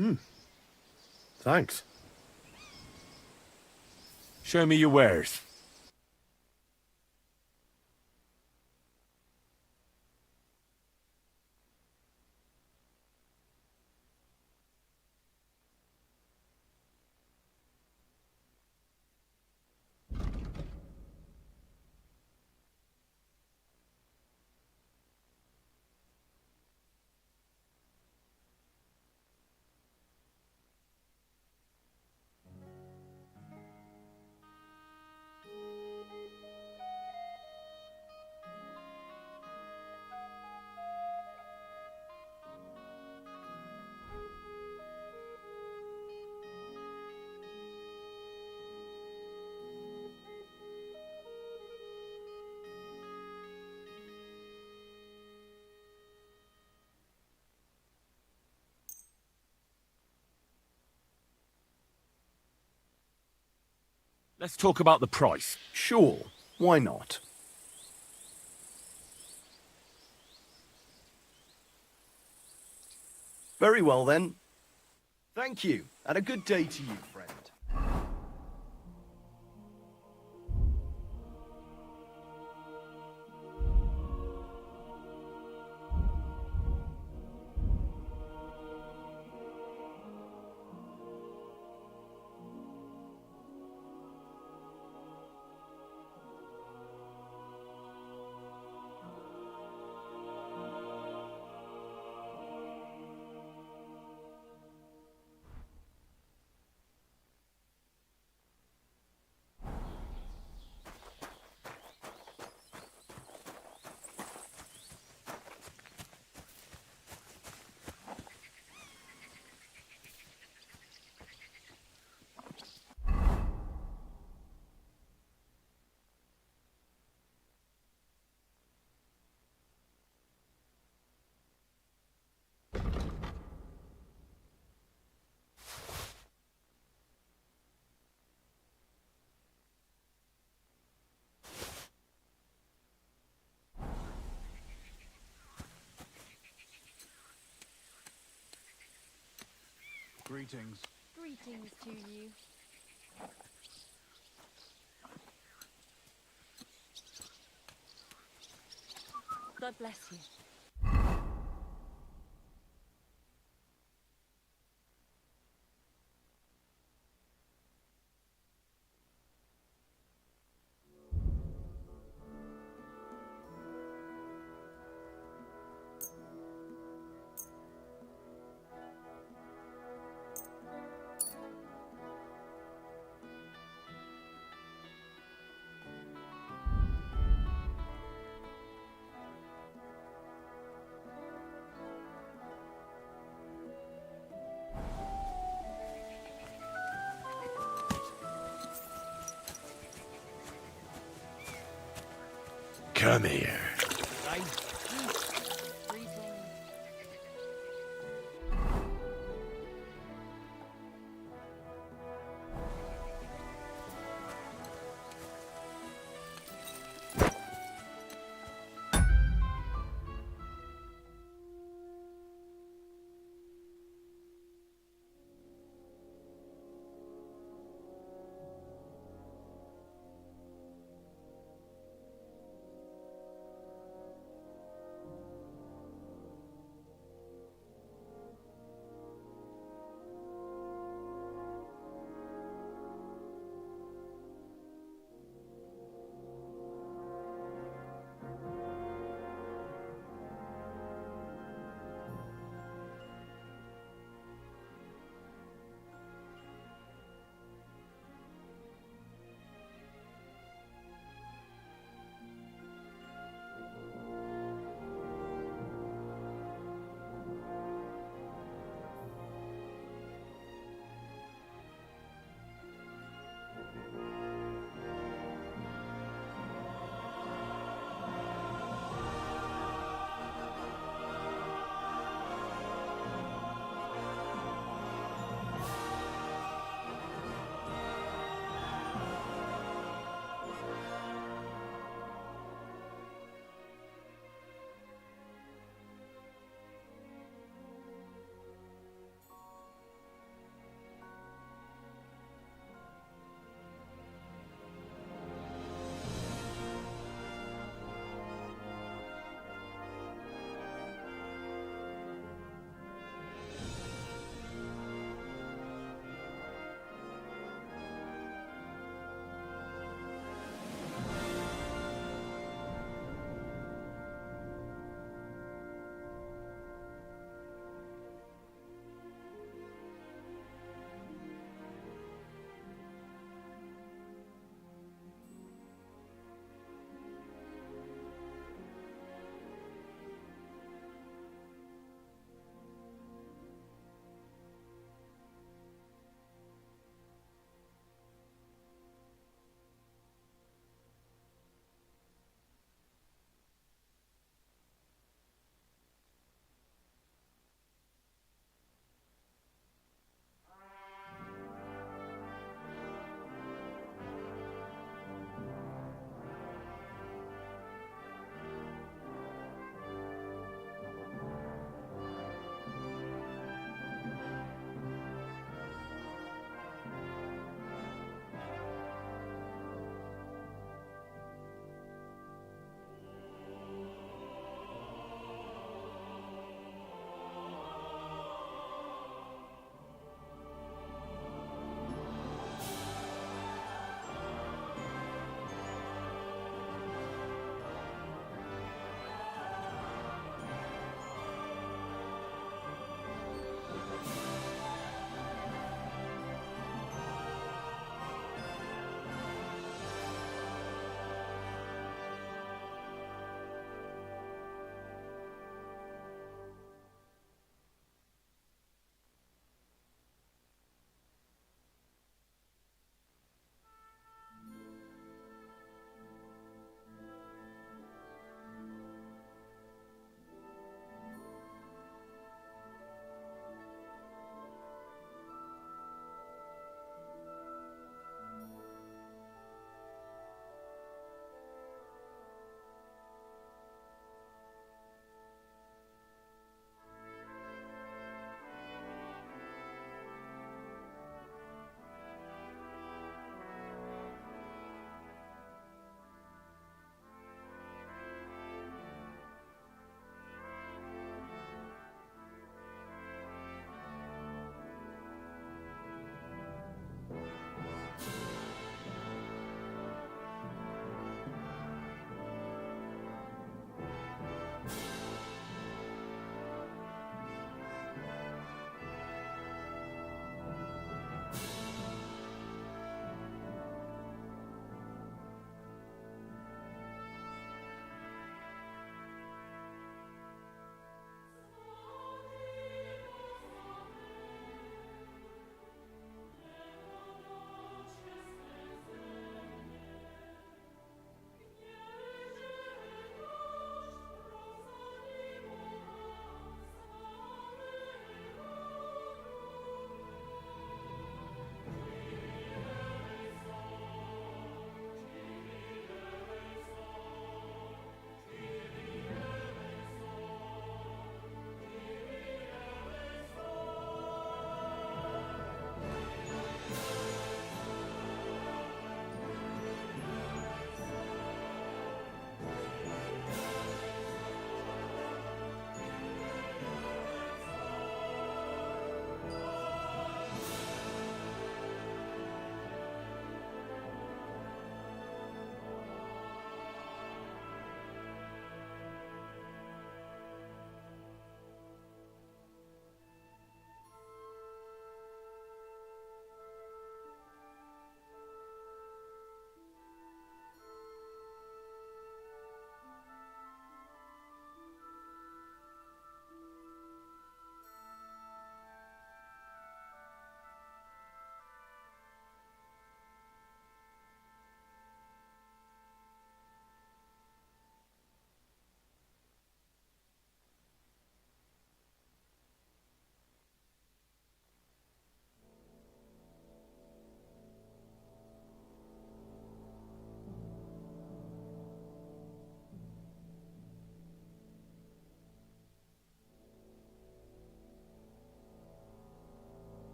Thanks. Show me your wares. Let's talk about the price. Sure, why not? Very well then. Thank you, and a good day to you, friend. Greetings. Greetings to you. God bless you. Come here.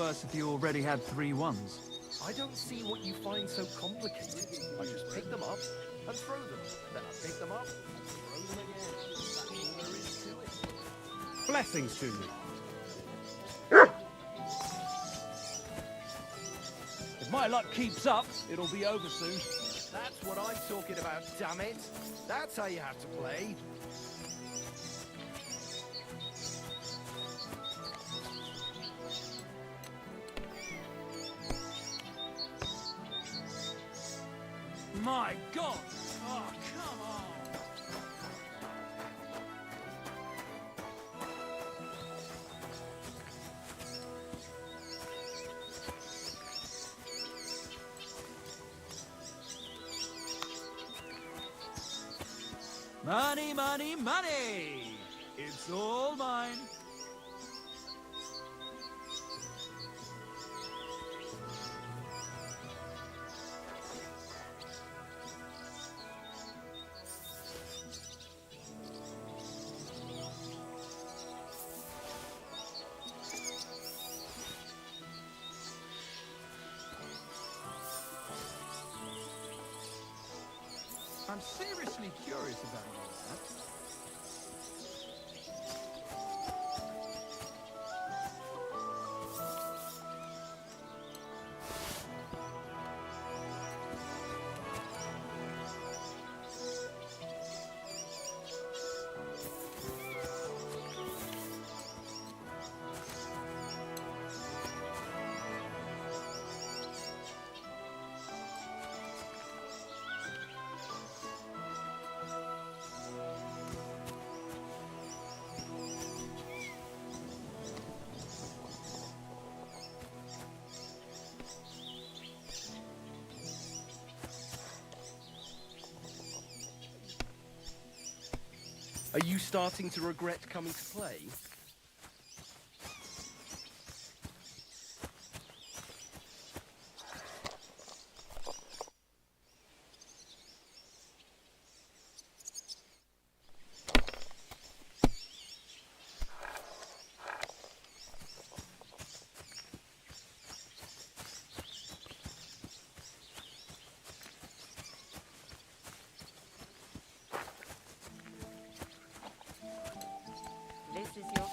worse if you already had 3 ones. I don't see what you find so complicated. I just pick them up and throw them. Then I pick them up and throw them again. That's all there is to it. Blessings to you. If my luck keeps up, it'll be over soon. That's what I'm talking about, damn it. That's how you have to play. My God! Oh, come on! Money, money, money! It's all mine. I'm seriously curious about all that. Are you starting to regret coming to play? This is your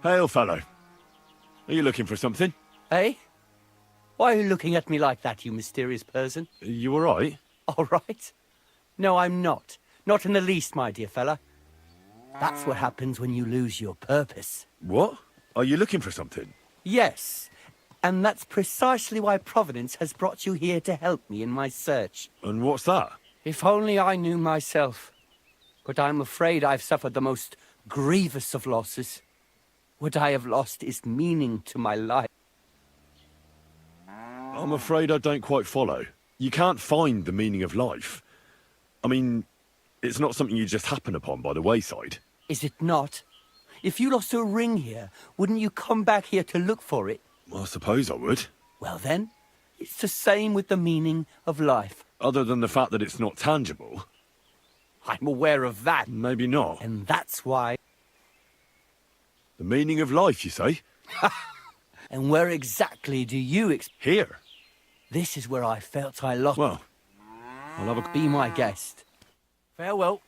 Hail, fellow. Are you looking for something? Eh? Why are you looking at me like that, you mysterious person? You all right? All right? No, I'm not. Not in the least, my dear fella. That's what happens when you lose your purpose. What? Are you looking for something? Yes, and that's precisely why Providence has brought you here to help me in my search. And what's that? If only I knew myself. But I'm afraid I've suffered the most grievous of losses. What I have lost is meaning to my life. I'm afraid I don't quite follow. You can't find the meaning of life. I mean, it's not something you just happen upon by the wayside. Is it not? If you lost a ring here, wouldn't you come back here to look for it? Well, I suppose I would. Well then, it's the same with the meaning of life. Other than the fact that it's not tangible. I'm aware of that. Maybe not. And that's why... The meaning of life, you say? And where exactly do you... Here. This is where I felt I lost... Well, I'll have a... Be my guest. Farewell.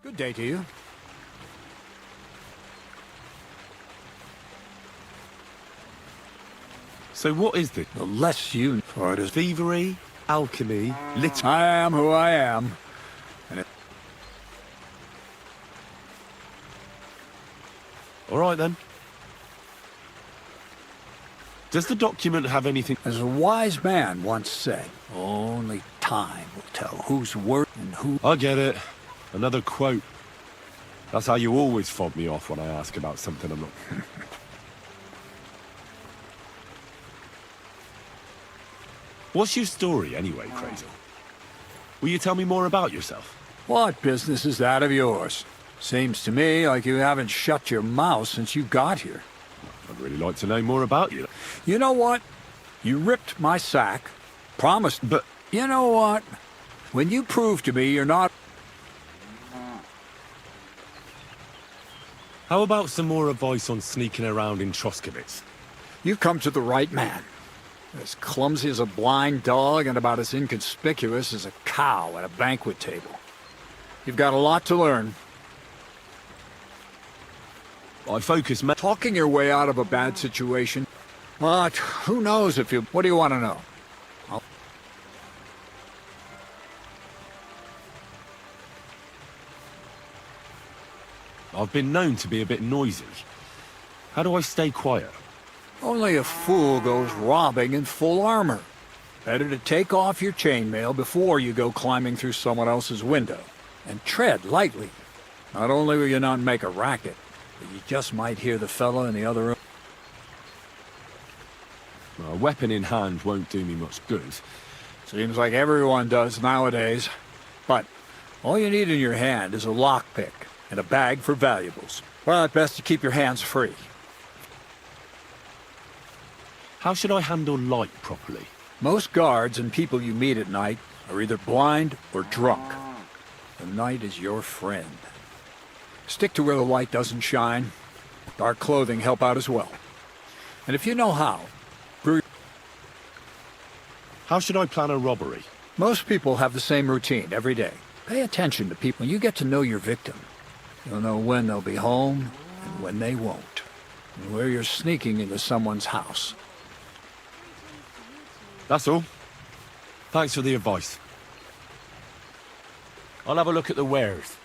Good day to you. So what is this? The less you... For it is thievery, alchemy, I am who I am. And it... All right, then. Does the document have anything... As a wise man once said, only time will tell who's worth and who... I get it. Another quote. That's how you always fob me off when I ask about something I'm not... What's your story, anyway, Crazel? Will you tell me more about yourself? What business is that of yours? Seems to me like you haven't shut your mouth since you got here. I'd really like to know more about you. You know what? You ripped my sack, promised... But... You know what? When you prove to me you're not... How about some more advice on sneaking around in Troskowitz? You've come to the right man. As clumsy as a blind dog and about as inconspicuous as a cow at a banquet table. You've got a lot to learn. I focus... Talking your way out of a bad situation. But who knows if you... What do you want to know? I've been known to be a bit noisy. How do I stay quiet? Only a fool goes robbing in full armor. Better to take off your chainmail before you go climbing through someone else's window. And tread lightly. Not only will you not make a racket, but you just might hear the fella in the other room. A weapon in hand won't do me much good. Seems like everyone does nowadays. But all you need in your hand is a lockpick and a bag for valuables. Well, it's best to keep your hands free. How should I handle light properly? Most guards and people you meet at night are either blind or drunk. The night is your friend. Stick to where the light doesn't shine. Dark clothing help out as well. And if you know how, brew... How should I plan a robbery? Most people have the same routine every day. Pay attention to people. When you get to know your victim, you'll know when they'll be home and when they won't. And where you're sneaking into someone's house. That's all. Thanks for the advice. I'll have a look at the wares.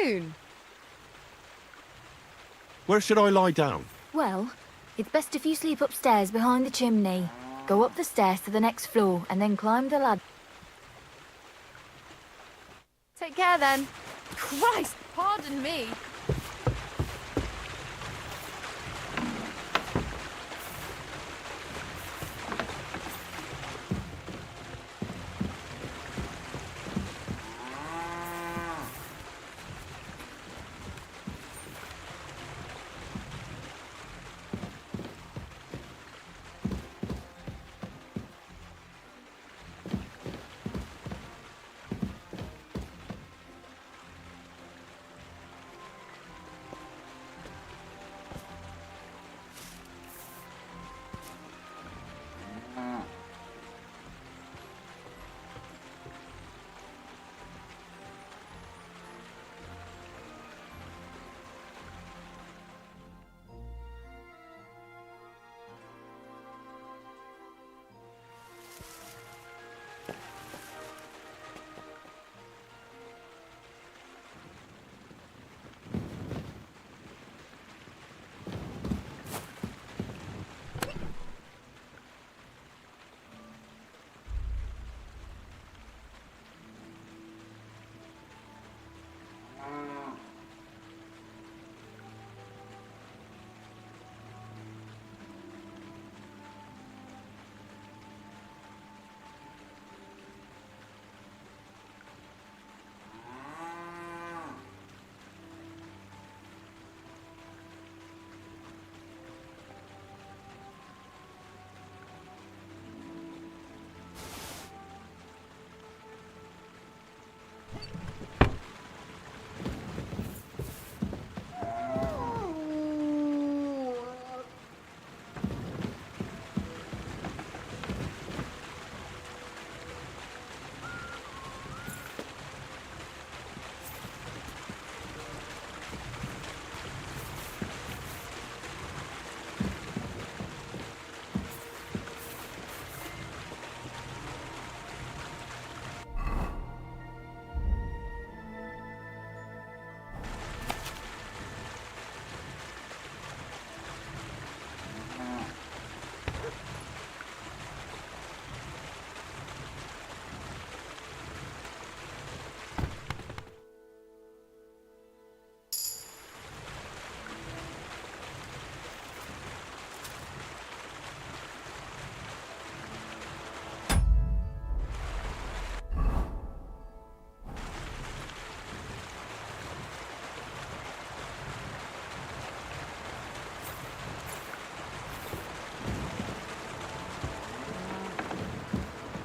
afternoon. Where should I lie down? Well, it's best if you sleep upstairs behind the chimney. Go up the stairs to the next floor and then climb the ladder. Take care then. Christ, pardon me.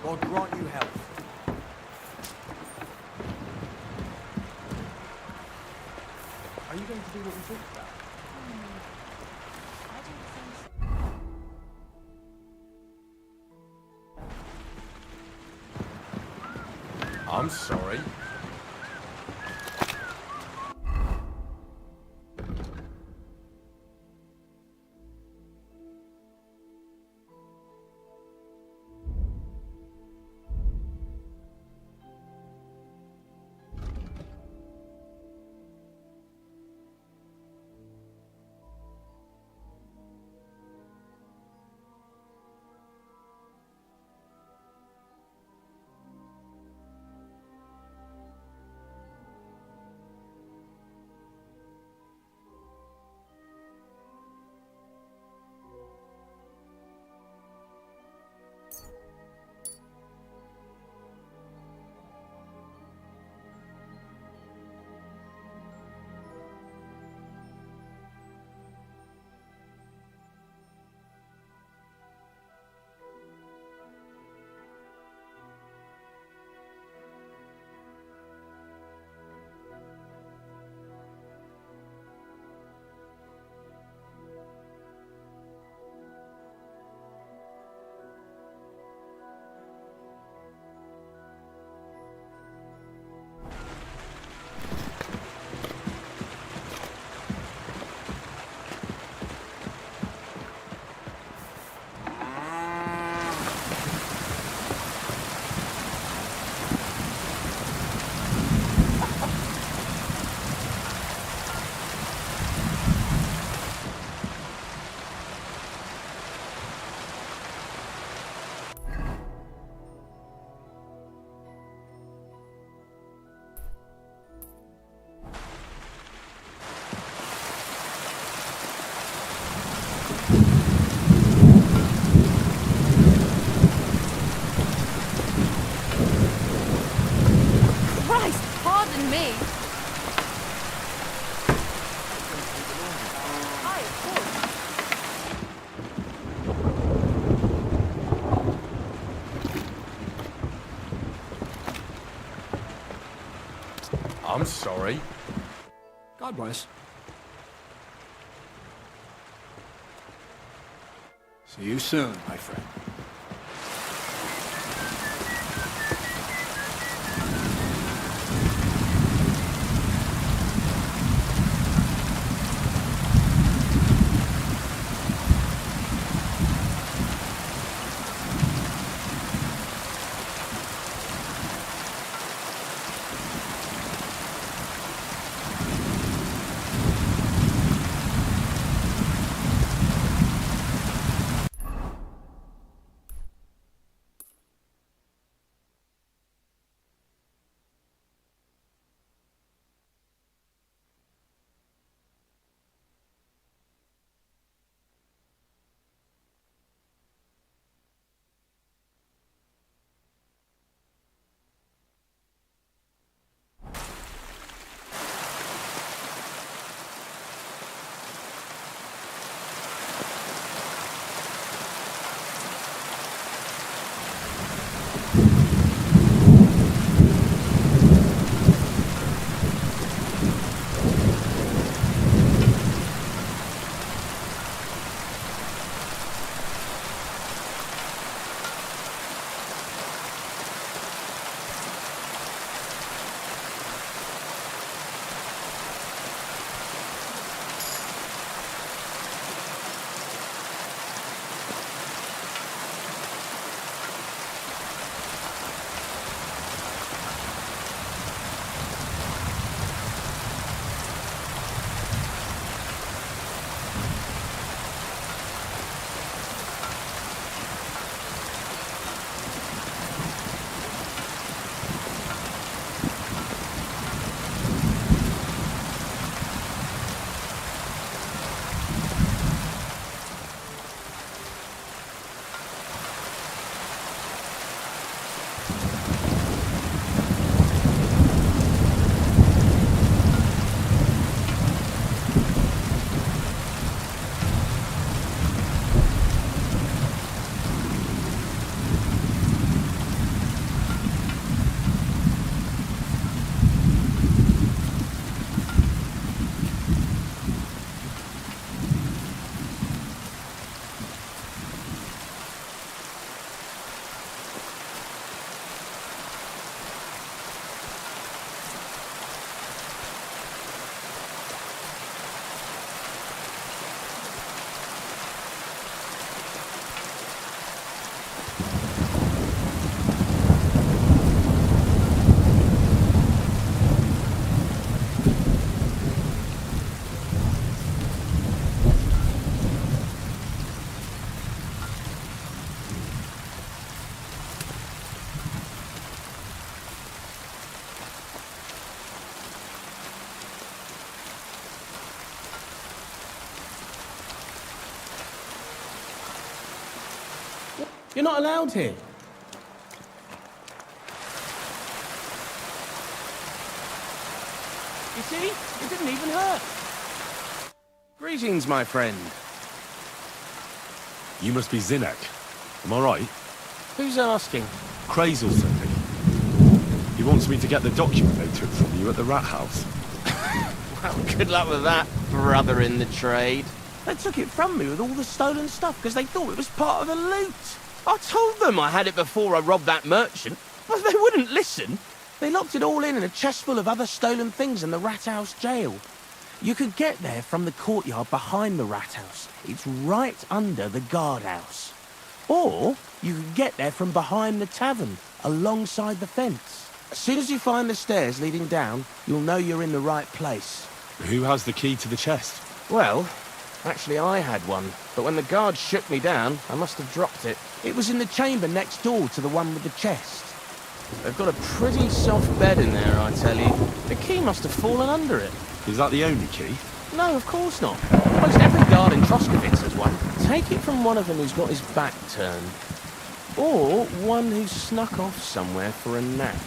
God grant you health. Are you going to do what we talked about? I'm sorry. me. Hi, of course. I'm sorry. God bless. See you soon, my friend. You're not allowed here. You see? It didn't even hurt. Greetings, my friend. You must be Zinnek. Am I right? Who's asking? Crazel sent me. He wants me to get the document they took from you at the rat house. Well, good luck with that, brother in the trade. They took it from me with all the stolen stuff because they thought it was part of the loot. I told them I had it before I robbed that merchant, but they wouldn't listen. They locked it all in a chest full of other stolen things in the rat house jail. You could get there from the courtyard behind the rat house. It's right under the guardhouse. Or you could get there from behind the tavern, alongside the fence. As soon as you find the stairs leading down, you'll know you're in the right place. Who has the key to the chest? Well, actually I had one, but when the guards shook me down, I must have dropped it. It was in the chamber next door to the one with the chest. They've got a pretty soft bed in there, I tell you. The key must have fallen under it. Is that the only key? No, of course not. Almost every guard in Troskowitz has one. Take it from one of them who's got his back turned. Or one who snuck off somewhere for a nap.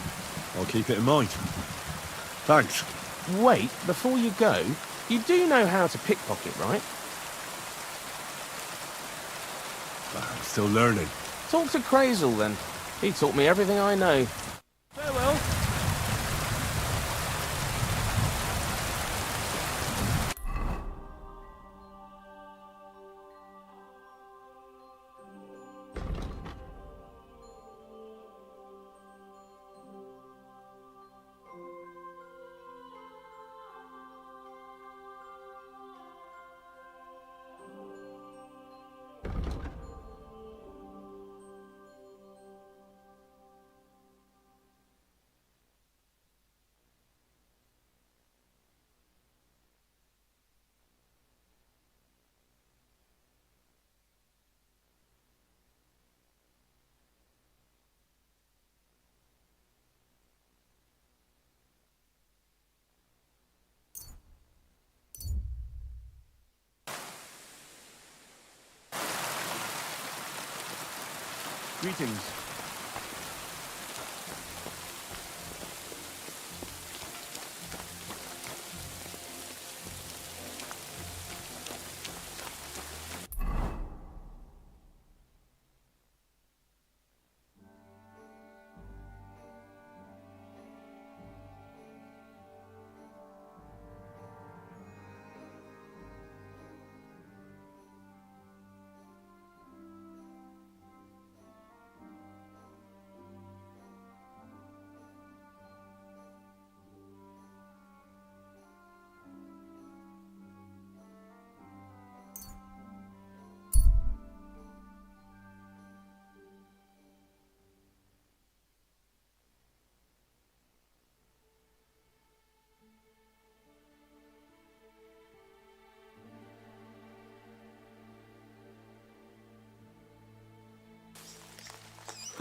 I'll keep it in mind. Thanks. Wait, before you go, you do know how to pickpocket, right? I'm still learning. Talk to Crazel then. He taught me everything I know. Farewell. Greetings.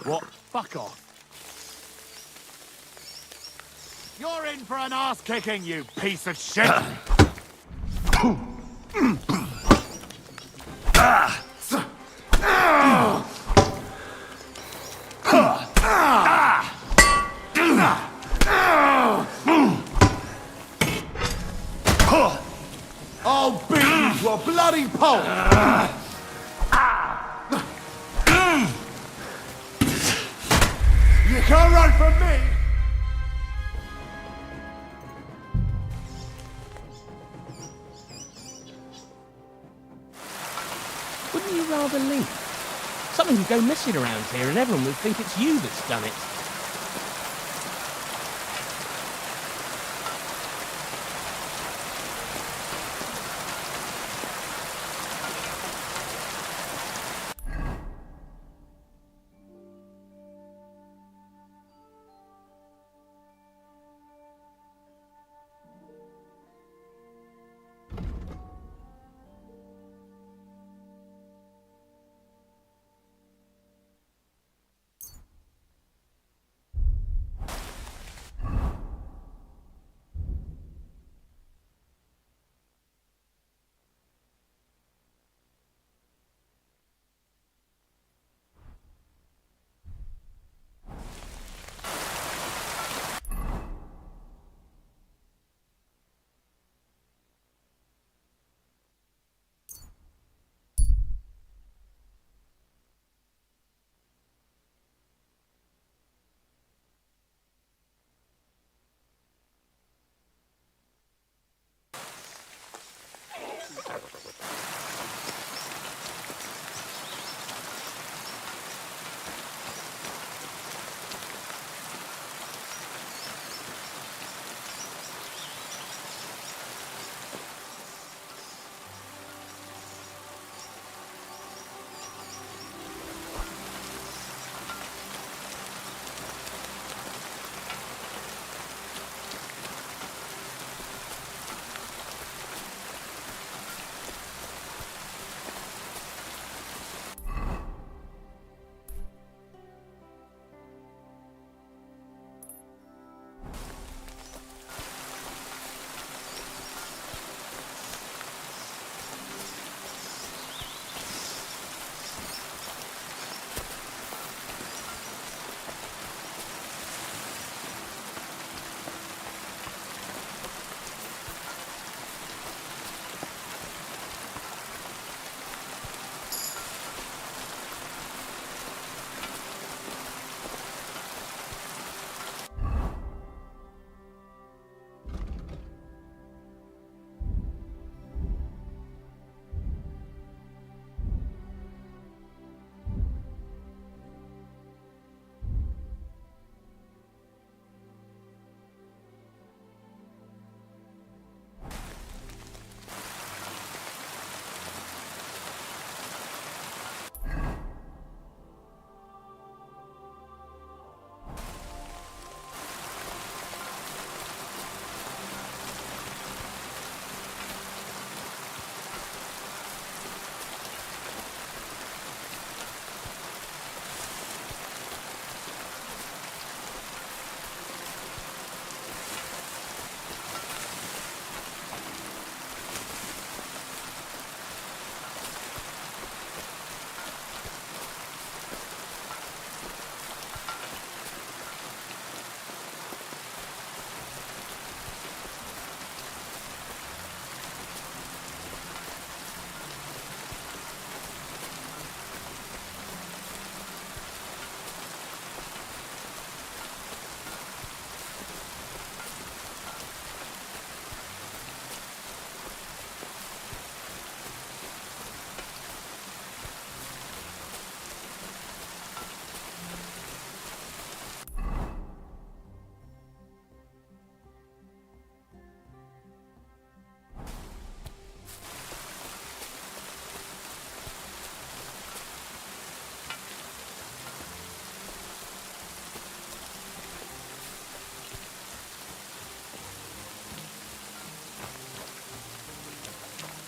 What? Fuck off. You're in for an ass kicking, you piece of shit! I'll beat you to a bloody pulp! You can't run from me! Wouldn't you rather leave? Something would go missing around here and everyone would think it's you that's done it.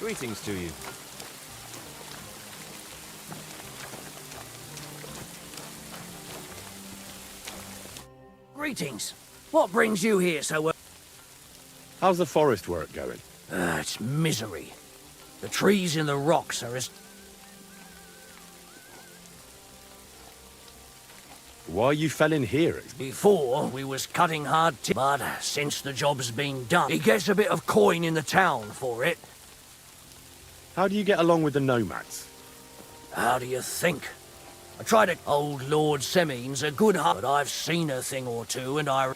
Greetings to you. Greetings. What brings you here so early? How's the forest work going? It's misery. The trees in the rocks are as... Why you fell in here? Before, we was cutting hard but since the job's been done, he gets a bit of coin in the town for it. How do you get along with the nomads? How do you think? I tried to... Old Lord Semine's a good heart, but I've seen a thing or two, and I...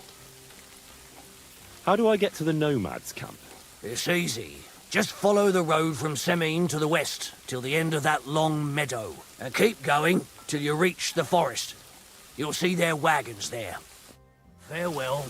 How do I get to the nomads' camp? It's easy. Just follow the road from Semine to the west, till the end of that long meadow. And keep going till you reach the forest. You'll see their wagons there. Farewell.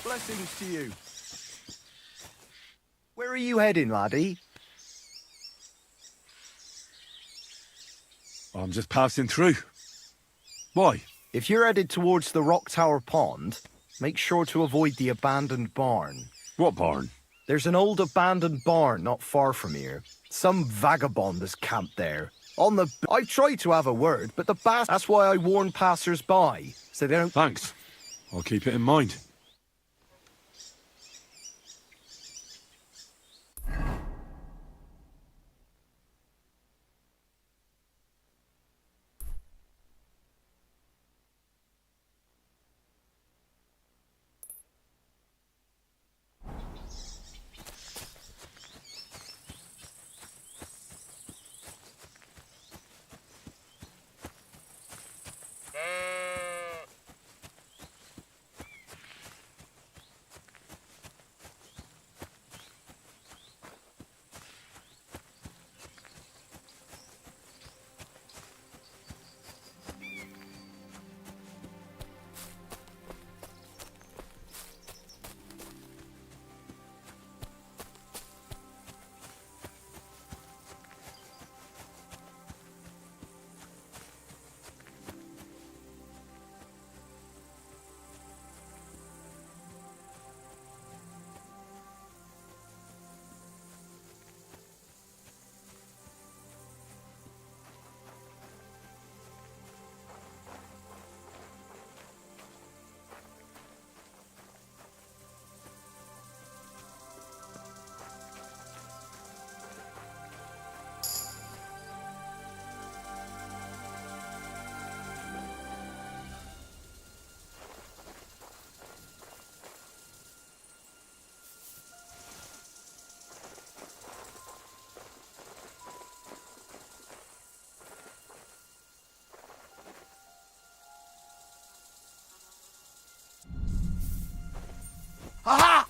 Blessings to you. Where are you heading, laddie? I'm just passing through. Why? If you're headed towards the Rock Tower Pond, make sure to avoid the abandoned barn. What barn? There's an old abandoned barn not far from here. Some vagabond is camped there. I tried to have a word, but that's why I warn passers-by, so they don't... Thanks. I'll keep it in mind. Aha!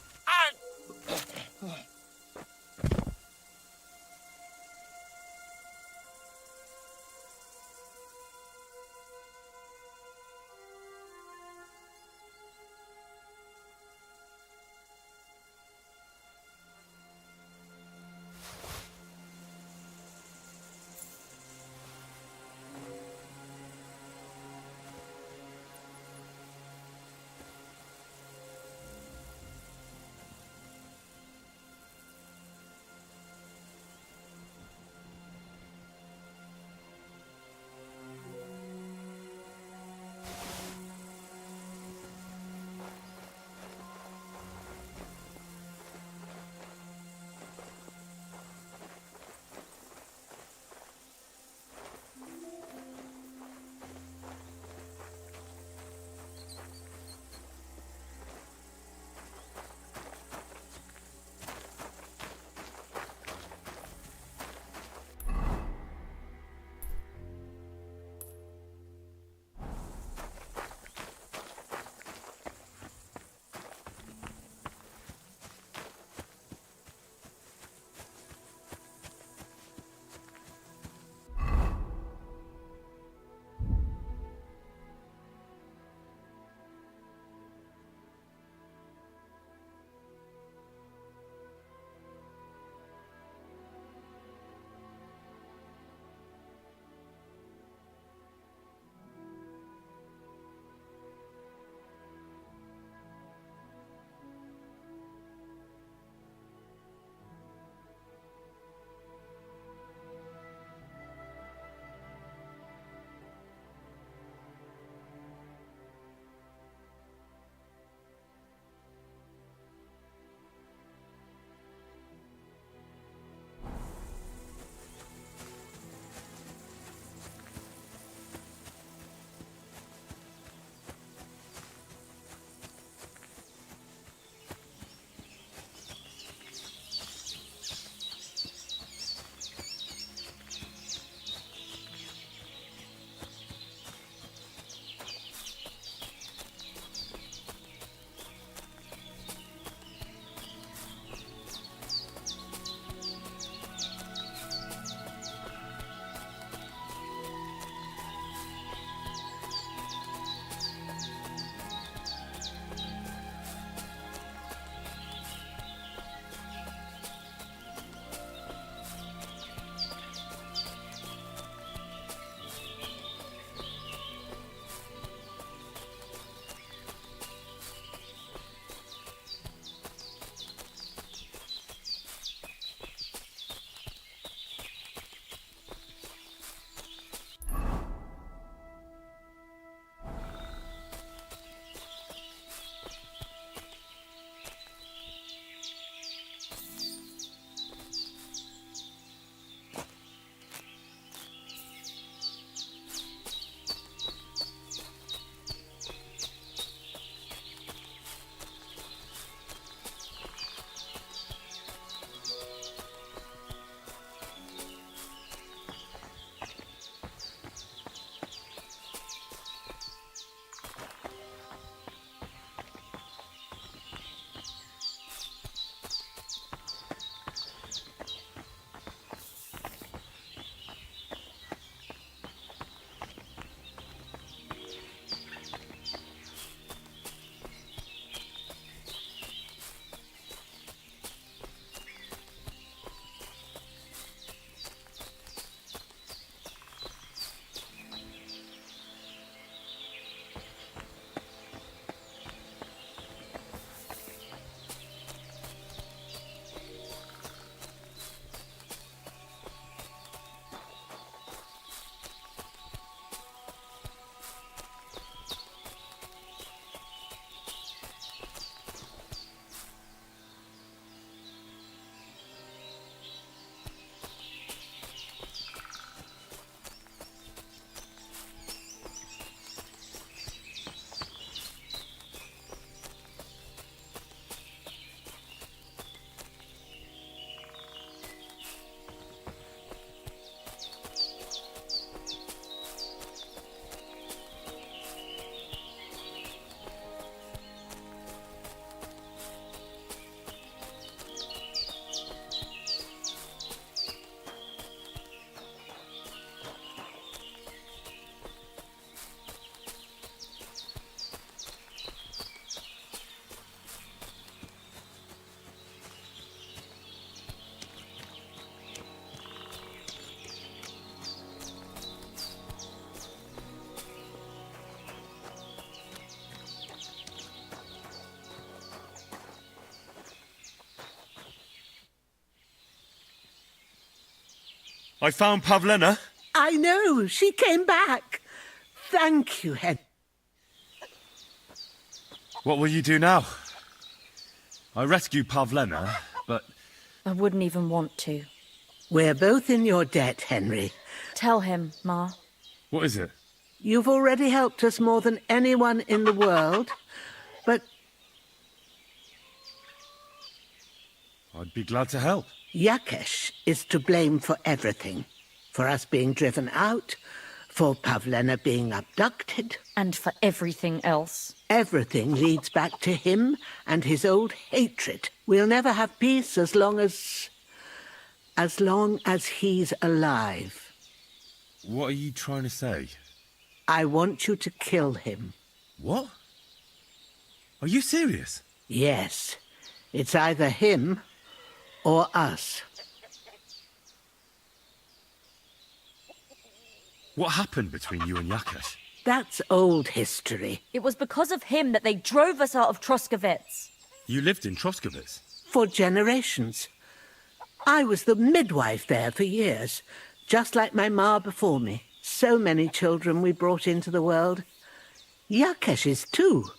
I found Pavlena. I know. She came back. Thank you, Henry. What will you do now? I rescued Pavlena, but... I wouldn't even want to. We're both in your debt, Henry. Tell him, Ma. What is it? You've already helped us more than anyone in the world, but I'd be glad to help. Yakesh is to blame for everything. For us being driven out, for Pavlena being abducted. And for everything else. Everything leads back to him and his old hatred. We'll never have peace as long as he's alive. What are you trying to say? I want you to kill him. What? Are you serious? Yes. It's either him or us. What happened between you and Yakesh? That's old history. It was because of him that they drove us out of Troskovitz. You lived in Troskovitz? For generations. I was the midwife there for years, just like my ma before me. So many children we brought into the world. Yakesh's too,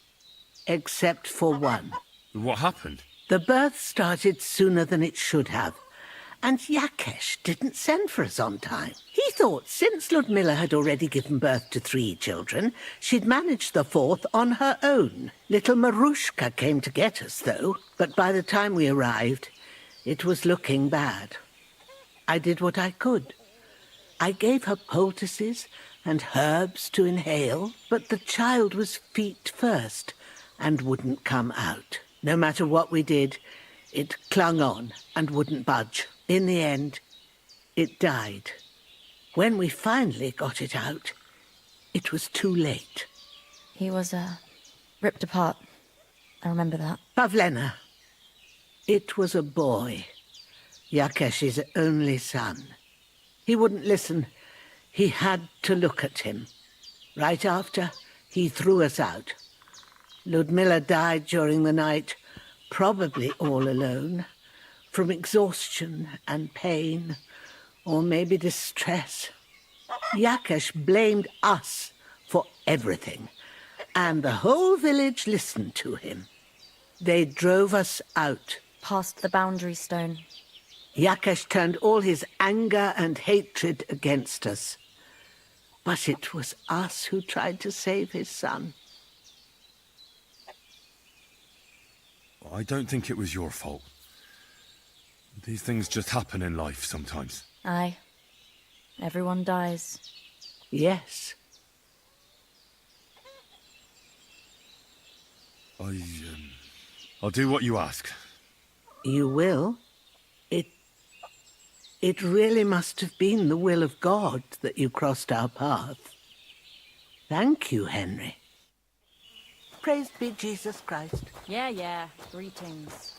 except for one. What happened? The birth started sooner than it should have. And Yakesh didn't send for us on time. He thought since Ludmilla had already given birth to 3 children, she'd managed the 4th on her own. Little Marushka came to get us, though. But by the time we arrived, it was looking bad. I did what I could. I gave her poultices and herbs to inhale, but the child was feet first and wouldn't come out. No matter what we did, it clung on and wouldn't budge. In the end, it died. When we finally got it out, it was too late. He was, ripped apart. I remember that. Pavlena. It was a boy. Yakesh's only son. He wouldn't listen. He had to look at him. Right after, he threw us out. Ludmilla died during the night, probably all alone. From exhaustion and pain, or maybe distress. Yakesh blamed us for everything, and the whole village listened to him. They drove us out. Past the boundary stone. Yakesh turned all his anger and hatred against us. But it was us who tried to save his son. I don't think it was your fault. These things just happen in life sometimes. Aye. Everyone dies. Yes. I'll do what you ask. You will? It really must have been the will of God that you crossed our path. Thank you, Henry. Praised be Jesus Christ. Yeah. Greetings.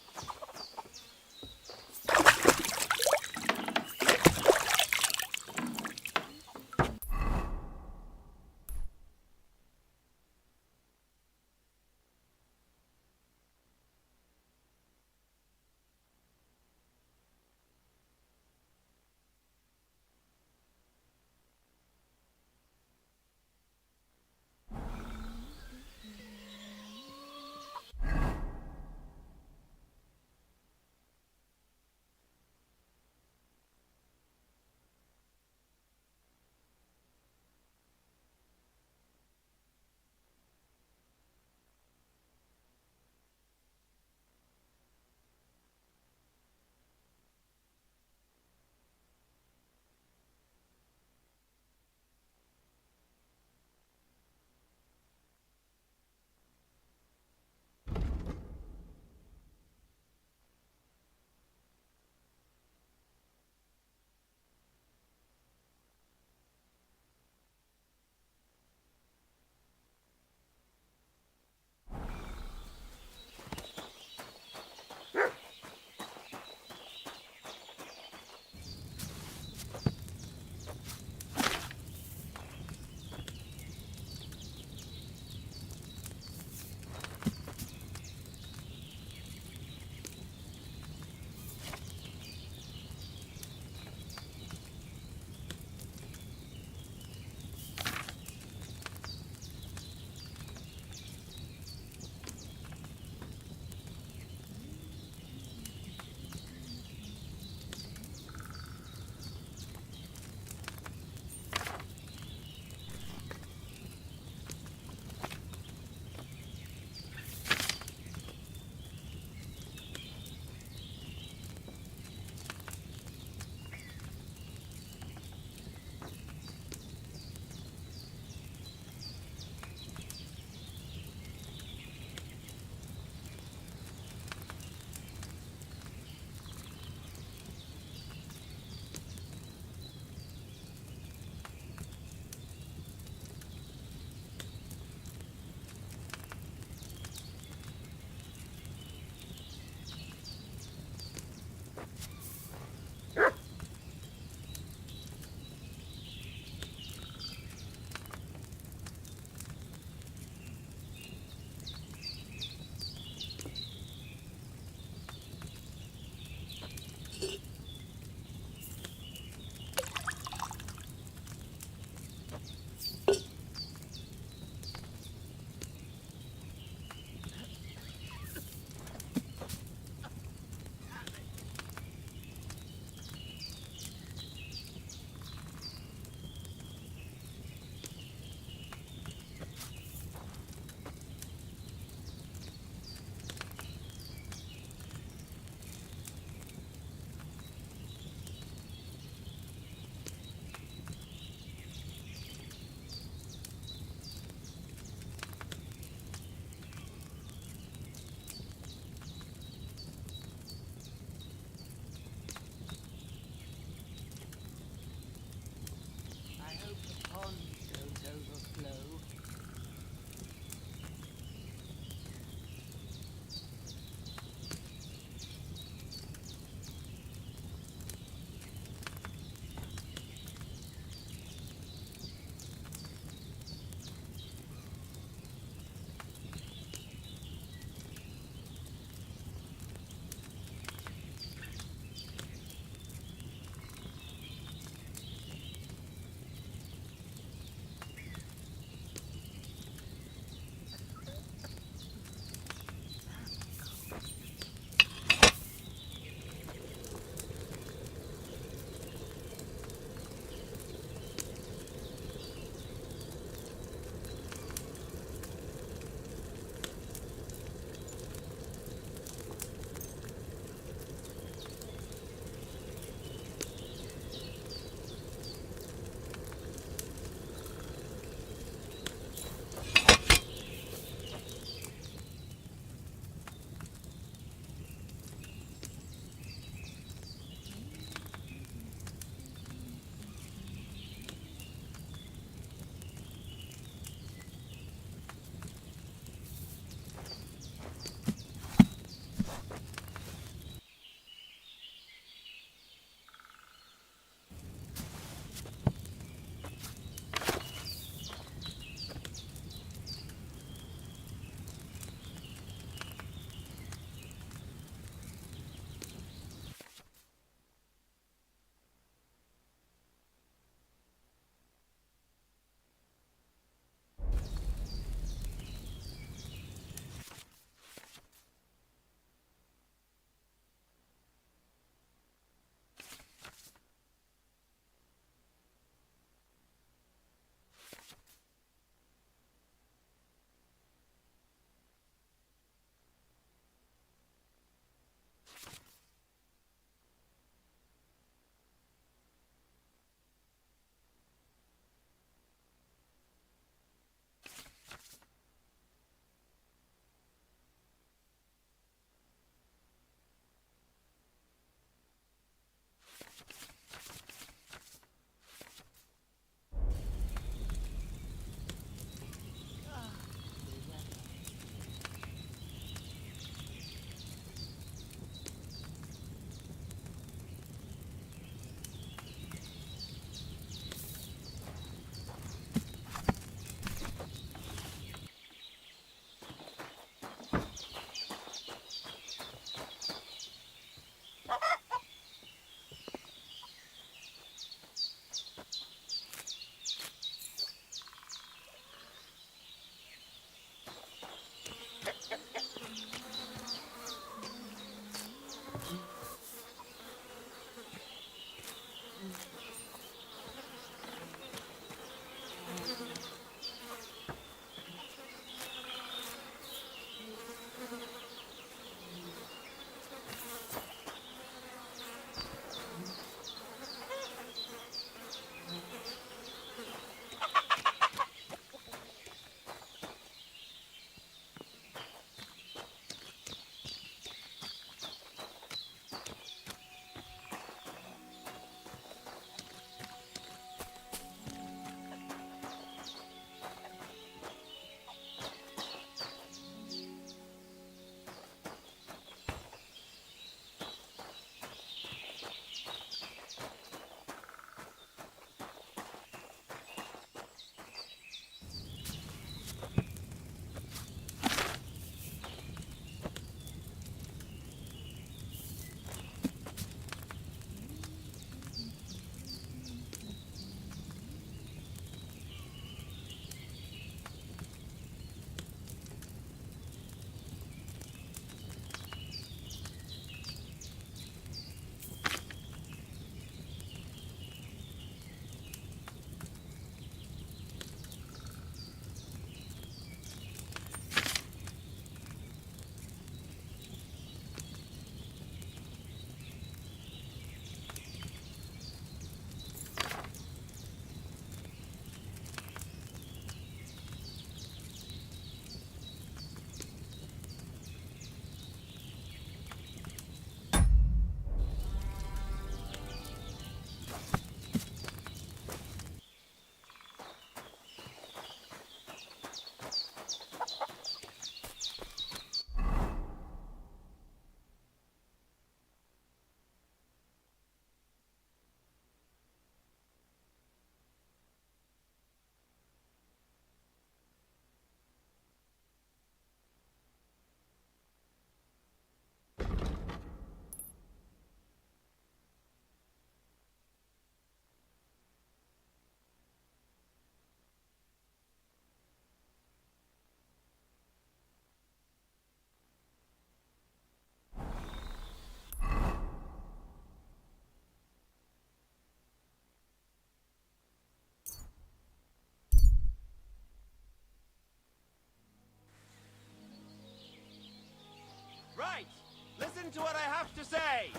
listen to what I have to say.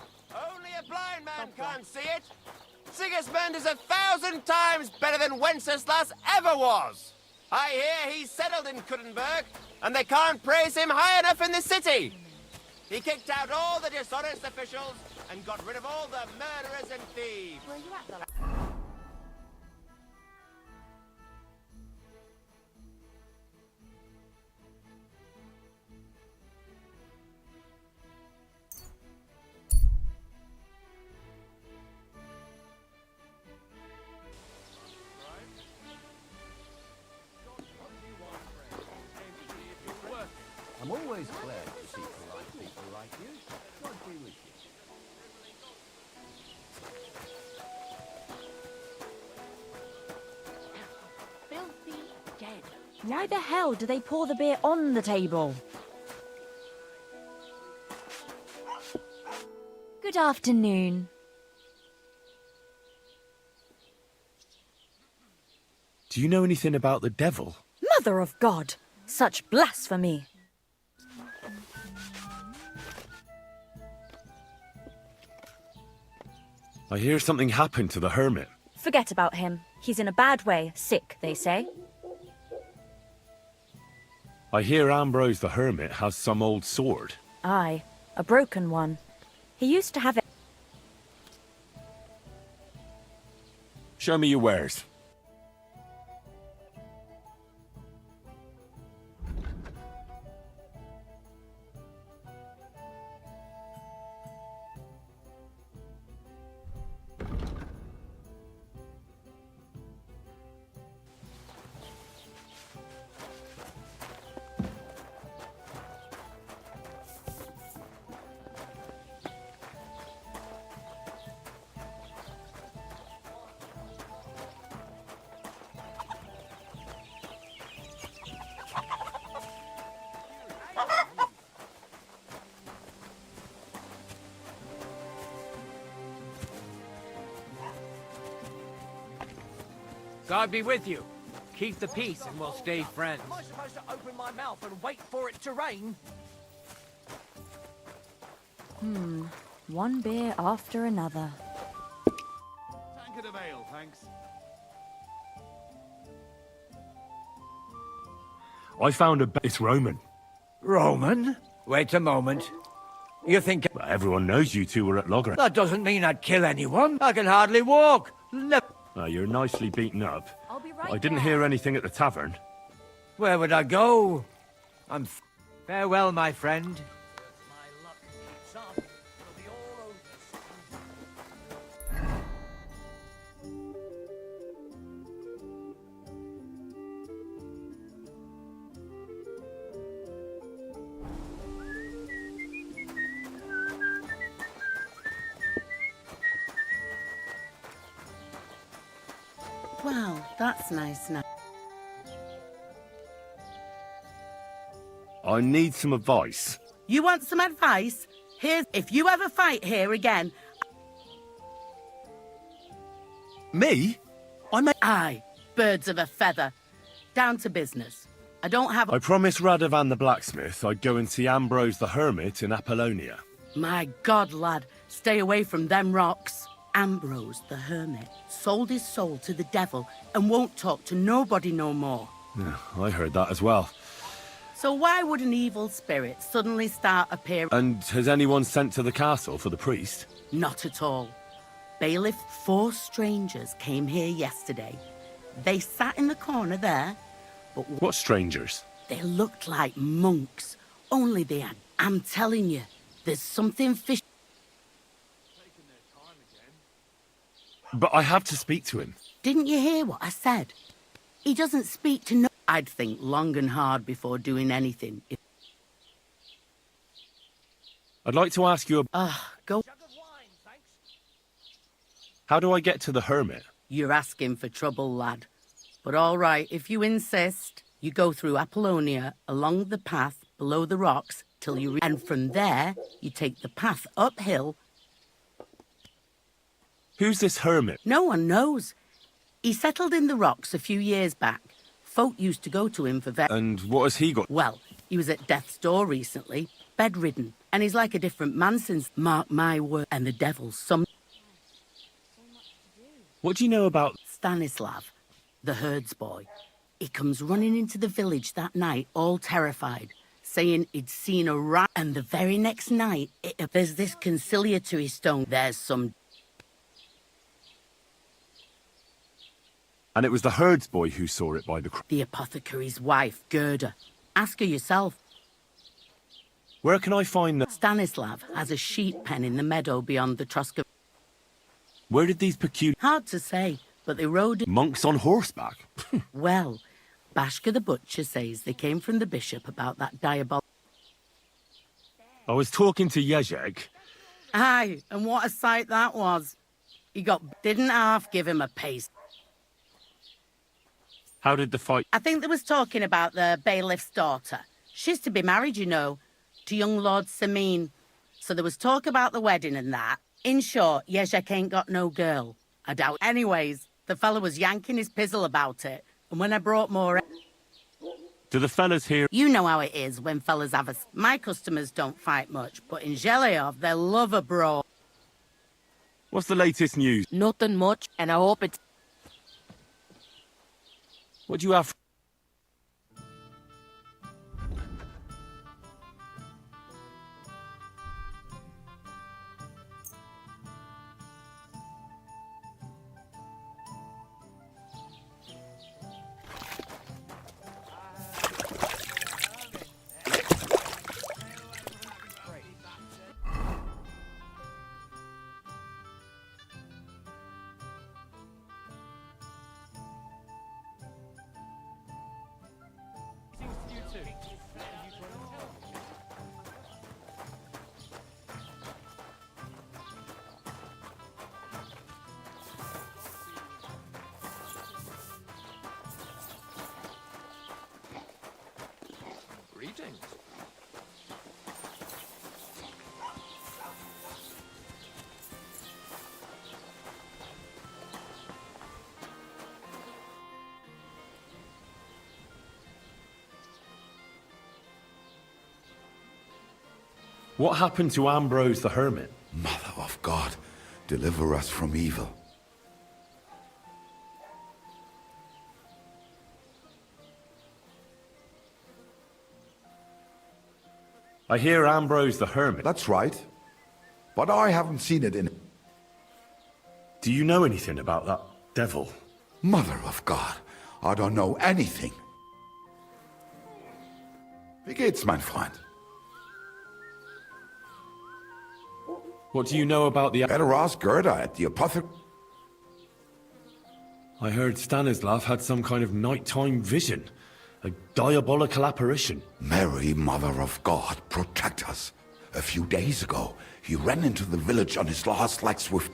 Only a blind man can't see it. Sigismund is 1,000 times better than Wenceslas ever was. I hear he's settled in Kuttenberg, and they can't praise him high enough in the city. He kicked out all the dishonest officials and got rid of all the murderers and thieves. Were you at the I'm always glad to see polite people like you. God be with you. Filthy dead. Why the hell do they pour the beer on the table? Good afternoon. Do you know anything about the devil? Mother of God! Such blasphemy! I hear something happened to the hermit. Forget about him. He's in a bad way. Sick, they say. I hear Ambrose the hermit has some old sword. Aye, a broken one. He used to have it. Show me your wares. God be with you. Keep the peace and we'll stay friends. Am I supposed to open my mouth and wait for it to rain? One beer after another. Tankard of ale, thanks. I found it's Roman. Roman? Wait a moment. You think... Everyone knows you two were at Logger. That doesn't mean I'd kill anyone. I can hardly walk. You're nicely beaten up. I'll be right I didn't there. hear anything at the tavern. Where would I go? Farewell, my friend. Wow, that's nice now. I need some advice. You want some advice? Here's... If you ever fight here again... Me? Aye, birds of a feather. Down to business. I don't have... I promised Radovan the blacksmith I'd go and see Ambrose the hermit in Apollonia. My God, lad, stay away from them rocks. Ambrose the hermit sold his soul to the devil and won't talk to nobody no more. Yeah, I heard that as well. So why would an evil spirit suddenly start appearing? And has anyone sent to the castle for the priest? Not at all. Bailiff, 4 strangers came here yesterday. They sat in the corner there, but... What strangers? They looked like monks, only they had... I'm telling you, there's something fishy. But I have to speak to him. Didn't you hear what I said? He doesn't speak to no... I'd think long and hard before doing anything. I'd like to ask you Go... How do I get to the hermit? You're asking for trouble, lad. But all right, if you insist, you go through Apollonia, along the path below the rocks, till you... And from there, you take the path uphill. Who's this hermit? No one knows. He settled in the rocks a few years back. Folk used to go to him for And what has he got? Well, he was at death's door recently, bedridden. And he's like a different man since, mark my word, and the devil's some... What do you know about... Stanislav, the herds boy. He comes running into the village that night, all terrified, saying he'd seen a rat. And the very next night, there's this conciliatory stone. There's some... And it was the herds boy who saw it by the... The apothecary's wife, Gerda. Ask her yourself. Where can I find the... Stanislav has a sheep pen in the meadow beyond the Troska. Where did these peculiar... Hard to say, but they rode... Monks on horseback? Well, Bashka the butcher says they came from the bishop about that diabolical... I was talking to Jezek. Aye, and what a sight that was. He didn't half give him a pace. How did the fight... I think they was talking about the bailiff's daughter. She's to be married, you know, to young Lord Semin. So there was talk about the wedding and that. In short, Jezek ain't got no girl. I doubt. Anyways, the fella was yanking his pizzle about it. And when I brought more... Do the fellas here... You know how it is when fellas have a... My customers don't fight much, but in Zheleov, they love a brawl. What's the latest news? Nothing much, and I hope it's... What do you have... Greetings. What happened to Ambrose the Hermit? Mother of God, deliver us from evil. I hear Ambrose the Hermit. That's right. But I haven't seen it in... Do you know anything about that devil? Mother of God, I don't know anything. Wie geht's, mein Freund? What do you know about the... Better ask Gerda at the apothecary. I heard Stanislav had some kind of nighttime vision. A diabolical apparition. Mary, Mother of God, protect us. A few days ago, he ran into the village on his last legs with...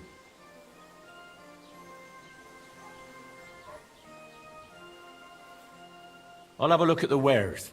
I'll have a look at the wares.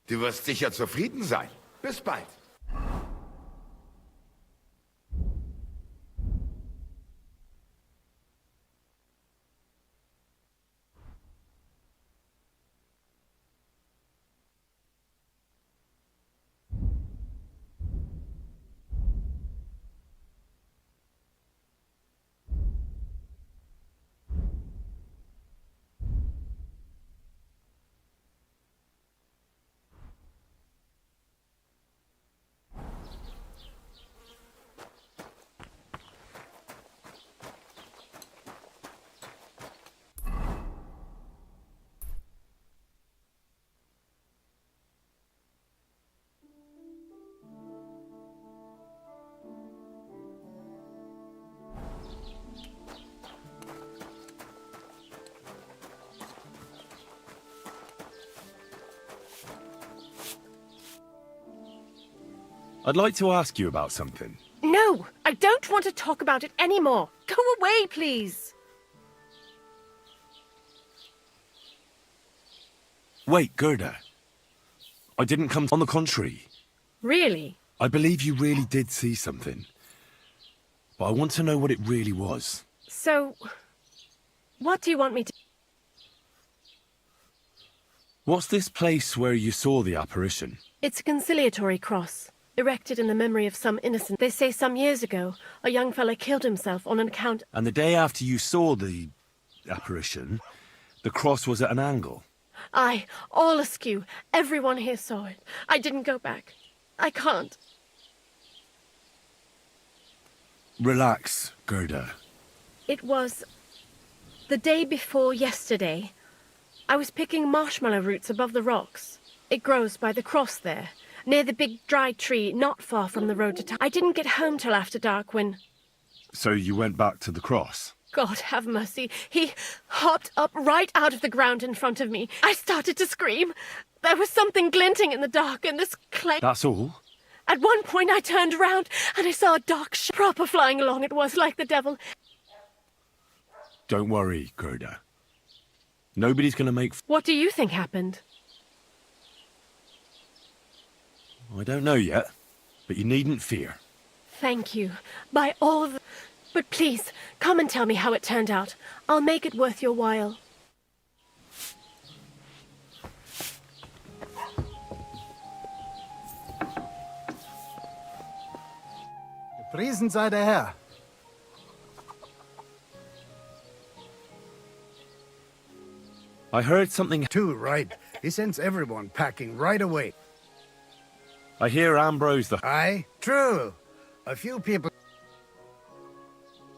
Du wirst sicher zufrieden sein. Bis bald. I'd like to ask you about something. No, I don't want to talk about it anymore. Go away, please. Wait, Gerda. I didn't come... On the contrary. Really? I believe you really did see something. But I want to know what it really was. So, what do you want me to... What's this place where you saw the apparition? It's a conciliatory cross, erected in the memory of some innocent. They say some years ago, a young fella killed himself on an account... And the day after you saw the apparition, the cross was at an angle. Aye, all askew. Everyone here saw it. I didn't go back. I can't. Relax, Gerda. It was the day before yesterday. I was picking marshmallow roots above the rocks. It grows by the cross there, near the big dry tree not far from the road to town. I didn't get home till after dark when... So you went back to the cross? God have mercy. He hopped up right out of the ground in front of me. I started to scream. There was something glinting in the dark, and this clay... That's all? At one point I turned around, and I saw a dark proper flying along. It was like the devil. Don't worry, Gerda. Nobody's gonna make... What do you think happened? I don't know yet, but you needn't fear. Thank you. By all the... But please, come and tell me how it turned out. I'll make it worth your while. Priesen sei der Herr. I heard something... Too right. He sends everyone packing right away. I hear Ambrose the... Aye, true. A few people...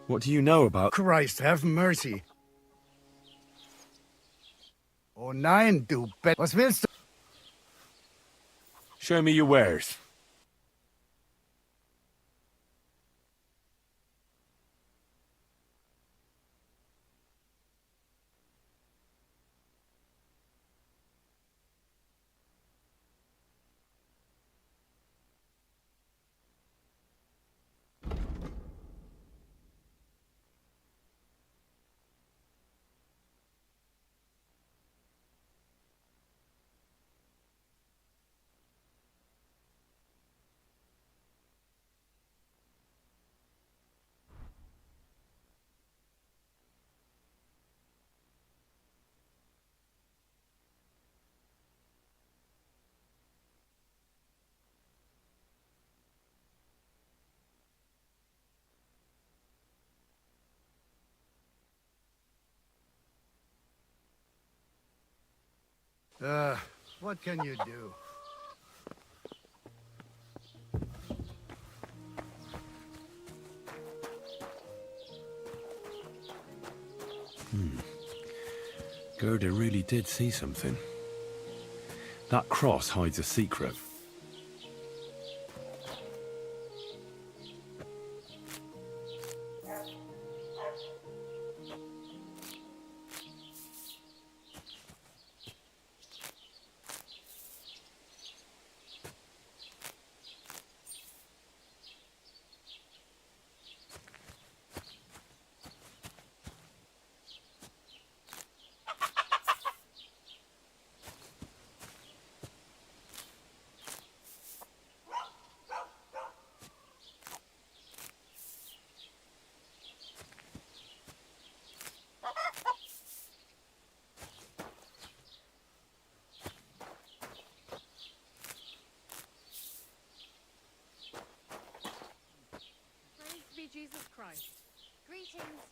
What do you know about... Christ, have mercy. Oh nein, du Bet... Was willst du? Show me your wares. What can you do? Gerda really did see something. That cross hides a secret. marchings.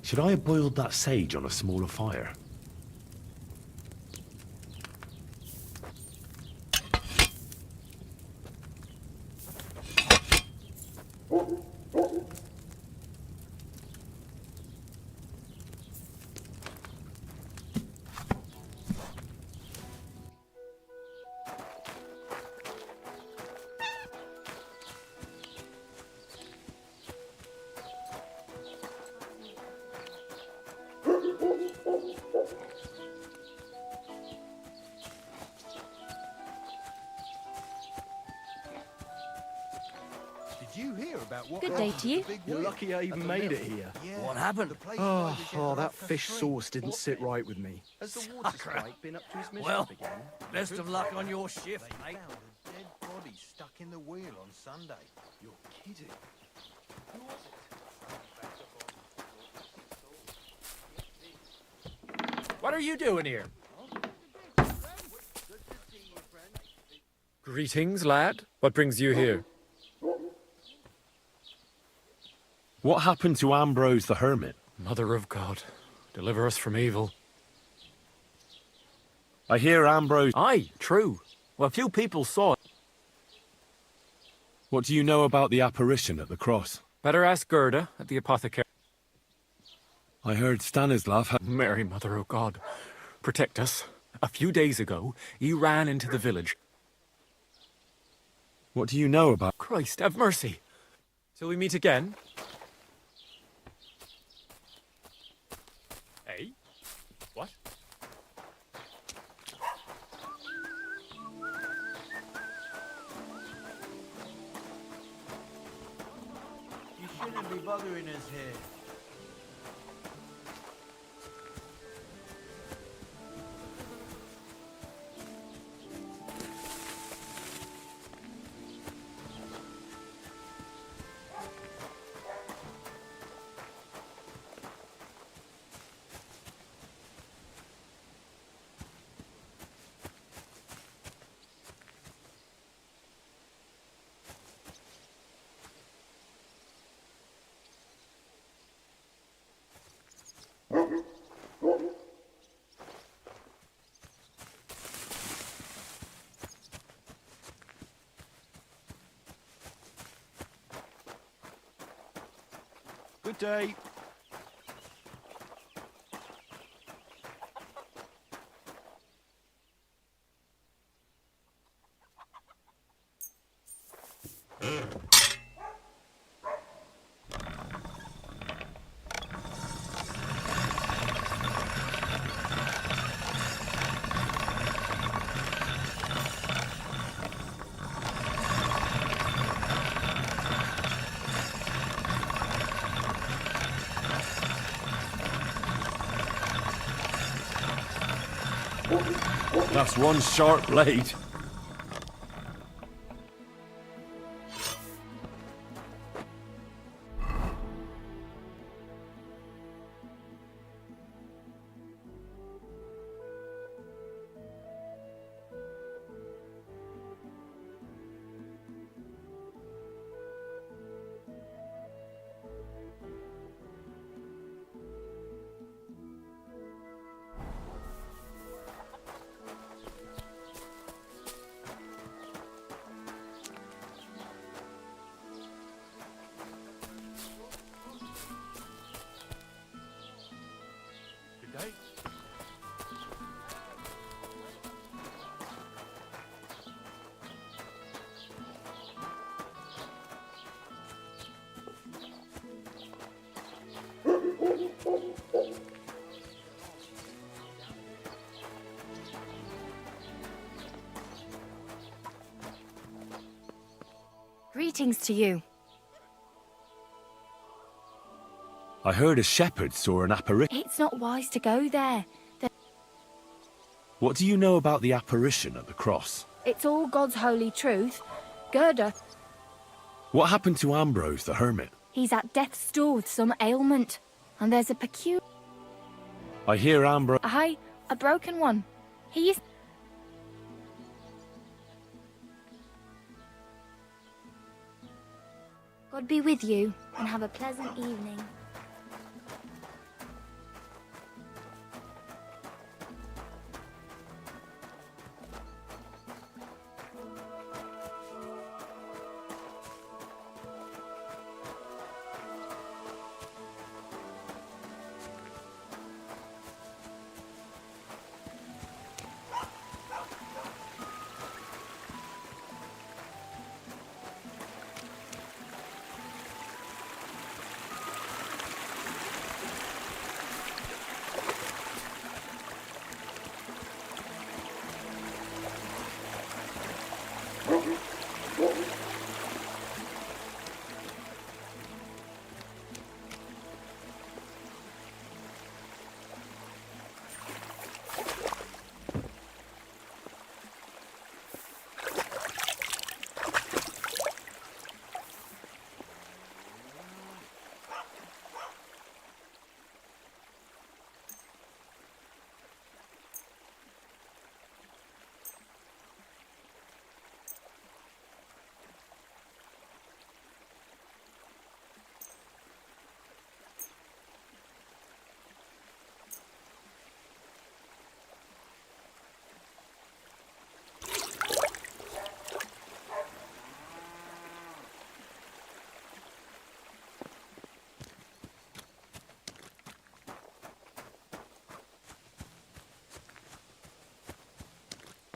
Should I have boiled that sage on a smaller fire? Did you hear about what Good day to you. You're lucky I even made it here. What happened? Oh, that fish sauce didn't sit right with me. Has the water sprite been up to his mischief Well, again? best of luck on your shift, They mate. found a dead body stuck in the wheel on Sunday. You're kidding. Who was it? What are you doing here? Greetings, lad. What brings you here? What happened to Ambrose the Hermit? Mother of God, deliver us from evil. I hear Ambrose... Aye, true. Well, few people saw it. What do you know about the apparition at the cross? Better ask Gerda at the apothecary. I heard Stanislav had... Mary, Mother of God, protect us. A few days ago, he ran into the village. What do you know about... Christ, have mercy. Till we meet again. Hey? What? You shouldn't be bothering us here. Good day. That's one sharp blade. Good day. Greetings to you. I heard a shepherd saw an apparition. It's not wise to go there. What do you know about the apparition at the cross? It's all God's holy truth. Gerda, What happened to Ambrose the Hermit? he's at death's door with some ailment. And there's a peculiar... I hear Ambrose... Aye, a broken one. He is... God be with you. and have a pleasant evening.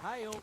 Hail.